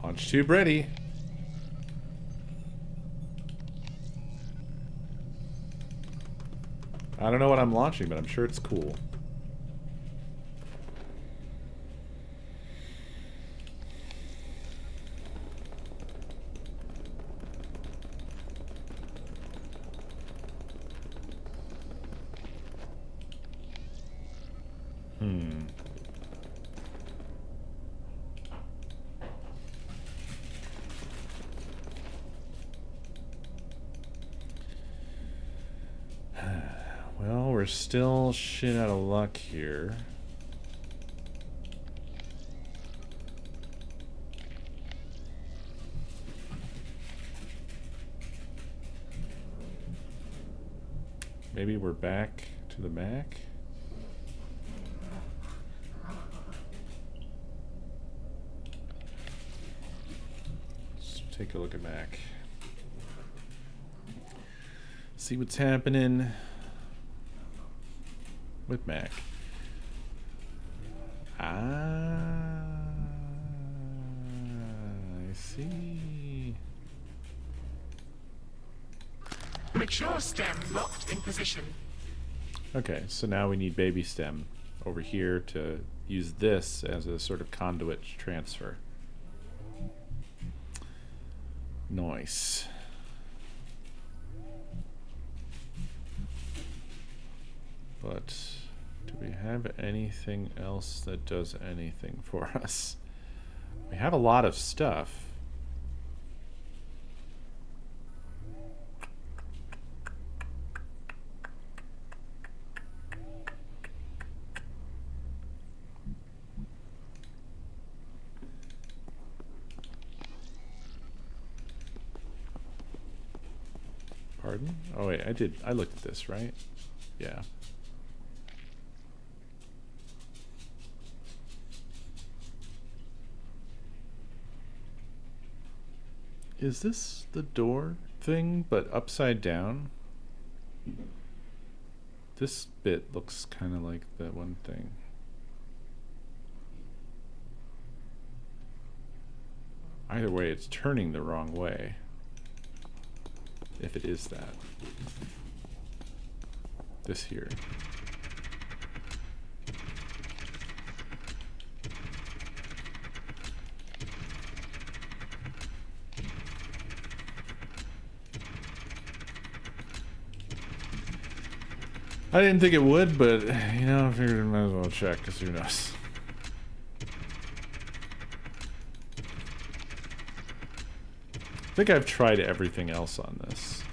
Launch tube ready. I don't know what I'm launching, but I'm sure it's cool. Well, we're still shit out of luck here. Maybe we're back to the Mac. Let's take a look at Mac. See what's happening with Mac. Ah, I see. Mature stem locked in position. Okay, so now we need baby stem over here to use this as a sort of conduit transfer. Nice. But do we have anything else that does anything for us? We have a lot of stuff. Pardon? Oh wait, I looked at this, right? Yeah. Is this the door thing, but upside down? This bit looks kind of like that one thing. Either way, it's turning the wrong way. If it is that. This here. I didn't think it would, but, you know, I figured I might as well check, because who knows. I think I've tried everything else on this.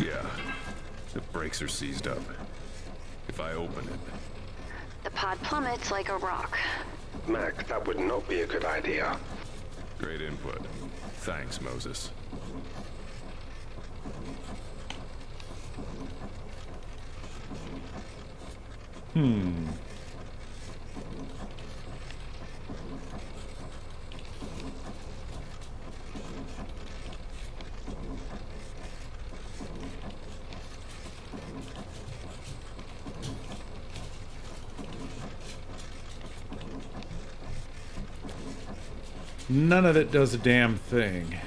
Yeah, the brakes are seized up. If I open it... The pod plummets like a rock. Mac, that would not be a good idea. Great input. Thanks, Moses. None of it does a damn thing.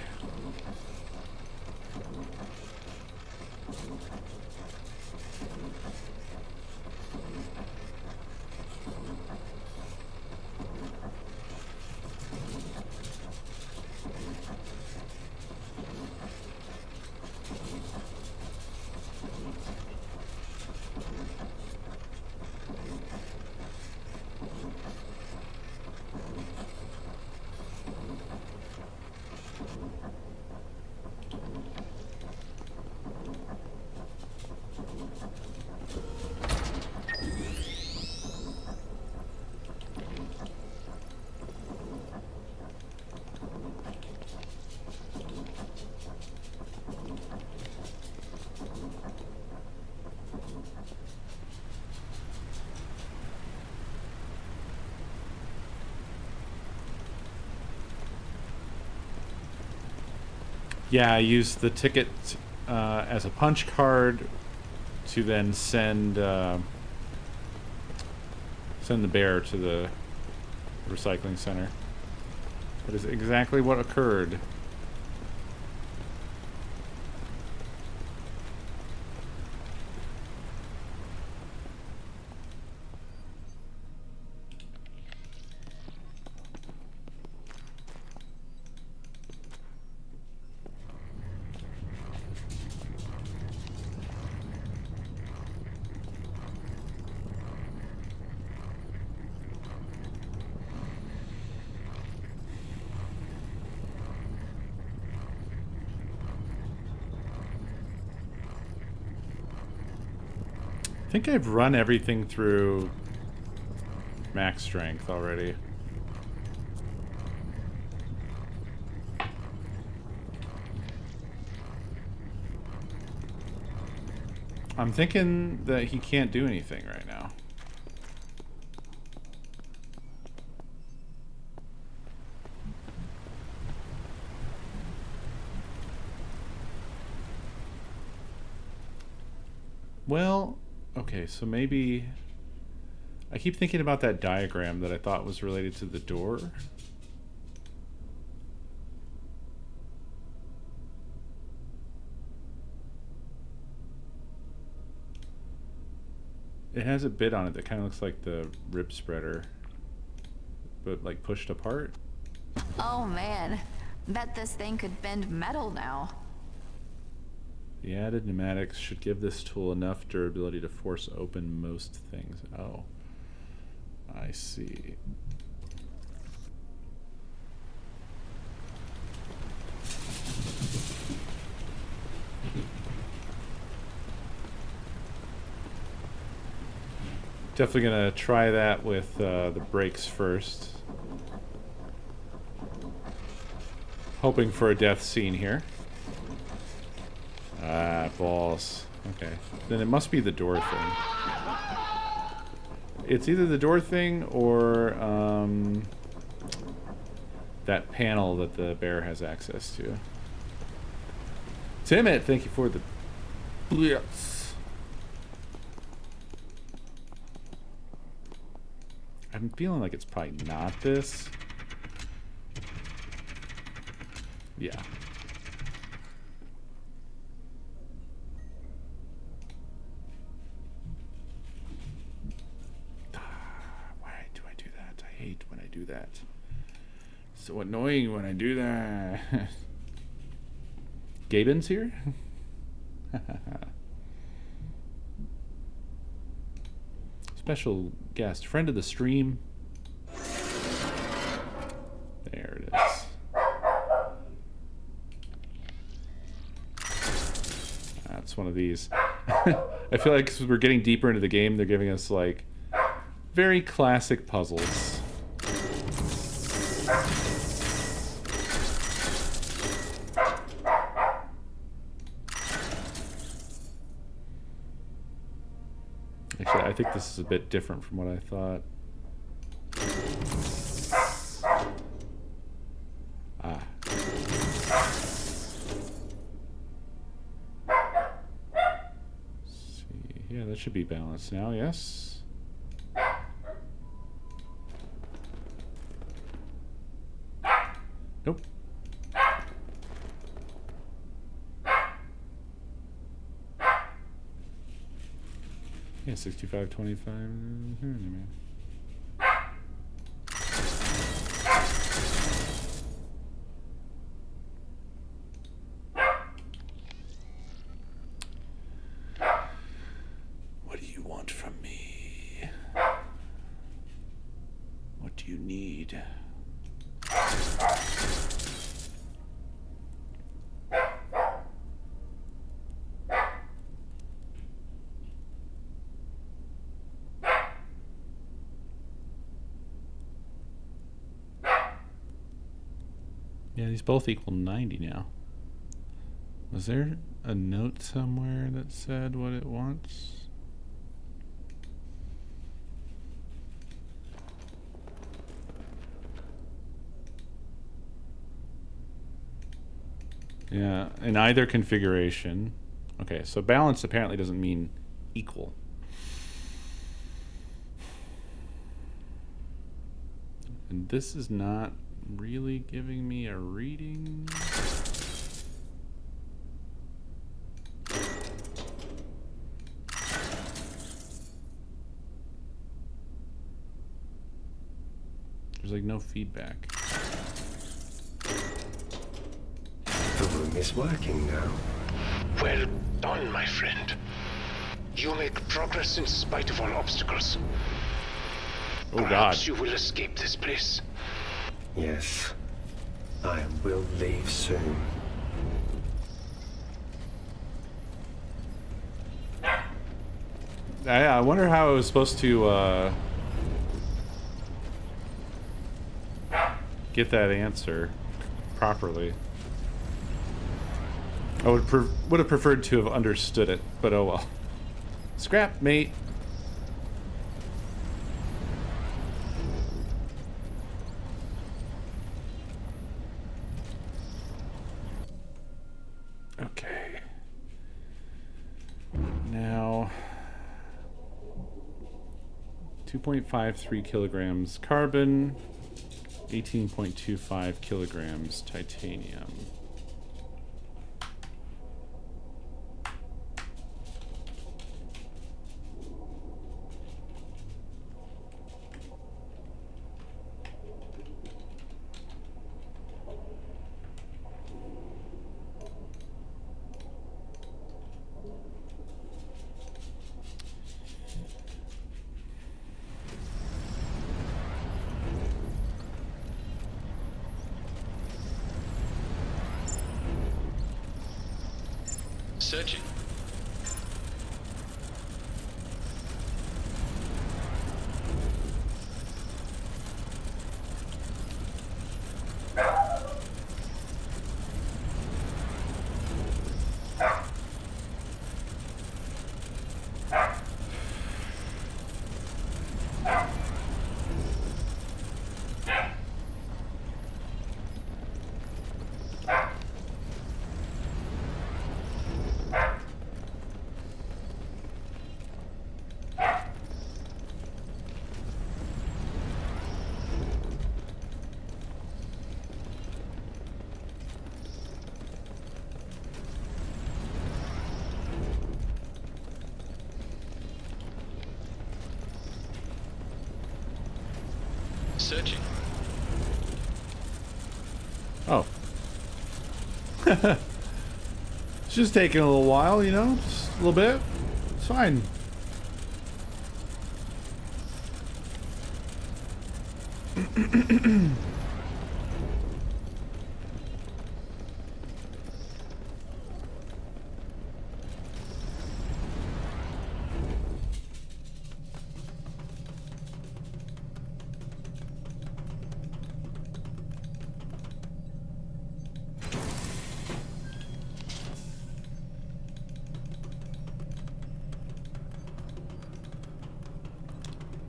Yeah, I used the ticket as a punch card to then send send the bear to the recycling center. That is exactly what occurred. I think I've run everything through max strength already. I'm thinking that he can't do anything right now. Well, okay, so maybe... I keep thinking about that diagram that I thought was related to the door. It has a bit on it that kind of looks like the rib spreader, but like pushed apart. Oh man, bet this thing could bend metal now. The added pneumatics should give this tool enough durability to force open most things. Oh, I see. Definitely gonna try that with the brakes first. Hoping for a death scene here. Ah, balls. Okay. Then it must be the door thing. It's either the door thing or that panel that the bear has access to. Timid, thank you for the blitz. I'm feeling like it's probably not this. Yeah. Why do I do that? I hate when I do that. So annoying when I do that. Gaben's here? Special guest, friend of the stream. There it is. That's one of these. I feel like as we're getting deeper into the game, they're giving us like very classic puzzles. Actually, I think this is a bit different from what I thought. Ah. Let's see. Yeah, that should be balanced now, yes. Nope. Yeah, 65-25. What do you want from me? What do you need? Yeah, these both equal 90 now. Was there a note somewhere that said what it wants? Yeah, in either configuration. Okay, so balance apparently doesn't mean equal. And this is not really giving me a reading. There's like no feedback. The room is working now. Well done, my friend. You make progress in spite of all obstacles. Oh, Perhaps God. you will escape this place. Yes. I will leave soon. I wonder how I was supposed to get that answer properly. I would have preferred to have understood it, but oh well. Scrap, mate. Okay. Now, 2.53 kilograms carbon, 18.25 kilograms titanium. Searching. searching. Oh. It's just taking a little while, you know? Just a little bit. It's fine.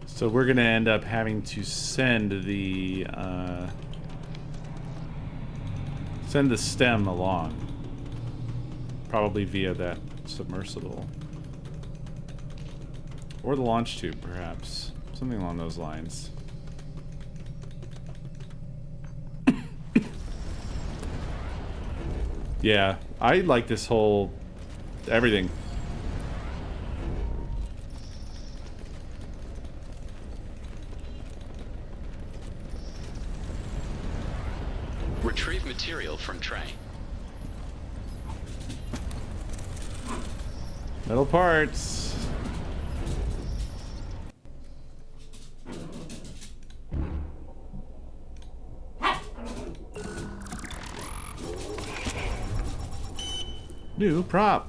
So we're gonna end up having to send the stem along, probably via that submersible or the launch tube, perhaps something along those lines. Yeah, I like this whole everything. Retrieve material from tray. Metal parts. New prop.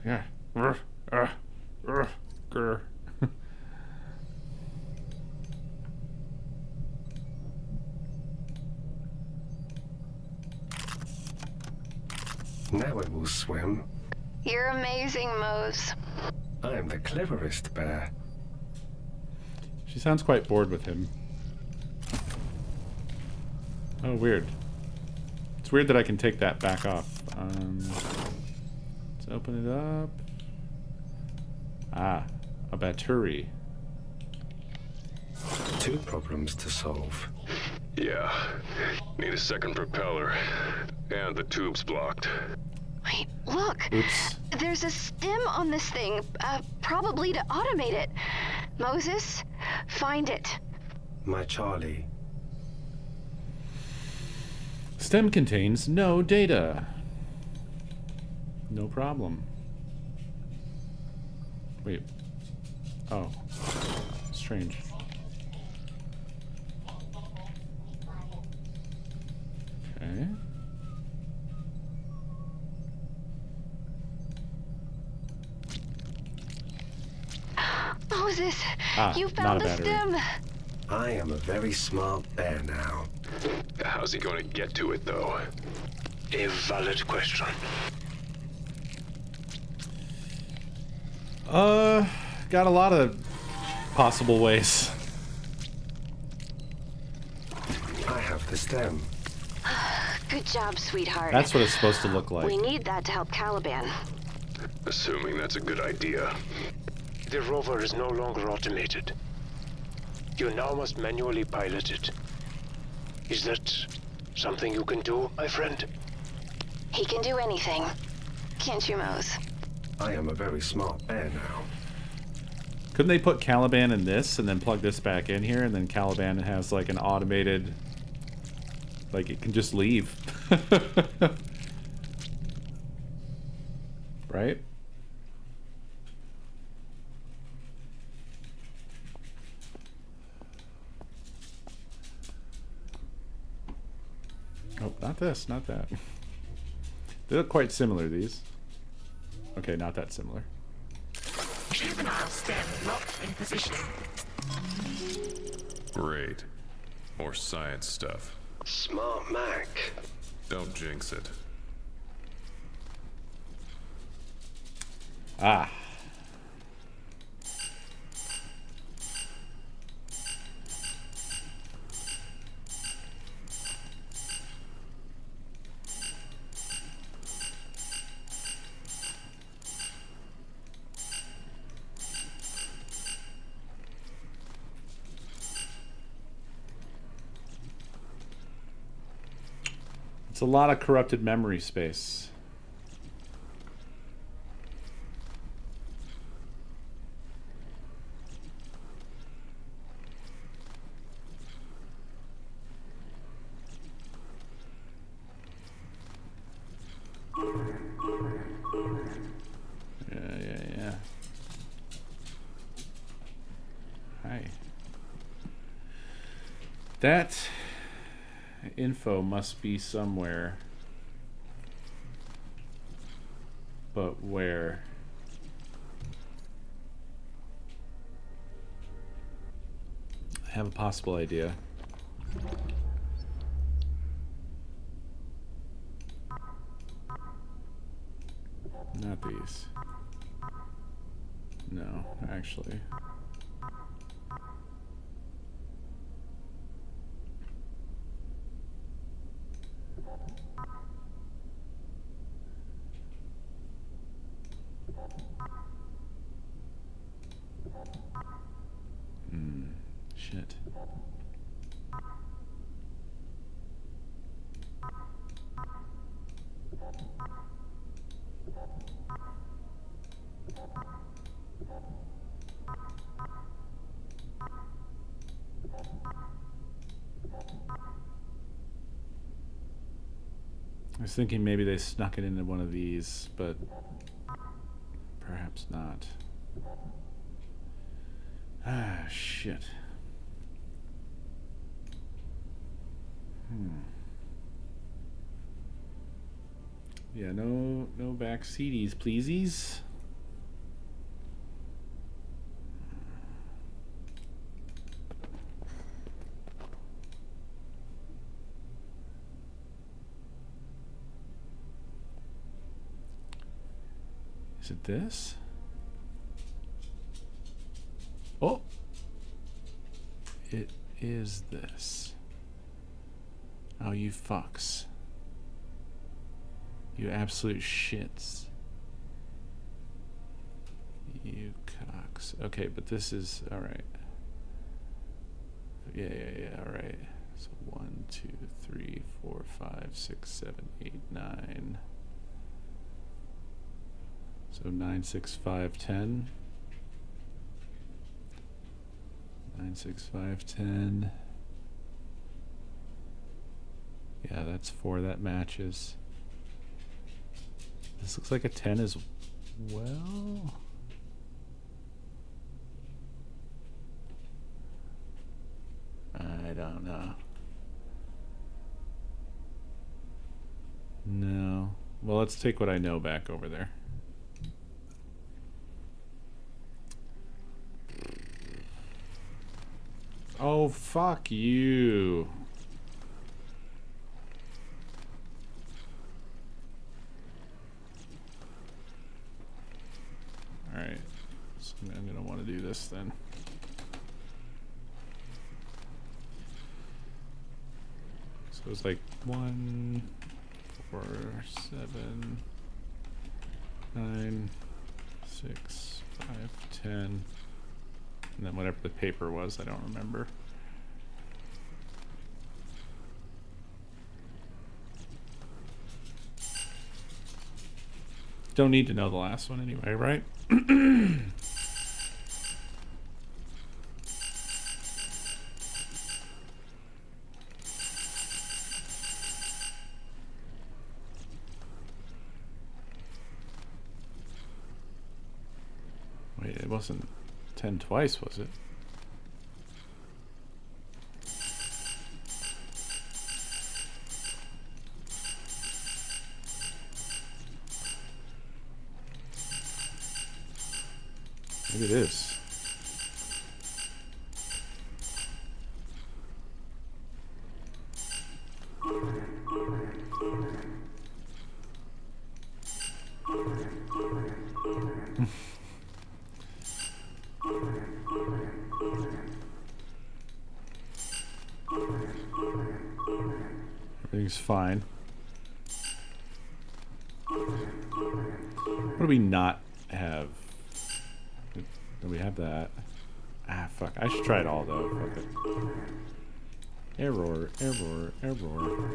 Yeah. Grr. Now it will swim. You're amazing, Mose. I am the cleverest bear. She sounds quite bored with him. Oh, weird. It's weird that I can take that back off. Let's open it up. Ah, a battery. 2 problems to solve. Yeah. Need a second propeller. And the tube's blocked. Wait, look. Oops. There's a stem on this thing, probably to automate it. Moses, find it. My Charlie. Stem contains no data. No problem. Wait. Oh. Strange. Okay. Moses, you not found a the battery. stem. I am a very smart bear now. How's he going to get to it, though? A valid question. Got a lot of possible ways. I have the stem. Good job, sweetheart. That's what it's supposed to look like. We need that to help Caliban. Assuming that's a good idea. The rover is no longer automated. You now must manually pilot it. Is that something you can do, my friend? He can do anything. Can't you, Mose? I am a very smart bear now. Couldn't they put Caliban in this and then plug this back in here, and then Caliban has like an automated, like it can just leave. Right? Oh, not this, not that. They look quite similar, these. Okay, not that similar. Juvenile stem locked in position. Great. More science stuff. Smart Mac. Don't jinx it. Ah. It's a lot of corrupted memory space. Yeah. Hi. That info must be somewhere. But where? I have a possible idea. Not these. No, actually. Shit. I was thinking maybe they snuck it into one of these, but perhaps not. Ah, shit. Yeah, no back CDs, pleasies. Is it this? Oh! It is this. Oh, you fucks. You absolute shits. You cocks. Okay, but this is... Alright. Yeah, alright. So 1, 2, 3, 4, 5, 6, 7, 8, 9... So 9, 6, 5, 10. 9, 6, 5, 10. Yeah, that's 4. That matches. This looks like a 10 as well. I don't know. No. Well, let's take what I know back over there. Oh, fuck you. Alright. So I'm going to want to do this then. So it's like 1, 4, 7, 9, 6, 5, 10. And then whatever the paper was, I don't remember. Don't need to know the last one anyway, right? Wait, it wasn't 10 twice, was it? Maybe it is. Everything's fine. What do we not have? Do we have that? Ah, fuck. I should try it all, though. Fuck it. Error, error, error.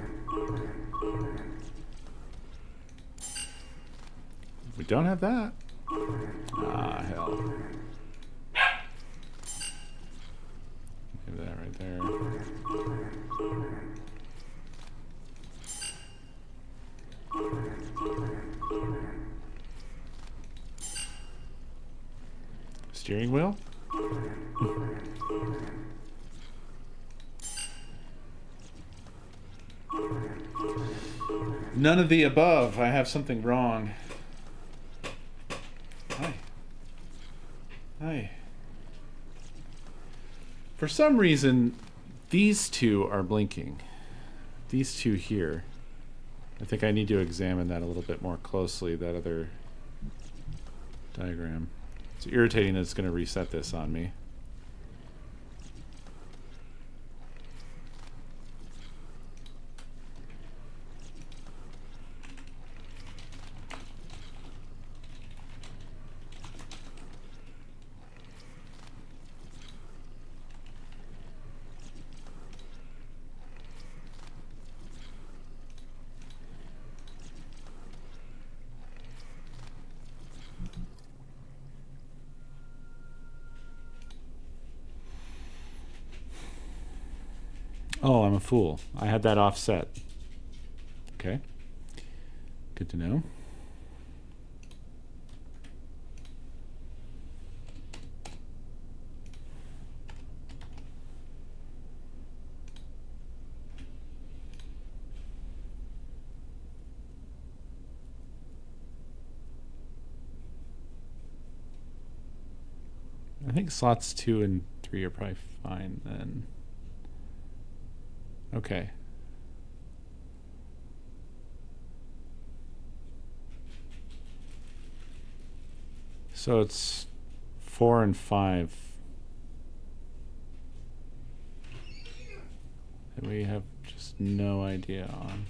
We don't have that. Ah, hell. Give that right there. Steering wheel? None of the above. I have something wrong. Hi. Hi. For some reason, these two are blinking. These two here. I think I need to examine that a little bit more closely, that other diagram. It's irritating that it's going to reset this on me. Oh, I'm a fool. I had that offset. Okay. Good to know. I think slots 2 and 3 are probably fine then. Okay. So it's 4 and 5. And we have just no idea on.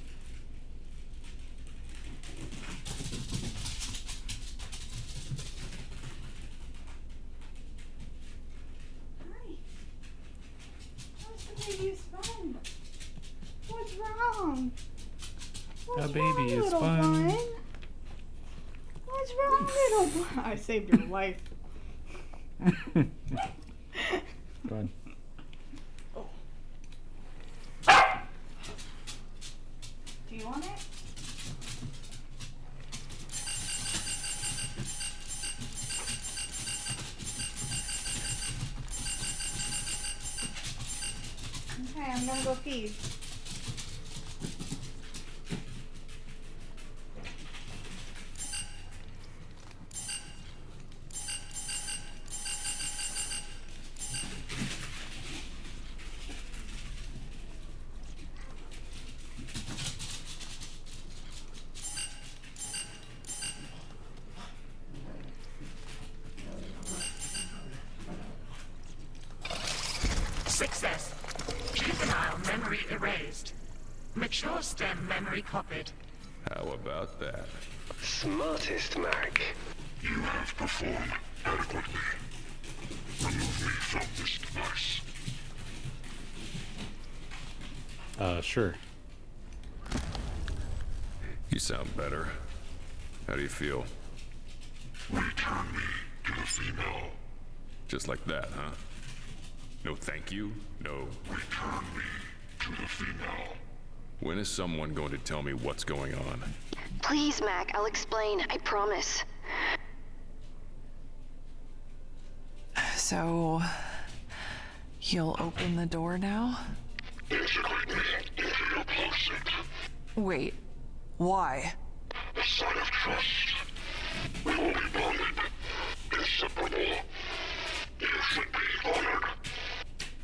What's wrong? A baby is fun. What's wrong, little bun? I saved your life. Go on. Oh. Do you want it? Okay, I'm gonna go feed. Success. Juvenile memory erased. Mature stem memory copied. How about that? Smartest, Mac. You have performed adequately. Remove me from this device. Sure. You sound better. How do you feel? Return me to the female. Just like that, huh? No thank you? No. Return me to the female. When is someone going to tell me what's going on? Please, Mac, I'll explain. I promise. So, you'll open the door now? Integrate me into your closet. Wait, why? A sign of trust. We will be bonded. Inseparable. You should be honored.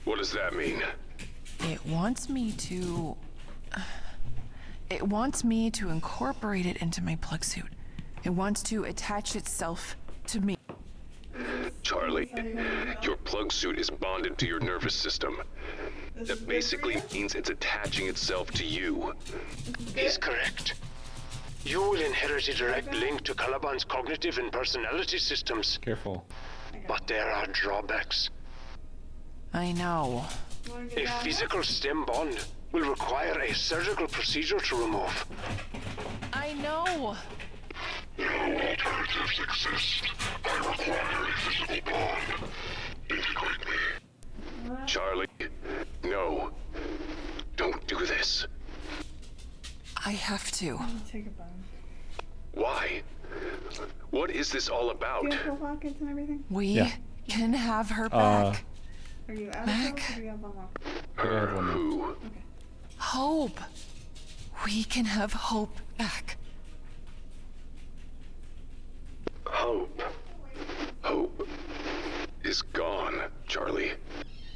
What does that mean? It wants me to... It wants me to incorporate it into my plug suit. It wants to attach itself to me. Charlie, your plug suit is bonded to your nervous system. That basically means it's attaching itself to you. He's correct. You will inherit a direct link to Caliban's cognitive and personality systems. Careful. But there are drawbacks. I know. A physical stem bond will require a surgical procedure to remove. I know. No alternatives exist. I require a physical bond. Integrate me. Charlie, no. Don't do this. I have to. Take a bone. Why? What is this all about? Do you have pill pockets and everything? We can have her back. Are you out Back. of pills or do you have one more? Her who? Okay. Hope. We can have Hope back. Hope. Hope is gone, Charlie.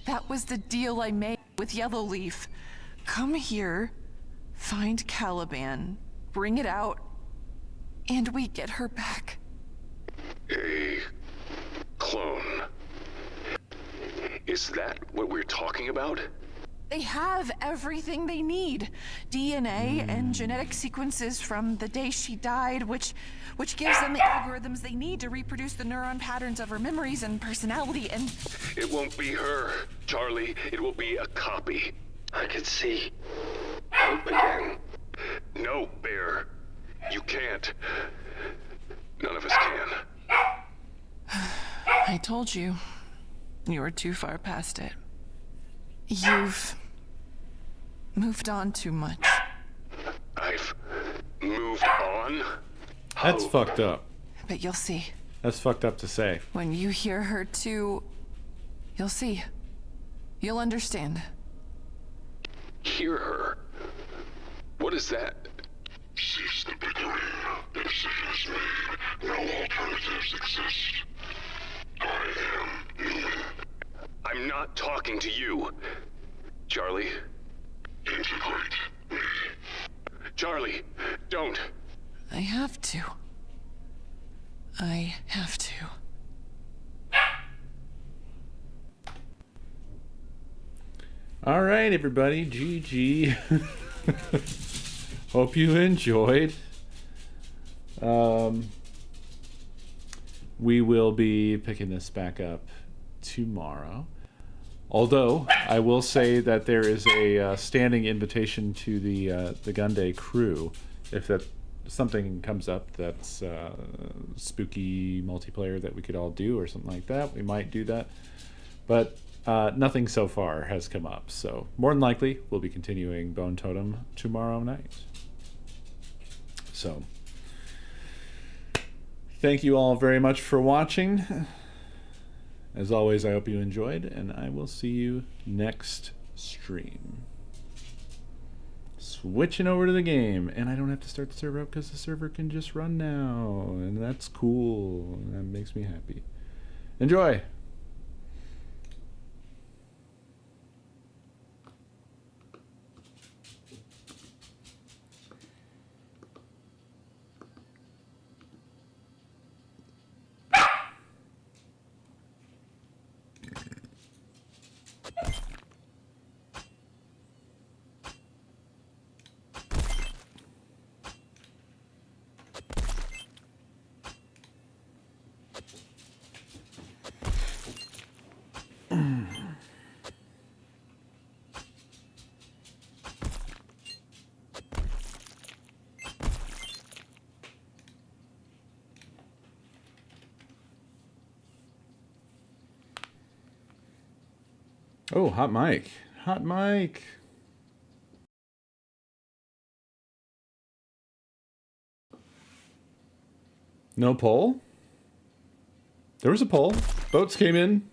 That was the deal I made with Yellowleaf. Come here, find Caliban, bring it out, and we get her back. A clone. Is that what we're talking about? They have everything they need. DNA and genetic sequences from the day she died, which gives them the algorithms they need to reproduce the neuron patterns of her memories and personality, and... It won't be her, Charlie. It will be a copy. I could see Hope again. No, Bear. You can't. None of us can. I told you. You were too far past it. You've moved on too much. I've moved on? That's fucked up. But you'll see. That's fucked up to say. When you hear her too, you'll see. You'll understand. Hear her? What is that? Cease the bickering. The decision is made. No alternatives exist. I am Newman. I'm not talking to you. Charlie? Integrate me. Charlie, don't. I have to. I have to. All right, everybody. GG. Hope you enjoyed. We will be picking this back up tomorrow. Although I will say that there is a standing invitation to the Gunday crew. If that something comes up that's spooky multiplayer that we could all do or something like that, we might do that. But nothing so far has come up. So more than likely, we'll be continuing Bone Totem tomorrow night. So thank you all very much for watching. As always, I hope you enjoyed, and I will see you next stream. Switching over to the game, and I don't have to start the server up because the server can just run now, and that's cool. That makes me happy. Enjoy! Oh, hot mic. Hot mic. No poll? There was a poll. Votes came in.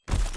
You